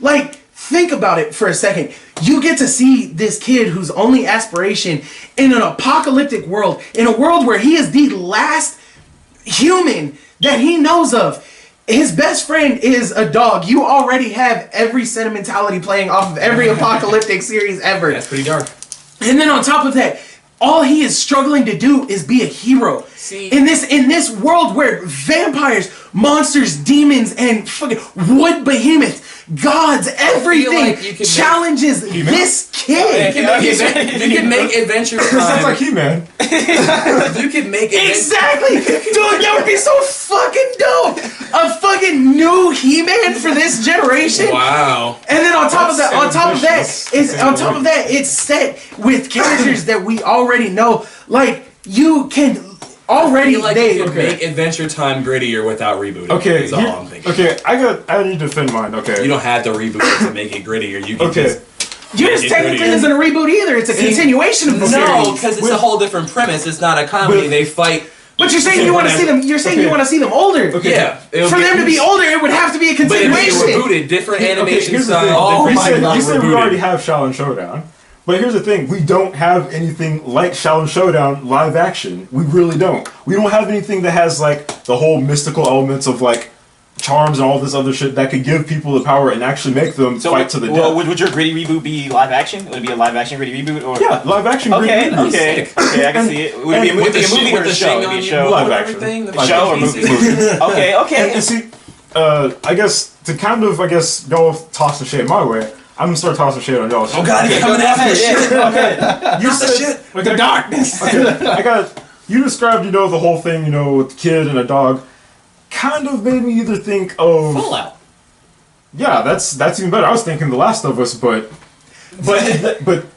like think about it for a second. You get to see this kid whose only aspiration in an apocalyptic world, in a world where he is the last human that he knows of. His best friend is a dog. You already have every sentimentality playing off of every apocalyptic series ever. That's pretty dark. And then on top of that, all he is struggling to do is be a hero. See, in this world where vampires, monsters, demons, and fucking wood behemoths, gods, everything like challenges this kid. You can make Adventure Time. Sounds like He-Man. You can make it Exactly, dude. That would be so fucking dope. A fucking new He-Man for this generation. Wow. And then on top of that, it's set with characters that we already know. Like you can already you could make Adventure Time grittier without rebooting. Okay, is all I'm thinking. Okay, I need to defend mine. Okay, You don't have to reboot it to make it grittier. You can just. Yours technically isn't a reboot either. It's a continuation of the series. No, because it's a whole different premise. It's not a comedy. They fight. But you're saying you want to see them. You're saying you want to see them older. Okay. Yeah. For them to be older, it would have to be a But if continuation. they rebooted, different animation here's the thing. style. You said we already have Shaolin Showdown. But here's the thing, we don't have anything like Shaolin Showdown live action. We really don't. We don't have anything that has like the whole mystical elements of like charms and all this other shit that could give people the power and actually make them fight to the death. Would your gritty reboot be live action? Would it be a live action gritty reboot? Or Yeah, live action gritty reboot. Okay, I can see it. Would it be a movie or a show? Would it be a show? Live action. A show or movie? Okay. And see, I guess to kind of go toss the shit my way. I'm gonna start tossing shit on y'all. Oh god, he's coming after shit. Okay. You said shit. The darkness. Okay. I got you described, you know, the whole thing, you know, with the kid and a dog, kind of made me either think of Fallout. Yeah, that's even better. I was thinking The Last of Us, but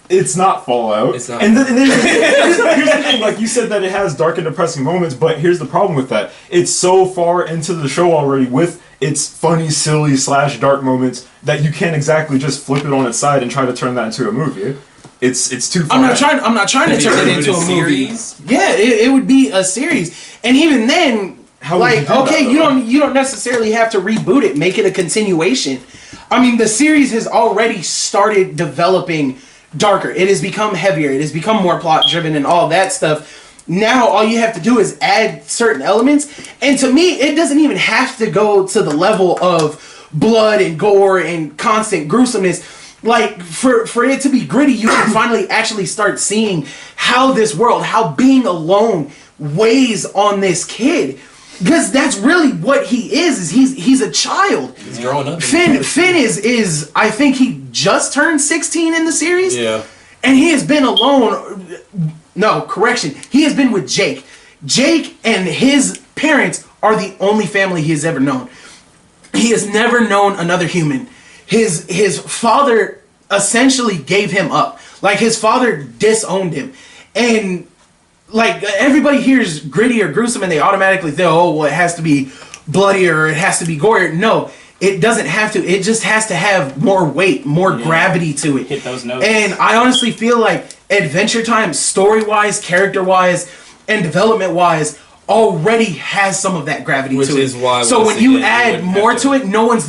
it's not Fallout. It's not. And then here's the thing, like you said that it has dark and depressing moments, but here's the problem with that. It's so far into the show already with its funny, silly / dark moments that you can't exactly just flip it on its side and try to turn that into a movie. It's too far. I'm not trying to turn it into a movie. Yeah, it would be a series. And even then, How would you do that, you don't necessarily have to reboot it, make it a continuation. I mean, the series has already started developing darker. It has become heavier. It has become more plot driven and all that stuff. Now all you have to do is add certain elements. And to me, it doesn't even have to go to the level of blood and gore and constant gruesomeness. Like, for it to be gritty, you can finally actually start seeing how this world, how being alone weighs on this kid. Because that's really what he is he's a child. He's growing up. Finn is I think he just turned 16 in the series. Yeah. And he has been alone. No, correction. He has been with Jake. Jake and his parents are the only family he has ever known. He has never known another human. His father essentially gave him up. Like, his father disowned him. And like, everybody hears gritty or gruesome and they automatically think, oh, well, it has to be bloody or it has to be gory. No, it doesn't have to. It just has to have more weight, more gravity to it. Hit those notes. And I honestly feel like Adventure Time, story-wise, character-wise, and development-wise, already has some of that gravity to it. Which is why, so once when you again, add wouldn't more have to it, no one's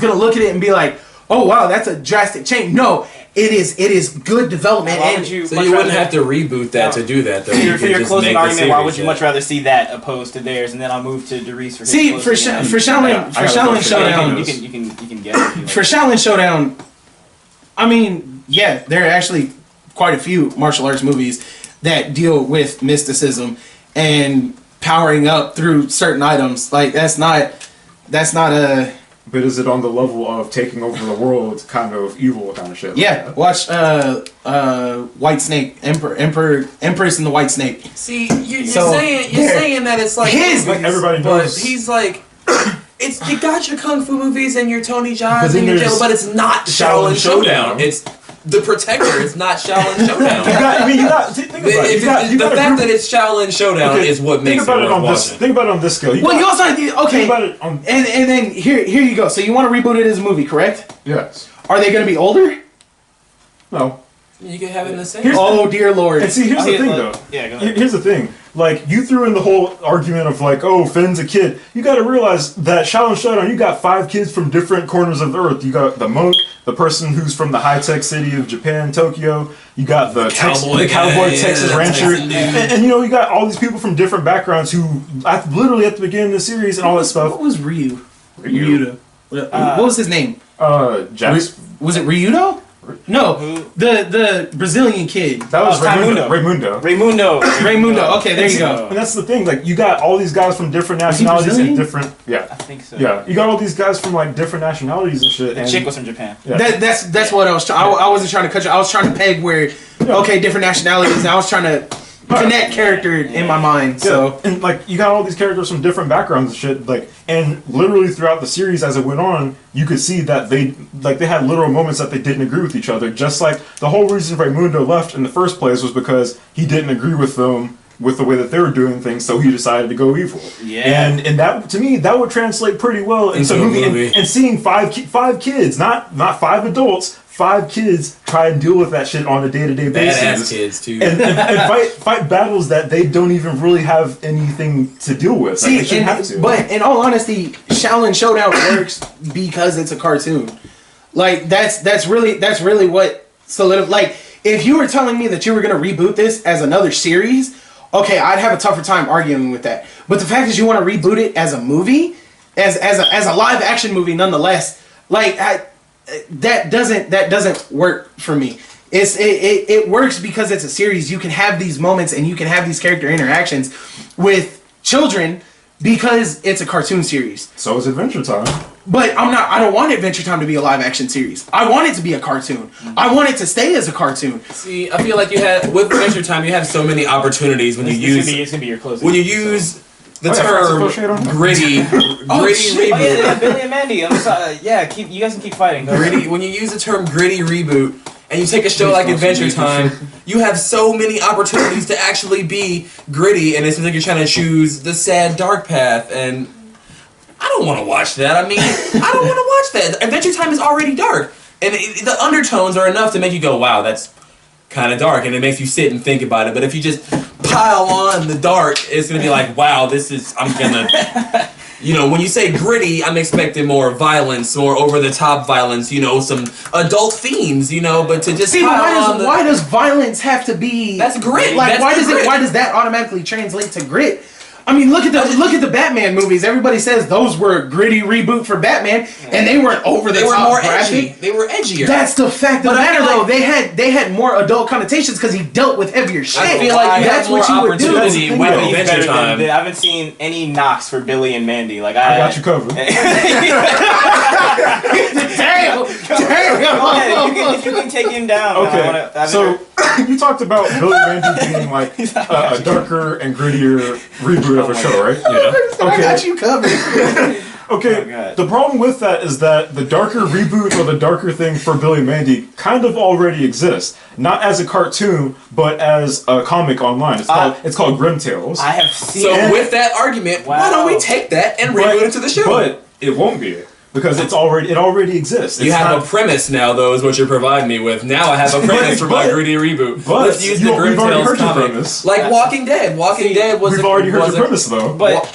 gonna look at it and be like, oh wow, that's a drastic change. No, it is good development. Why And would you So much you wouldn't rather- have to reboot that to do that, though. You For could your just closing make the argument, why series, would you much rather see that opposed to theirs? And then I'll move to Derice for his see, for closing argument. Shaolin Showdown, You can get it. for Shaolin Showdown, I mean, yeah, there are actually quite a few martial arts movies that deal with mysticism and powering up through certain items. Like, that's not a But is it on the level of taking over the world, kind of evil kind of shit? yeah. Watch White Snake, Empress and the White Snake. See, you're So, saying that it's like his- Like everybody but knows. he's like, it's you got your kung fu movies and your Tony But Jaa's then and your there's Jello, but it's not Shaolin Shaolin Showdown. Showdown. It's The Protector. It's not Shaolin You Showdown. got, I mean, you got. Think about it. You The got fact that it's Shaolin Showdown is what makes it think about worth it on this. watching. Think about it on this scale. Well, you also Think about it on. and then here you go. So you want to reboot it as a movie, correct? Yes. Are they going to be older? No. You can have it in the same. Here's Oh dear Lord! And see, here's the thing, though. Yeah, go ahead. Here's the thing. Like, you threw in the whole argument of like, oh, Finn's a kid. You got to realize that Shaolin Showdown, you got 5 kids from different corners of the earth. You got the monk, the person who's from the high-tech city of Japan, Tokyo. You got the Cowboy cowboy guy, Texas yeah, rancher, Texan dude. and you know, you got all these people from different backgrounds who, literally at the beginning of the series and all that stuff. What was Ryuda? What was his name? Jax. Was it Ryudo? No, Who? the Brazilian kid. That was Raimundo. Raimundo. Raymundo. Okay, there you go. And that's the thing, like, you got all these guys from different nationalities Brazilian? and different, I yeah, think so. yeah. You got all these guys from like different nationalities and shit. The And chick was from Japan. yeah. That's what I was trying. I wasn't trying to cut you. I was trying to peg where okay, different nationalities. And I was trying to connect character in my mind. So and like you got all these characters from different backgrounds and shit, like, and literally throughout the series as it went on, you could see that they had literal moments that they didn't agree with each other. Just like the whole reason Raimundo left in the first place was because he didn't agree with them with the way that they were doing things, so he decided to go evil. Yeah. And that, to me, that would translate pretty well into a movie. And seeing five kids, not 5 adults, 5 kids try and deal with that shit on a day-to-day basis. Badass kids too. And fight battles that they don't even really have anything to deal with. see, like, they shouldn't have to. but in all honesty, Shaolin Showdown works because it's a cartoon. Like that's really what solidified. Like, if you were telling me that you were gonna reboot this as another series, okay, I'd have a tougher time arguing with that. But the fact is, you want to reboot it as a movie, as a live action movie, nonetheless, like that doesn't work for me. It works because it's a series. You can have these moments and you can have these character interactions with children because it's a cartoon series. So is Adventure Time. But I don't want Adventure Time to be a live action series. I want it to be a cartoon. I want it to stay as a cartoon. See, I feel like with Adventure Time, you have so many opportunities when you use. It's gonna be your closing. When you use the term gritty reboot. Yeah, Billy and Mandy. I'm sorry. Yeah, you guys can keep fighting. Gritty. When you use the term gritty reboot, and you take a show like Adventure Time, you have so many opportunities to actually be gritty, and it's like you're trying to choose the sad, dark path, and I don't want to watch that. I mean, I don't want to watch that. Adventure Time is already dark, and the undertones are enough to make you go, wow, that's kind of dark, and it makes you sit and think about it. But if you just pile on the dark, it's going to be like, wow, I'm going to... You know, when you say gritty, I'm expecting more violence, more over-the-top violence, some adult themes, but to just why does violence have to be... That's grit. Like, That's why does that automatically translate to grit? I mean, look at the Batman movies. Everybody says those were gritty reboot for Batman, and they weren't over the top. They were more graphic. edgy. They were edgier. That's the fact of the matter, though. They had more adult connotations because he dealt with heavier shit. I feel like that's what you would do. Opportunity with Adventure Time. I haven't seen any knocks for Billy and Mandy. Like I got you covered. Damn. If you can take him down. Okay, so you talked about Billy and Mandy being like a darker and grittier reboot of a show, right? Yeah. I got you covered. Okay, the problem with that is that the darker reboot or the darker thing for Billy and Mandy kind of already exists. Not as a cartoon, but as a comic online. It's called Grim Tales. I have seen So with that argument, why don't we take that and reboot it to the show? But it won't be. Because it already exists. You have a premise now, though, is what you're providing me with. Now I have a premise for my gritty reboot. But let's use the Grim Tales comic. Like Walking Dead. Walking Dead was We've already heard your premise, though. But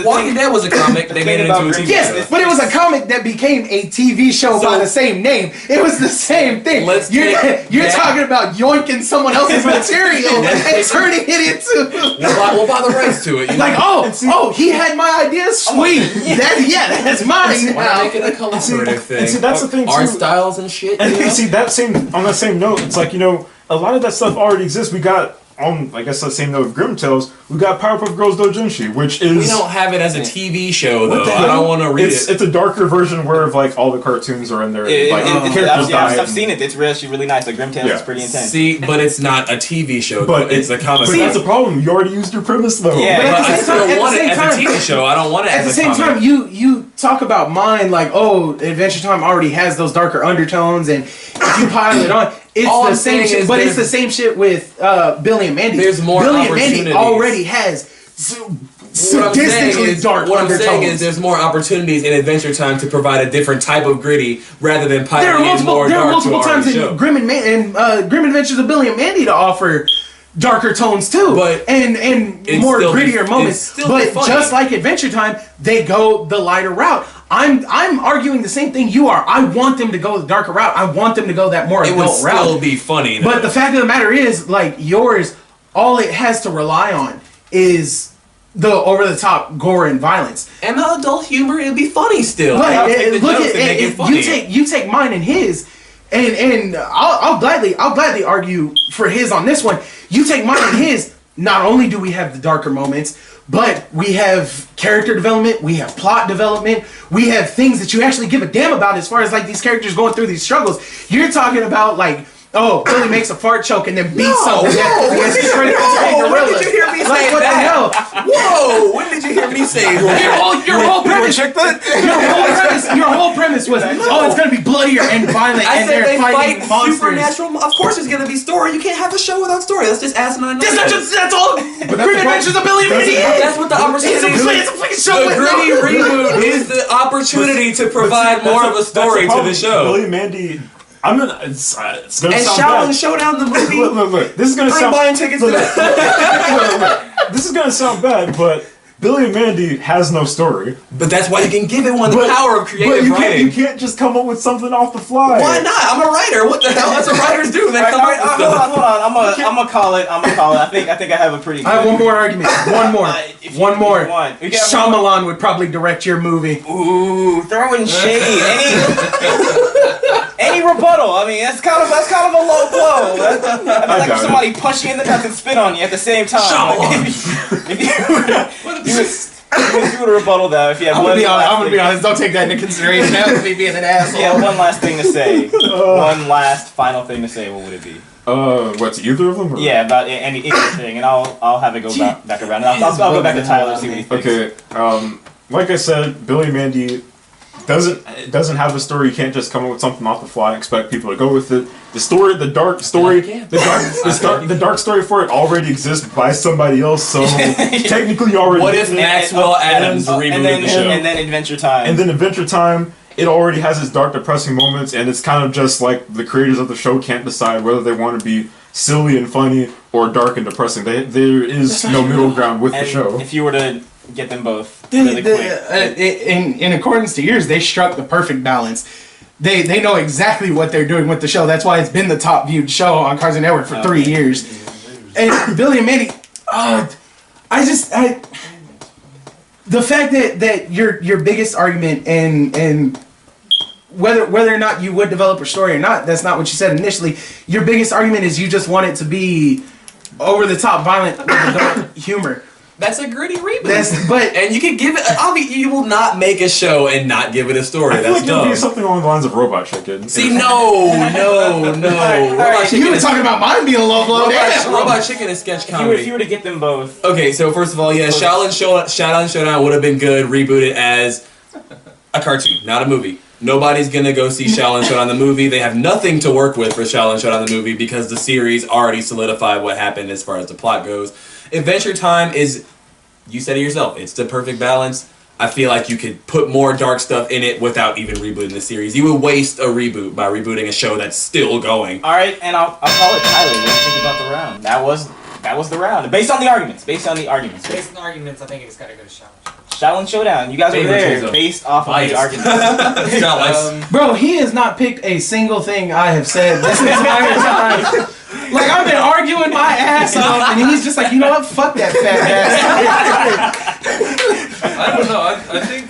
Walking Dead was a comic. They made it into a TV show. Yes, but it was a comic that became a TV show by the same name. It was the same thing. You're talking about yoinking someone else's material and turning it into... We'll buy the rights to it. Like, he had my idea? Sweet. That's mine now. Make it a collaborative thing. And see, that's the thing too. Art styles and shit. And see, on that same note, it's like, a lot of that stuff already exists. We got, I guess that same note of Grim Tales, we got Powerpuff Girls Doujinshi, which is... We don't have it as a TV show, though. I don't want to read it. It's a darker version where all the cartoons are in there. Characters die. I've seen it. It's actually really nice. Like, Grim Tales is pretty intense. See, but it's not a TV show, but it's a comic. But that's the problem. You already used your premise, though. Yeah, but I still want it as a TV show. I don't want it as a comic. At the same time, you talk about mine like, Adventure Time already has those darker undertones, and if you pile it on, it's the same shit. But it's the same shit with Billy and Mandy. There's more Billy opportunities. And Mandy already has sadistically dark undertones. What I'm saying is there's more opportunities in Adventure Time to provide a different type of gritty rather than piling in more dark to our show. There are multiple times in Grim Adventures of Billy and Mandy to offer darker tones too, and more grittier moments. But just like Adventure Time, they go the lighter route. I'm arguing the same thing you are. I want them to go the darker route. I want them to go that more adult route. It would still be funny, though. But the fact of the matter is, like yours, all it has to rely on is the over-the-top gore and violence. And the adult humor, it'd be funny still. But look at you take mine and his. And I'll gladly argue for his on this one. You take mine and his. Not only do we have the darker moments, but we have character development, we have plot development, we have things that you actually give a damn about as far as like these characters going through these struggles. You're talking about like, Billy makes a fart choke and then beats someone. When did you hear me say that? Whoa! When did you hear me say that? Your whole premise was, it's gonna be bloodier and violent, I and said they're they fighting fight monsters. supernatural. Of course, there's gonna be story. You can't have a show without story. That's just asinine. That's all. Grim Adventures of Billy and Mandy. That's what the opportunity is. It's a fucking show. The gritty reboot is the opportunity to provide more of a story to the show. Billy and Mandy. It's gonna and sound Shaolin bad. Showdown the movie. Look. This is gonna I'm sound. buying tickets to that. Look. This is gonna sound bad, but Billy and Mandy has no story. But that's why you can give it the power of creative writing. You can't just come up with something off the fly. Why not? I'm a writer. What the hell? That's what writers do. They come right. Hold on. I'm gonna call it. I think I have a pretty good... I have one more argument. One more. Shyamalan would probably direct your movie. Ooh, throwing shade. Any rebuttal? I mean, that's kind of a low blow. That's like if somebody punch you in the nuts and spit on you at the same time. do a rebuttal though. If you had I'm one gonna be honest. Don't take that into consideration. That was me being an asshole. Yeah, one last thing to say. One last final thing to say. What would it be? What's either of them? Or? Yeah, about anything, and I'll have it go back around. And I'll go back to Tyler see what he thinks. Okay. Like I said, Billy and Mandy doesn't have a story. You can't just come up with something off the fly and expect people to go with it. The dark story for it already exists by somebody else. So technically, you already. What if Maxwell Adams rebooted the show? And then Adventure Time. And then Adventure Time. It already has its dark, depressing moments, and it's kind of just like the creators of the show can't decide whether they want to be silly and funny or dark and depressing. There is no middle ground with the show. If you were to get them both really quick, in accordance to yours, they struck the perfect balance. They know exactly what they're doing with the show. That's why it's been the top viewed show on Cartoon Network for 3 years. And Billy and Mandy, the fact that your biggest argument and whether or not you would develop a story or not, that's not what you said initially. Your biggest argument is you just want it to be over the top, violent, with adult humor. That's a gritty reboot. But and you can give it. You will not make a show and not give it a story. I feel That's like it'll dumb. be something along the lines of Robot Chicken. See, no. Robot Chicken. You were talking about mine being low blow. Robot Chicken is sketch comedy. if you were to get them both, Okay, so first of all, yeah, Shaolin Showdown would have been good rebooted as a cartoon, not a movie. Nobody's gonna go see Shaolin Showdown the movie. They have nothing to work with for Shaolin Showdown the movie because the series already solidified what happened as far as the plot goes. Adventure Time is, you said it yourself, it's the perfect balance. I feel like you could put more dark stuff in it without even rebooting the series. You would waste a reboot by rebooting a show that's still going. all right, and I'll call it Tyler. What do you think about the round? That was the round. Based on the arguments. Based on the arguments, I think it's gotta go to Shaolin. Shaolin Showdown. You guys were there Favoritism. based off of the arguments. Bro, he has not picked a single thing I have said this entire time. Like, I've been arguing my ass off, and he's just like, you know what? Fuck that fat ass. I don't know. I think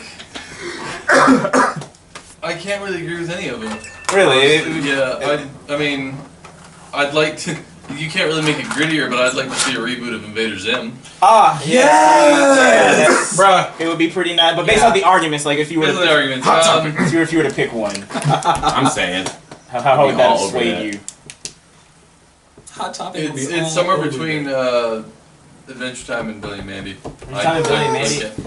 I can't really agree with any of them. Really? Yeah. I mean, I'd like to. You can't really make it grittier, but I'd like to see a reboot of Invader Zim. Ah, yes! Bruh. It would be pretty nice, but based on the arguments, like if you were Based on the arguments. if you were to pick one, I'm saying. how would that all over sway that. you? Hot Topic. It's somewhere between Adventure Time and Billy and Mandy. Time and Billy and Mandy? Mandy.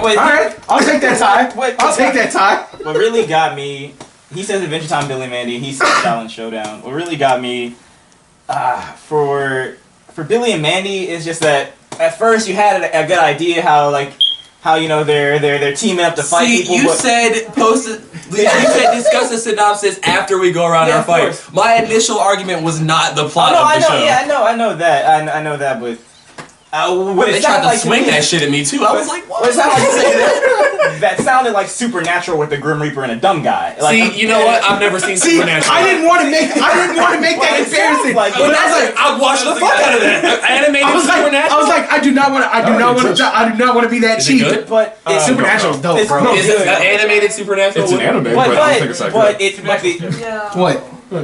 Wait, Alright, I'll take that tie. I'll take that tie. What really got me, he says Adventure Time, Billy and Mandy, he says Shaolin Showdown. What really got me, for Billy and Mandy is just that at first you had a good idea how you know they're teaming up to fight people. You said discuss the synopsis after we go around our fight. course. My initial argument was not the plot Oh, no, of the I know, show. yeah, I know that. I know that, but what They it tried sounded to like swing me, that shit at me too. I was like, What it sounded like to say that sounded like Supernatural with the Grim Reaper and a dumb guy. Like, see, you know what? I've never seen See, Supernatural. I didn't want to make that It sounds comparison. like But I was like, I watched the fuck out of that. Animated Supernatural. I was like, I do not want to be that Is it cheap. good? But Supernatural's dope, it's bro. no Is it good. an animated Supernatural? It's an anime, but I don't think it's that but good. it's but the What?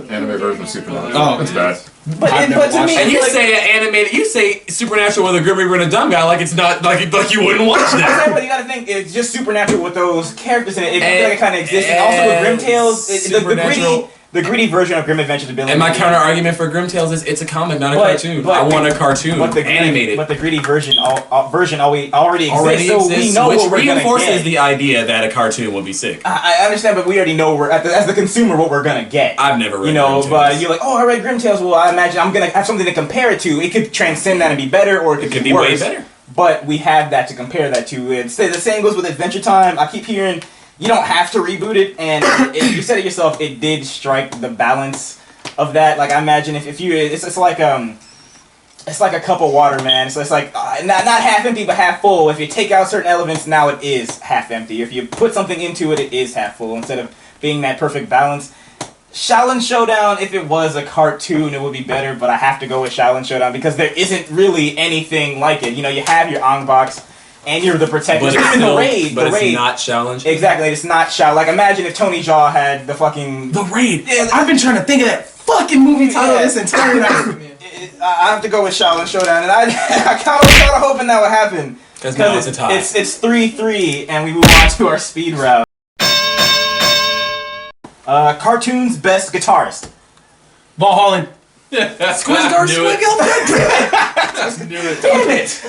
Anime version of Supernatural. Oh. It's bad. but to me And you like, say animated, you say Supernatural with a Grim Reaper and a dumb guy like it's not like you wouldn't watch that. but you gotta think it's just Supernatural with those characters in it. It feel like it kind of exists. And also with Grim Tales, the gritty version of Grim Adventures of Billy. And my counter argument for Grim Tales is it's a comic, not a cartoon. but- I want a cartoon But the gritty, animated. But the gritty version already exists, so we know which what we're gonna reinforces get. the idea that a cartoon would be sick. I understand, but we already know as the consumer what we're gonna get. I've never read You know, Grim but Tales. you're like, oh, I read Grim Tales. Well, I imagine I'm gonna have something to compare it to. It could transcend that and be better, or it could be worse. way better. But we have that to compare that to. The same goes with Adventure Time. I keep hearing you don't have to reboot it, and you said it yourself. It did strike the balance of that. Like I imagine if you, it's like a cup of water, man. So it's like not half empty, but half full. If you take out certain elements, now it is half empty. If you put something into it, it is half full instead of being that perfect balance. Shaolin Showdown, if it was a cartoon, it would be better, but I have to go with Shaolin Showdown because there isn't really anything like it. You know, you have your Ong Box and you're the protector. But it's Even still, the raid. but the raid. it's not challenged. Exactly, it's not Shaolin. Like, imagine if Tony Jaa had the fucking... The Raid. Yeah, I've been trying to think of that fucking movie title this entire night. I have to go with Shaolin Showdown, and I kind of hoping that would happen. Because now it's a tie. It's 3-3, and we move on to our speed round. Cartoon's best guitarist. Valhalla. Squizgar Squiggle? Damn it!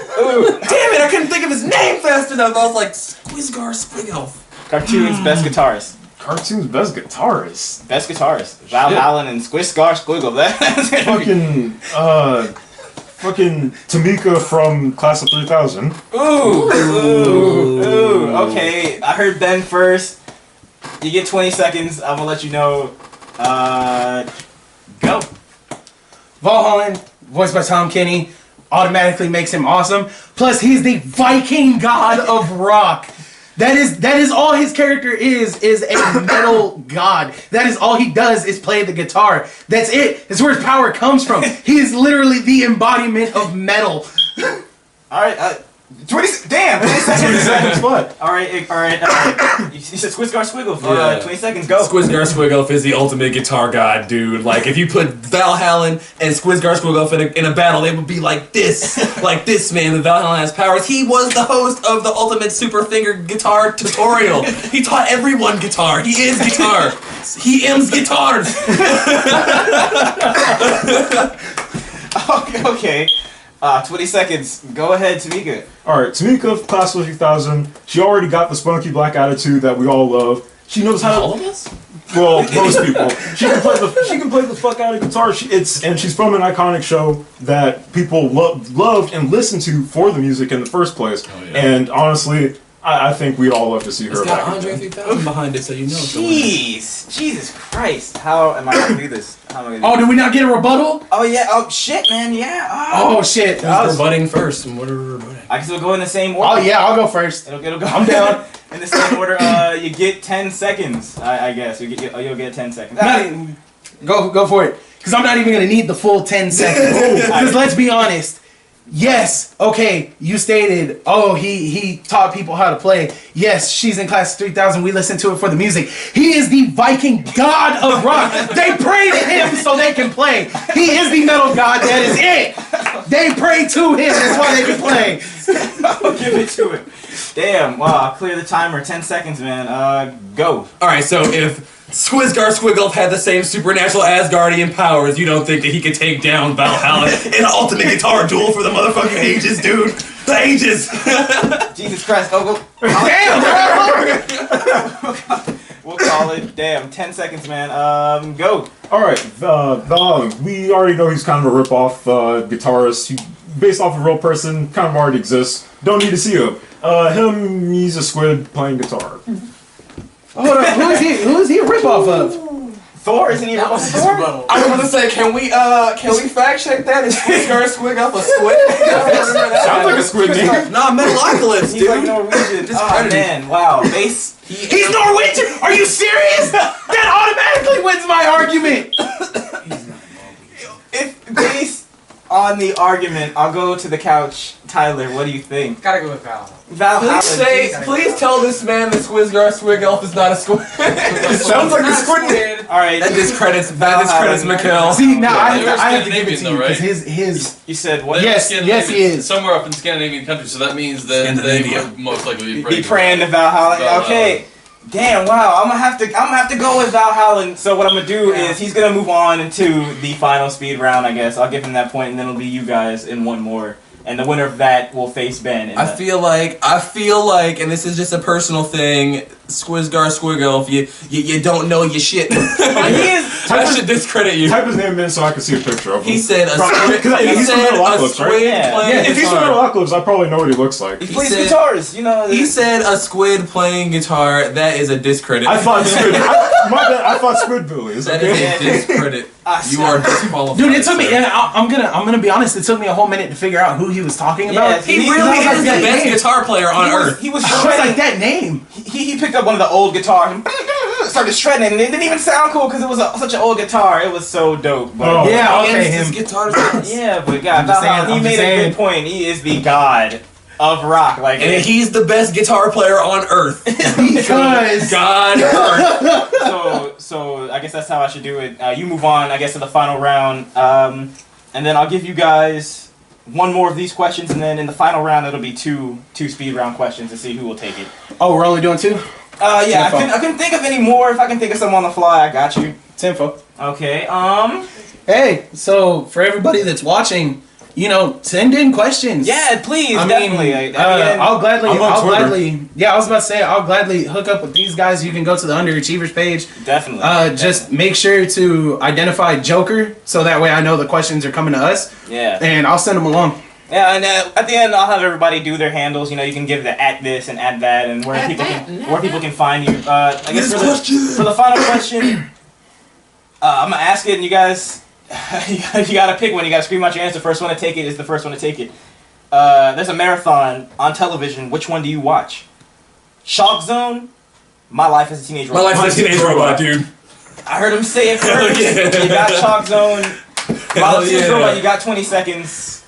Damn it! I couldn't think of his name fast enough. I was like, Squizgar Squiggle. Cartoon's best guitarist. Cartoon's best guitarist. Best guitarist. Valhalla and Squizgar Squiggle. That's Fucking Tamika from Class of 3000. Ooh. Okay, I heard Ben first. You get 20 seconds. I'm gonna let you know. Go. Valhalla, voiced by Tom Kenny, automatically makes him awesome. Plus, he's the Viking god of rock. That is all his character is a metal god. That is all he does is play the guitar. That's it. That's where his power comes from. He is literally the embodiment of metal. All right. 20 seconds. What? All right. You said Squizgar Squiggle for 20 seconds. Go. Squizgar Squiggle is the ultimate guitar god, dude. Like, if you put Valhalla and Squizgar Squiggle in a battle, they would be like this. Like this, man. The Valhalla has powers. He was the host of the Ultimate Super Finger Guitar Tutorial. He taught everyone guitar. He is guitar. He M's guitars. Okay. 20 seconds. Go ahead, Tamika. Alright, Tamika of Class of 3000. She already got the spunky black attitude that we all love. She knows how to. All of us? Well, most people. She can play the fuck out of guitar. And she's from an iconic show that people loved and listened to for the music in the first place. Oh, yeah. And honestly, I think we'd all love to see her It's got back. Andre 3000 behind it, so you know. Jeez. Jesus Christ. How am I gonna do this? Oh, did we not get a rebuttal? Oh yeah. Oh shit, man. Yeah. Oh shit. Who's rebutting first? And what are we rebutting? I can still go in the same order. Oh yeah, I'll go first. It'll go. I'm down. In the same order. You get 10 seconds. I guess you'll get 10 seconds. Go for it. Because I'm not even going to need the full 10 seconds. Because let's be honest. Yes, okay, you stated, oh, he taught people how to play. Yes, she's in Class 3000. We listened to it for the music. He is the Viking god of rock. They pray to him so they can play. He is the metal god. That is it. They pray to him. That's why they can play. I'll give it to him. Damn, wow, I'll clear the timer. 10 seconds, man. Go. Alright, so if Squizgar Squiggle had the same supernatural Asgardian powers, you don't think that he could take down Valhalla in an ultimate guitar duel for the motherfucking ages, dude? The ages! Jesus Christ, go. Damn, We'll call it. Damn, 10 seconds, man. Go. Alright, Valhalla. We already know he's kind of a rip-off guitarist. Based off a real person, kind of already exists. Don't need to see him. He's a squid playing guitar. Hold on, who is he a ripoff of? Thor, isn't he? Thor? I was gonna say, can we fact check that? Is Squizgar Squiggle a squid? Sounds like a squid name. Nah, Metalocalypse, He's dude. like Norwegian. Oh Discredited. man, wow. Base. He's Norwegian! Are you serious? That automatically wins my argument! If based on the argument, I'll go to the couch. Tyler, what do you think? Gotta go with Val. Valhalla. Please tell this man that Squizgar Squiggle is not a squid. Sounds like a squid name. All right. That discredits Mikkel. See, now I You're have to give it to Scandinavian you, though, because right? his You said what? Yes, yes, he is. Somewhere up in Scandinavian countries, so that means that they Scandinavia. would most likely Be praying to Valhalla. Valhalla. Okay. Damn. Wow. I'm gonna have to go with Valhalla. So what I'm gonna do is he's gonna move on into the final speed round. I guess I'll give him that point, and then it'll be you guys in one more. And the winner of that will face Ben. I feel like, and this is just a personal thing, Squizgar Squiggle, if you don't know your shit, I should discredit you. Type his name in so I can see a picture of him. He said a squid. He's from Metalocalypse, right? Yeah. playing If he's from guitar. Metalocalypse, I probably know what he looks like. He plays said- guitars. You know. He said a squid playing guitar. That is a discredit. I thought Squid. My bad. I thought Squidbillies. That Okay. is a discredit. You are disqualified. dude. It took me. sir. And I'm gonna be honest. It took me a whole minute to figure out who he was talking about. Yeah, He He really was is the like best that. guitar player on earth. He was I was shredding. like that name. He picked up one of the old guitars and started shredding, and it didn't even sound cool because it was such an old guitar. It was so dope. But Oh. Yeah, okay, His him. guitar. yeah, but God, I'm just Valhalla, saying, he made a saying. good point. He is the god of rock. Like, And he's the best guitar player on earth. Because God. so I guess that's how I should do it. You move on, I guess, to the final round, and then I'll give you guys one more of these questions, and then in the final round, it'll be two speed round questions to see who will take it. Oh, we're only doing 2? Yeah, I couldn't think of any more. If I can think of some on the fly, I got you. Tenfo. Okay, Hey, so for everybody that's watching, send in questions. yeah, please, I definitely. mean, I'll gladly, I'm on Twitter. I was about to say, I'll gladly hook up with these guys. You can go to the Underachievers page. Definitely. Just make sure to identify Joker, so that way I know the questions are coming to us. Yeah. And I'll send them along. Yeah, and at the end, I'll have everybody do their handles. You can give the at this and at that, and where people can find you. I guess for the final question, I'm gonna ask it, and you guys, you gotta pick one. You gotta scream out your answer. First one to take it is the first one to take it. There's a marathon on television. Which one do you watch? Shock Zone. My Life as a Teenage Robot. My Life as a Teenage Robot, dude. I heard him say it first. Yeah. You got Shock Zone. My Life as a Teenage Yeah. Robot. You got 20 seconds.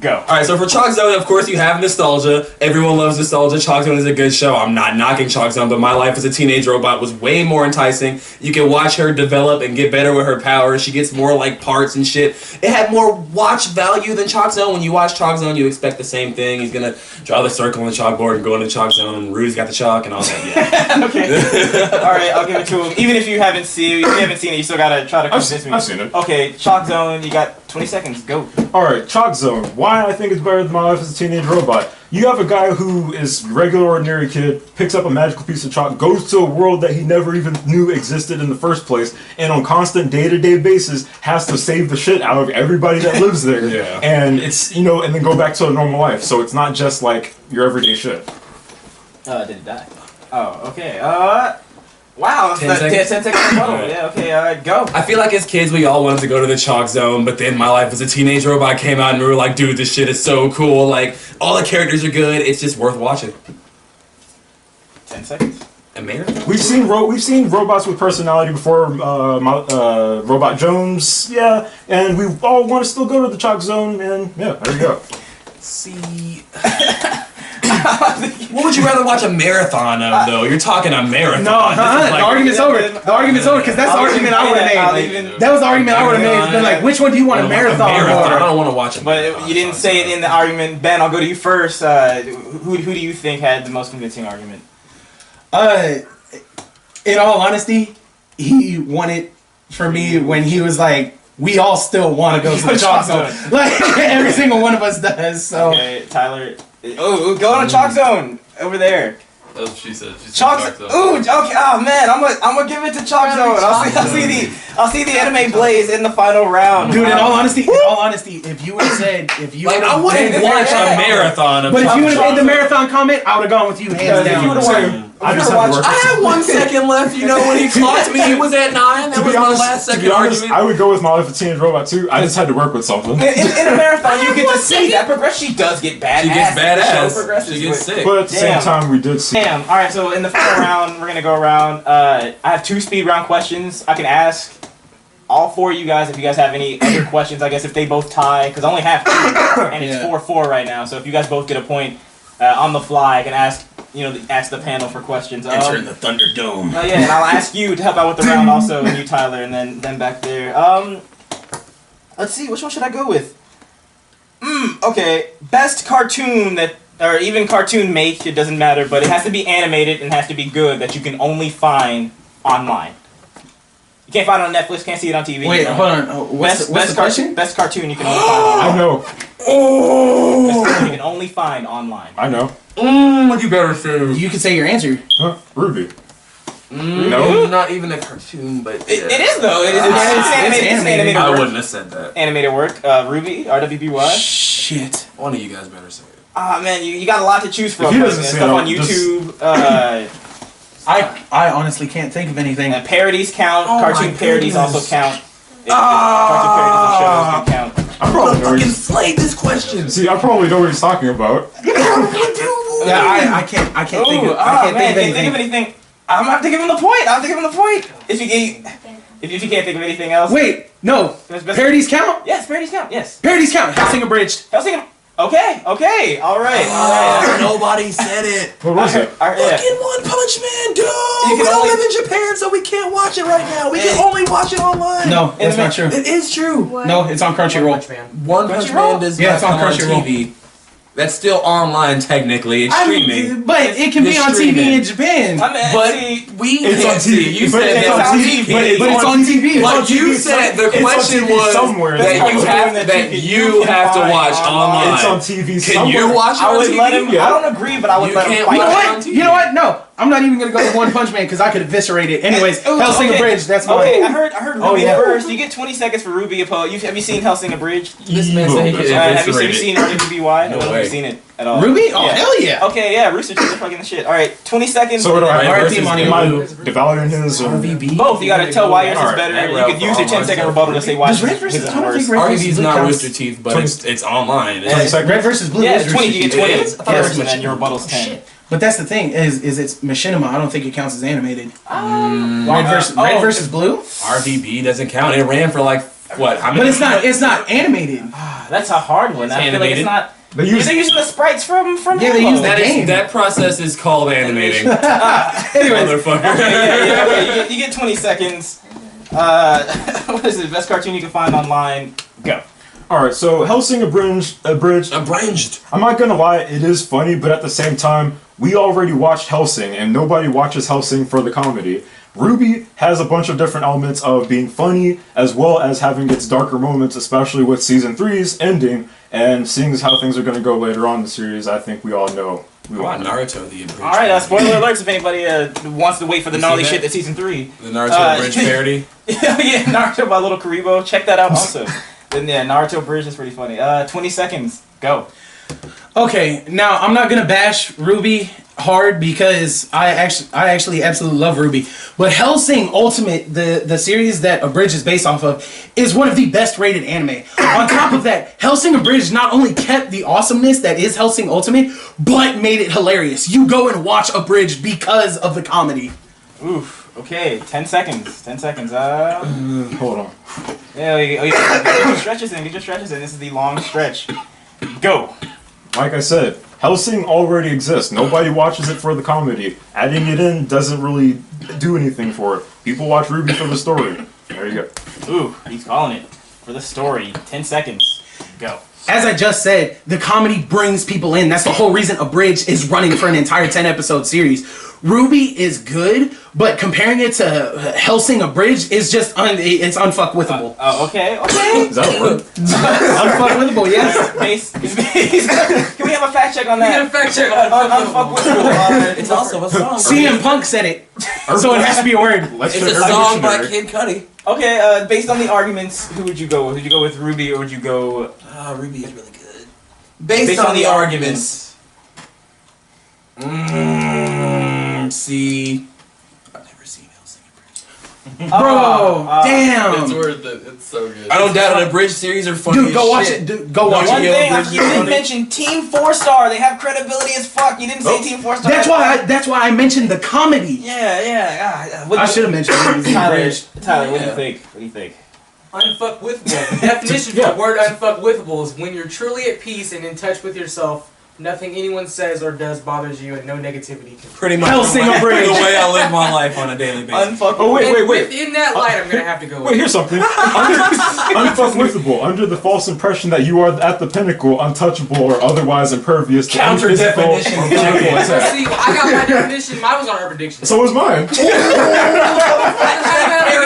Go. Alright, so for Chalk Zone, of course, you have nostalgia. Everyone loves nostalgia. Chalk Zone is a good show. I'm not knocking Chalk Zone, but My Life as a Teenage Robot was way more enticing. You can watch her develop and get better with her powers. She gets more like parts and shit. It had more watch value than Chalk Zone. When you watch Chalk Zone, you expect the same thing. He's gonna draw the circle on the chalkboard and go into Chalk Zone, and Rudy's got the chalk and all that. Yeah. Okay. Alright, I'll give it to him. Even if you haven't seen it, you still gotta try to convince me. I've seen it. Okay, Chalk Zone, you got 20 seconds. Go. Alright, Chalk Zone. Why I think it's better than My Life as a Teenage Robot. You have a guy who is regular ordinary kid, picks up a magical piece of chalk, goes to a world that he never even knew existed in the first place, and on constant day-to-day basis has to save the shit out of everybody that lives there. Yeah. And it's, and then go back to a normal life. So it's not just like your everyday shit. Did it die? Oh, okay. Wow, 10 that's 10 seconds? seconds rebuttal. Yeah, okay, go. I feel like as kids we all wanted to go to the Chalk Zone, but then My Life as a Teenage Robot came out and we were like, dude, this shit is so cool. Like, all the characters are good. It's just worth watching. 10 seconds. A marathon? We've seen robots with personality before. Robot Jones, yeah, and we all want to still go to the Chalk Zone, and yeah, there you go. See... What would you rather watch a marathon of, though? You're talking a marathon. No, This is the argument's over. The argument's over, because that's the argument I would have made. That was the argument I would have made. It's been like, which one do you want a marathon I for? don't want to watch it. But you didn't say it in the argument. Ben, I'll go to you first. Who do you think had the most convincing argument? In all honesty, he won it for me when he was like, we all still want to go to the Chalk Zone. Like, every single one of us does, so. Okay, Tyler. Oh, go on a Chalk Zone over there. That's what she said. She said Chalk Chalk Zone. Zone. Ooh, okay. Oh man, I'm gonna give it to Chalk Zone. I'll see the anime blaze in the final round. Dude, in all honesty, if you would have said, I wouldn't watch a marathon of but if you would have Chalk made the marathon comment, I would have gone with you hands If you down. would've I just have to work. I had 1 second left, when he clocked me, he was at 9. That To was be my honest, last to second be honest, argument. I would go with My Life as a Teenage Robot too. I just had to work with something. In a marathon, you get to see that progression. She does get badass. She gets The badass. show progresses, She gets but- sick. But at the Damn. same time, we did see. Damn. All right. So in the final round, we're gonna go around. I have 2 speed round questions. I can ask all 4 of you guys if you guys have any other questions. I guess if they both tie, because I only have 2, and it's 4-4 right now. So if you guys both get a point on the fly, I can ask ask the panel for questions. the Thunderdome. Oh yeah, and I'll ask you to help out with the round also, and you Tyler, and then back there. Let's see, which one should I go with? Okay, best cartoon or even cartoon make, it doesn't matter, but it has to be animated and has to be good that you can only find online. You can't find it on Netflix, can't see it on TV. Wait, hold on. What's the question? Best cartoon you can only find online. I know. Best cartoon you can only find online. I know. You better say. You can say your answer. Huh? Ruby. No, not even a cartoon, but It is though. It's animated I work. wouldn't have said that. Animated work. Ruby, RWBY. Shit. One of you guys better say it. Ah man, you got a lot to choose from. If he doesn't There's say stuff it, on I'll just- YouTube. I honestly can't think of anything. Parodies count. Oh my Cartoon parodies goodness. also count. Cartoon parodies and shows can count. I probably know. Fucking slayed this question. See, I probably know what he's talking about. Yeah, I can't think of anything. I'm gonna have to give him the point. If you can't think of anything else. Wait, no. Best- Parodies count? Yes, parodies count. Yes. Parodies count. Hellsing Abridged. Hellsing. Okay, all right. Nobody said it. What was it? Fucking One Punch Man, dude. You We can don't only- live in Japan, so we can't watch it right now. We can only watch it online. No, that's not true. It is true. No, it's on One Crunchyroll. Punch Man. One Punch Man does Yeah, not it's on come on Crunchyroll. TV. That's still online technically. It's streaming. But it can be It's on TV streaming. in Japan. But we It's can't on see. TV. You But said it's that on we TV. can't. But it's on TV. But you said the question was somewhere. that you have you can have to find watch online. It's on TV Can somewhere. you watch it I on would TV? let him. I don't agree, but I would You let him can't fight. You know watch it on what? TV. You know what? No, I'm not even gonna go with One Punch Man because I could eviscerate it. Anyways, Hellsing Abridged. That's mine. Okay, I heard Ruby yeah. first. You get 20 seconds for Ruby Oppo. Have you seen Hellsing Abridged? This man said he could Have you eviscerate seen it. RWBY? No Have way. you seen it at all? Ruby? Oh Yeah. hell yeah! Okay, yeah, Rooster Teeth are fucking the shit. All right, 20 seconds. So what do I Right versus versus am I Blue. devaluing his? Or? RVB. Both. You gotta tell why yours is Alright. better. Hey, You Ralph, could use your for 10-second all rebuttal to say why Does Red his versus? is I don't worse. think Red versus RVB's Blue not counts. Rooster Teeth, but it's online. 20 seconds. Red versus Blue. Yeah, is it's 20. You Rooster get Teeth. 20 It is. first, and then your rebuttal's 10. But that's the thing is it's machinima. I don't think it counts as animated. Red Red versus Blue. RVB doesn't count. It ran for like what? How many? But it's not animated. That's a hard one. It's I feel like it's animated. not. They use They're using the sprites from Yeah, they Halo. use That game. is that process is called animating. Anyways, Motherfucker. Okay, you get 20 seconds. What is it? Best cartoon you can find online. Go. All right. So Hellsing Abridged. Abridged. I'm not gonna lie, it is funny, but at the same time, we already watched Hellsing, and nobody watches Hellsing for the comedy. Ruby has a bunch of different elements of being funny, as well as having its darker moments, especially with season 3's ending, and seeing as how things are gonna go later on in the series. I think we all know. We I all want know. Naruto the abridged. All right, spoiler alerts if anybody wants to wait for the You see gnarly that? shit that's season 3. The Naruto abridged Uh, parody. Yeah, Naruto by Little Karibo. Check that out also. Then yeah, Naruto Bridge is pretty funny. 20 seconds. Go. okay, now I'm not gonna bash Ruby hard because I actually absolutely love Ruby. But Hellsing Ultimate, the series that Abridged is based off of, is one of the best rated anime. On top of that, Hellsing Abridged not only kept the awesomeness that is Hellsing Ultimate, but made it hilarious. You go and watch Abridged because of the comedy. Oof. Okay, 10 seconds. 10 seconds. Hold on. Yeah, get your stretches in. Get your stretches in. This is the long stretch. Go. Like I said, Hellsing already exists. Nobody watches it for the comedy. Adding it in doesn't really do anything for it. People watch Ruby for the story. There you go. Ooh, he's calling it for the story. 10 seconds. Go. As I just said, the comedy brings people in. That's the whole reason Abridged is running for an entire 10-episode series. Ruby is good, but comparing it to Hellsing Abridged is just it's unfuckwithable. Oh, okay. Is that a word? Unfuckwithable, yes. Can we have a fact check on We got a that? fact check on It's also a song. CM Punk said it, so it has to be a word. Let's It's check a our song by dictionary. Kid Cudi. Okay, based on the arguments, who would you go with? Would you go with Ruby or would you go Ruby is really good. based on the arguments? See, I've never seen Hellsing Abridged. Bro, damn. It's worth it. It's so good. I don't doubt an abridged series are funny. Dude, go as watch shit. it. Dude, go No, watch One it. Yeah, thing Bridge you is didn't funny. mention, Team 4-Star. They have credibility as fuck. You didn't say Team 4-Star. That's why I mentioned the comedy. Yeah. I should have mentioned it. Tyler, what do you think? What do you think? Unfuckwithable. The definition for the word unfuckwithable is when you're truly at peace and in touch with yourself. Nothing anyone says or does bothers you, and no negativity can. Pretty much Hellsing the way Abridged. I live my life on a daily basis. Oh, wait. In that light, I'm gonna have to go with Wait, here's something. Unfuckwithable. Under the false impression that you are at the pinnacle, untouchable, or otherwise impervious to any Counter physical definition. or physical Well, attack. see, I got my definition. Mine was on Urban Dictionary. So was mine. I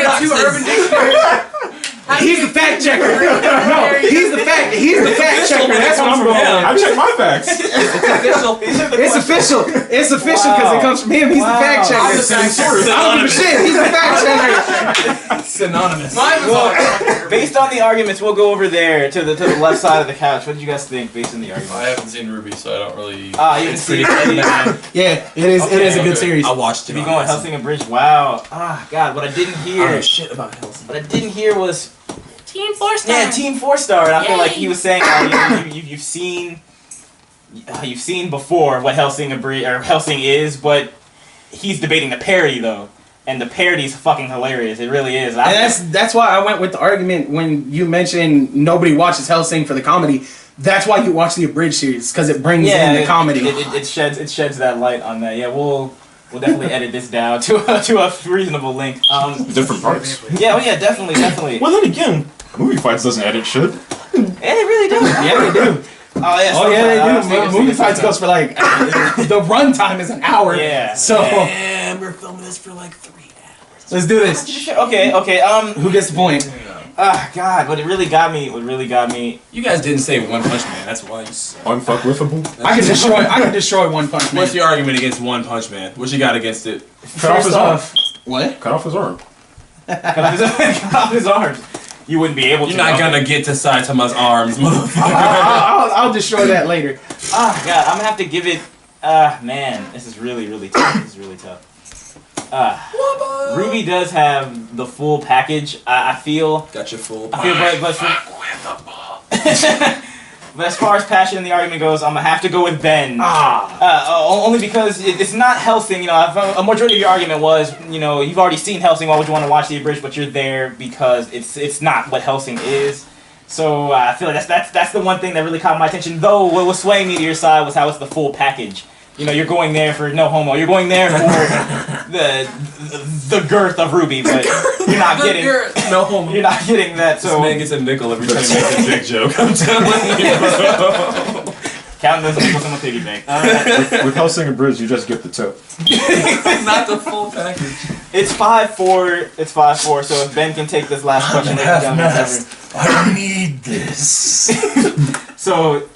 got two Urban Dictionary. He's the fact checker. No, he's the fact checker. That's what I'm going with. I checked my facts. It's official. It's official because it comes from him. He's the fact checker. I'm the fact checker. I don't give a shit. He's the fact checker. Synonymous. Mine was on. Based on the arguments, we'll go over there to the left side of the couch. What did you guys think based on the arguments? I haven't seen Ruby, so I don't really. You haven't seen it. Yeah, it is. It is a good series. I watched To it. be going Hellsing Abridged. Wow. God, what I didn't I don't hear. know shit about Hellsing. What I didn't hear was Team 4-Star. yeah, Team 4-Star, and I feel Yay. like he was saying you've seen before what Hellsing is, but he's debating the parody though, and the parody's fucking hilarious. It really is. And that's why I went with the argument when you mentioned nobody watches Hellsing for the comedy. That's why you watch the abridged series, because it brings in the comedy. It sheds that light on that. Yeah, we'll definitely edit this down to a reasonable length. Different parts. Yeah, well, yeah, definitely. Well, then again, Movie Fights doesn't edit shit. Yeah, they really do. Yeah, they do. Oh Yeah, they do. Movie Fights goes for like the runtime is an hour. Yeah. So Damn, we're filming this for like 3 hours. let's do this. Okay. Who gets the point? God, what really got me. You guys didn't say One Punch Man. That's why you suck. Unfuckwithable. I can destroy One Punch Man. What's your argument against One Punch Man? What you got against it? Cut off his arm. What? Cut off his arm. Cut off his arms. You wouldn't be able to. You're not gonna get to Saitama's arms, motherfucker. I'll destroy that later. God, I'm gonna have to give it. Man, this is really tough. Ruby does have the full package. I feel. Got your full. But as far as passion in the argument goes, I'm gonna have to go with Ben. Only because it's not Hellsing. A majority of your argument was, you've already seen Hellsing. Why would you want to watch the abridged? But you're there because it's not what Hellsing is. So I feel like that's the one thing that really caught my attention. Though what was swaying me to your side was how it's the full package. You're going there for no homo. You're going there for the girth of Ruby, but you're not getting no homo. You're not getting that. So This man gets a nickel every time he makes a big joke. I'm telling you, bro. Count those nickels on the piggy bank. With Hellsing and Bridge, you just get the tip. Not the full package. It's 5-4. It's 5-4. So if Ben can take this last question, I need this. So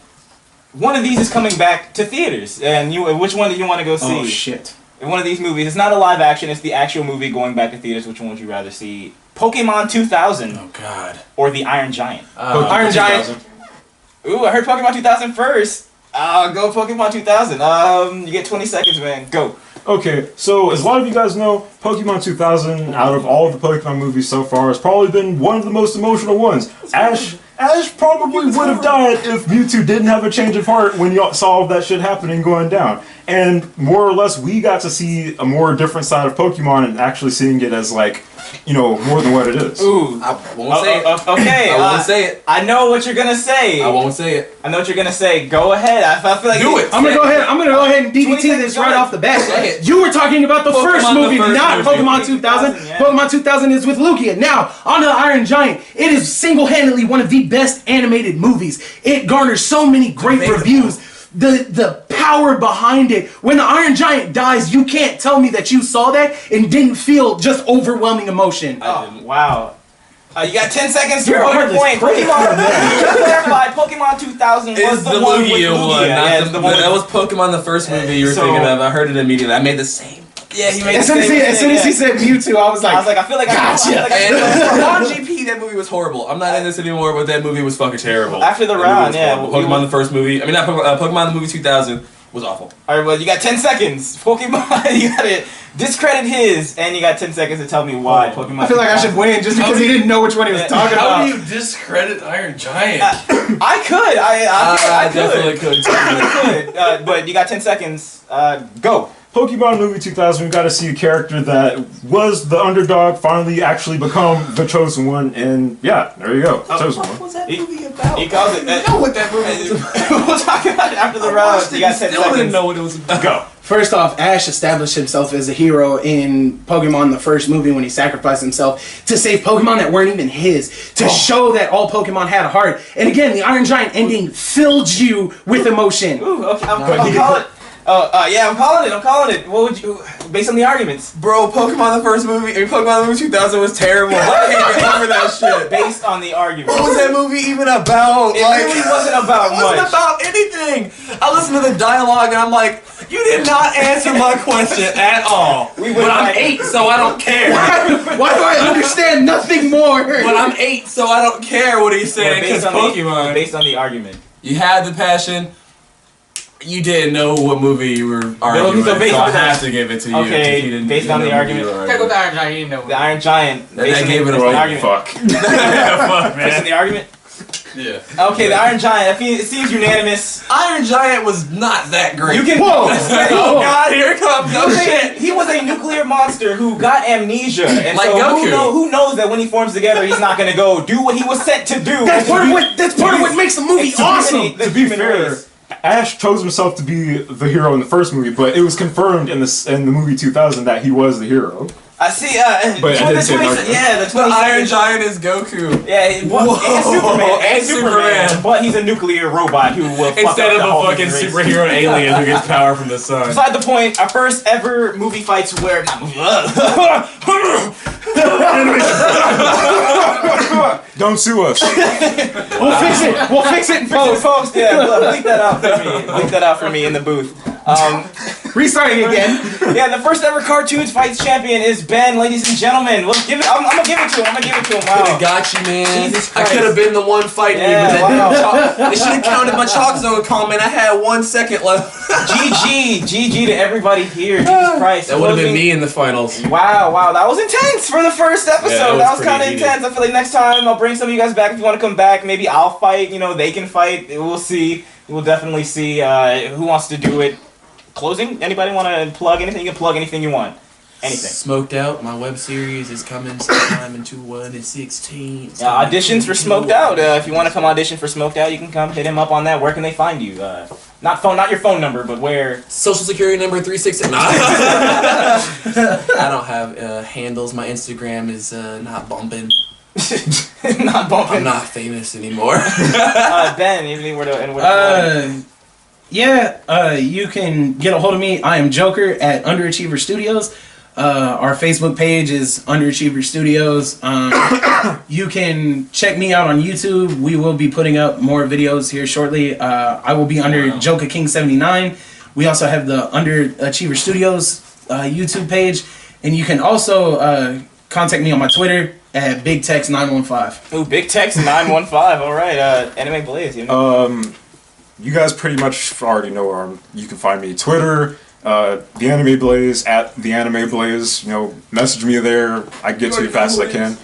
one of these is coming back to theaters, and which one do you want to go see? Oh shit! In one of these movies, it's not a live action; it's the actual movie going back to theaters. Which one would you rather see? Pokemon 2000. Oh God. Or the Iron Giant. Iron Giant. Ooh, I heard Pokemon 2000 first. Go Pokemon 2000. You get 20 seconds, man. Go. Okay, so as a lot of you guys know, Pokemon 2000, out of all of the Pokemon movies so far, has probably been one of the most emotional ones. Ash probably would have died if Mewtwo didn't have a change of heart when you saw all that shit happening going down. And more or less, we got to see a more different side of Pokemon and actually seeing it as more than what it is. Ooh. I won't say it. Okay. I won't say it. I know what you're gonna say. I won't say it. I know what you're gonna say. Go ahead. I feel like Do it. I'm gonna go ahead and DDT this right off the bat. You were talking about the first movie, not Pokemon 2000. Yeah. Pokemon 2000 is with Lugia. Now, on to the Iron Giant. It is single-handedly one of the best animated movies. It garners so many great reviews. The power behind it. When the Iron Giant dies, you can't tell me that you saw that and didn't feel just overwhelming emotion. Oh, wow. You got 10 seconds to You're prove your heartless point. prick. Just clarify, Pokemon 2000 was It's the one with Lugia one. Yeah, Not the one that with- was Pokemon the first movie you were So- thinking of. I heard it immediately. I made the same. Yeah, he made As soon as he said Mewtwo, I was like, I feel like gotcha. And on GP, that movie was horrible. I'm not in this anymore, but that movie was fucking terrible. After the That round, movie was yeah. horrible. Pokemon the first movie. I mean, not Pokemon. Pokemon the movie 2000 was awful. Alright, well, you got 10 seconds. Pokemon, you gotta discredit his, and you got 10 seconds to tell me why Pokemon. I feel like I should win just because he didn't know which one he was talking How about. do you discredit Iron Giant? I could. I definitely could. I could. But you got 10 seconds. Go. Pokemon movie 2000, we got to see a character that was the underdog finally actually become the chosen one, and yeah, there you go, chosen one. What was that movie about? He calls it. I know what that movie was about. We'll talk about it after the round. You got 10 Still didn't seconds. know what it was about. Go. First off, Ash established himself as a hero in Pokemon the first movie when he sacrificed himself to save Pokemon that weren't even his, to show that all Pokemon had a heart. And again, the Iron Giant ending filled you with emotion. Ooh, okay. I'm calling it. Yeah, I'm calling it. What would you, based on the arguments? Bro, Pokemon the first movie, Pokemon the movie 2000 was terrible. I can't get over that shit. Based on the arguments. What was that movie even about? It really wasn't about It wasn't much. about anything. I listened to the dialogue and I'm like, you did not answer my question at all. But I'm 8, so I don't care. Why do I understand nothing more? But I'm 8, so I don't care what he's saying because Pokemon. Based on the argument. You had the passion. You didn't know what movie you were arguing, so based so I on have to give it to you. Okay, He didn't- based he on didn't the know what you argument. were Check with the arguing. Iron Giant, you didn't know. The Iron Giant. That gave it based away. on the argument. Fuck. Based on the argument. Yeah. Okay, the Iron Giant. It seems unanimous. Iron Giant was not that great. You can. Whoa! Oh God, here it comes. No shit. He was a nuclear monster who got amnesia, and Like so Goku. who knows that when he forms together, he's not gonna go do what he was sent to do. That's part of what makes the movie awesome. To be fair, Ash chose himself to be the hero in the first movie, but it was confirmed in the movie 2000 that he was the hero. I see. But I didn't say Naruto. the The Iron Giant is Goku. Yeah, Whoa, and Superman, but he's a nuclear robot who will fuck Instead up of the a whole fucking human race. superhero alien who gets power from the sun. Beside the point, our first ever movie fights where Don't sue us. We'll fix it. We'll fix it in post. post. Yeah, bleep that out for me. Bleep that out for me in the booth. Restarting again. Yeah, the first ever cartoons fights champion is Ben, ladies and gentlemen. Let's give it. I'm gonna give it to him. Coulda Wow. got you, man. Jesus I Christ. could have been the one fighting Yeah, you, but wow. they should have counted my chalk zone comment. I had 1 second left. GG to everybody here. Jesus Christ. That would have been Closing- me in the finals. Wow, that was intense for the first episode. Yeah, that was pretty kind of heated. intense. I feel like next time I'll bring some of you guys back if you want to come back. Maybe I'll fight. They can fight. We'll see. We'll definitely see who wants to do it. Closing? Anybody want to plug anything? You can plug anything you want. Anything. Smoked Out, my web series is coming sometime in 2016. Auditions for Smoked Out. If you want to come audition for Smoked Out, you can come hit him up on that. Where can they find you? Not your phone number, but where? Social security number 366. Nah. I don't have handles. My Instagram is not bumping. Not bumping. I'm not famous anymore. Ben, anything where to You can get a hold of me. I am Joker at Underachiever Studios. Our Facebook page is Underachiever Studios. You can check me out on YouTube. We will be putting up more videos here shortly. I will be under Joker King 79. We also have the Underachiever Studios YouTube page, and you can also contact me on my Twitter at BigTex915. Ooh, Big Tex 915. All right, Anime Blaze. You guys pretty much already know where you can find me. Twitter, The Anime Blaze, at The Anime Blaze. Message me there. I get to you as fast as I can.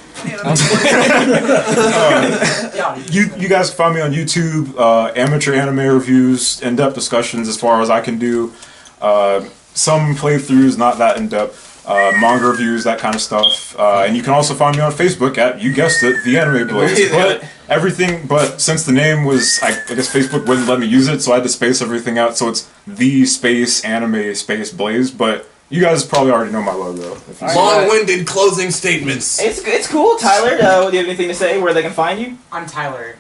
You guys can find me on YouTube. Amateur anime reviews, in-depth discussions as far as I can do. Some playthroughs, not that in-depth. Manga reviews, that kind of stuff. And you can also find me on Facebook at, you guessed it, The Anime Blaze. But since the name was, I guess Facebook wouldn't let me use it, so I had to space everything out. So it's The Space Anime Space Blaze. But you guys probably already know my logo. Long-winded closing statements. It's cool, Tyler. Do you have anything to say where they can find you? I'm Tyler.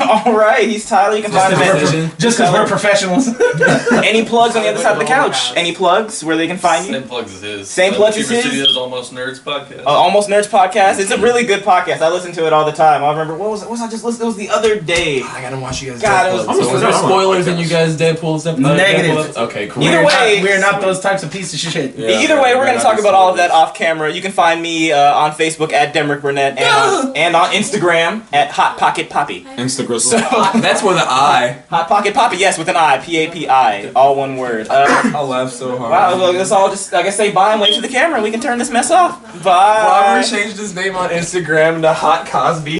All right, he's Tyler. You can find him at Just because we're professionals. Any plugs on the other side of the couch? Any plugs where they can find you? Same plugs as his. Same plugs as Underachiever his? Studios Almost Nerds podcast. Almost Nerds podcast. It's a really good podcast. I listen to it all the time. I remember what was I just listening? It was the other day. I gotta watch you guys. God, it was- Deadpool. So was there spoilers in you guys Deadpool stuff? Negative. Deadpool? Okay, cool. Either way- we're not those types of pieces of shit. Yeah. Either way, we're going to talk about all of that off camera. You can find me on Facebook at Demric Burnett and on Instagram at Hot Pocket Poppy. Instagram. That's with an I. Hot Pocket Poppy, yes, with an I, P-A-P-I, all one word. I laugh so hard. Wow, look, let's all just, I guess, say bye and wave to the camera and we can turn this mess off. Bye. Robert changed his name on Instagram to Hot Cosby.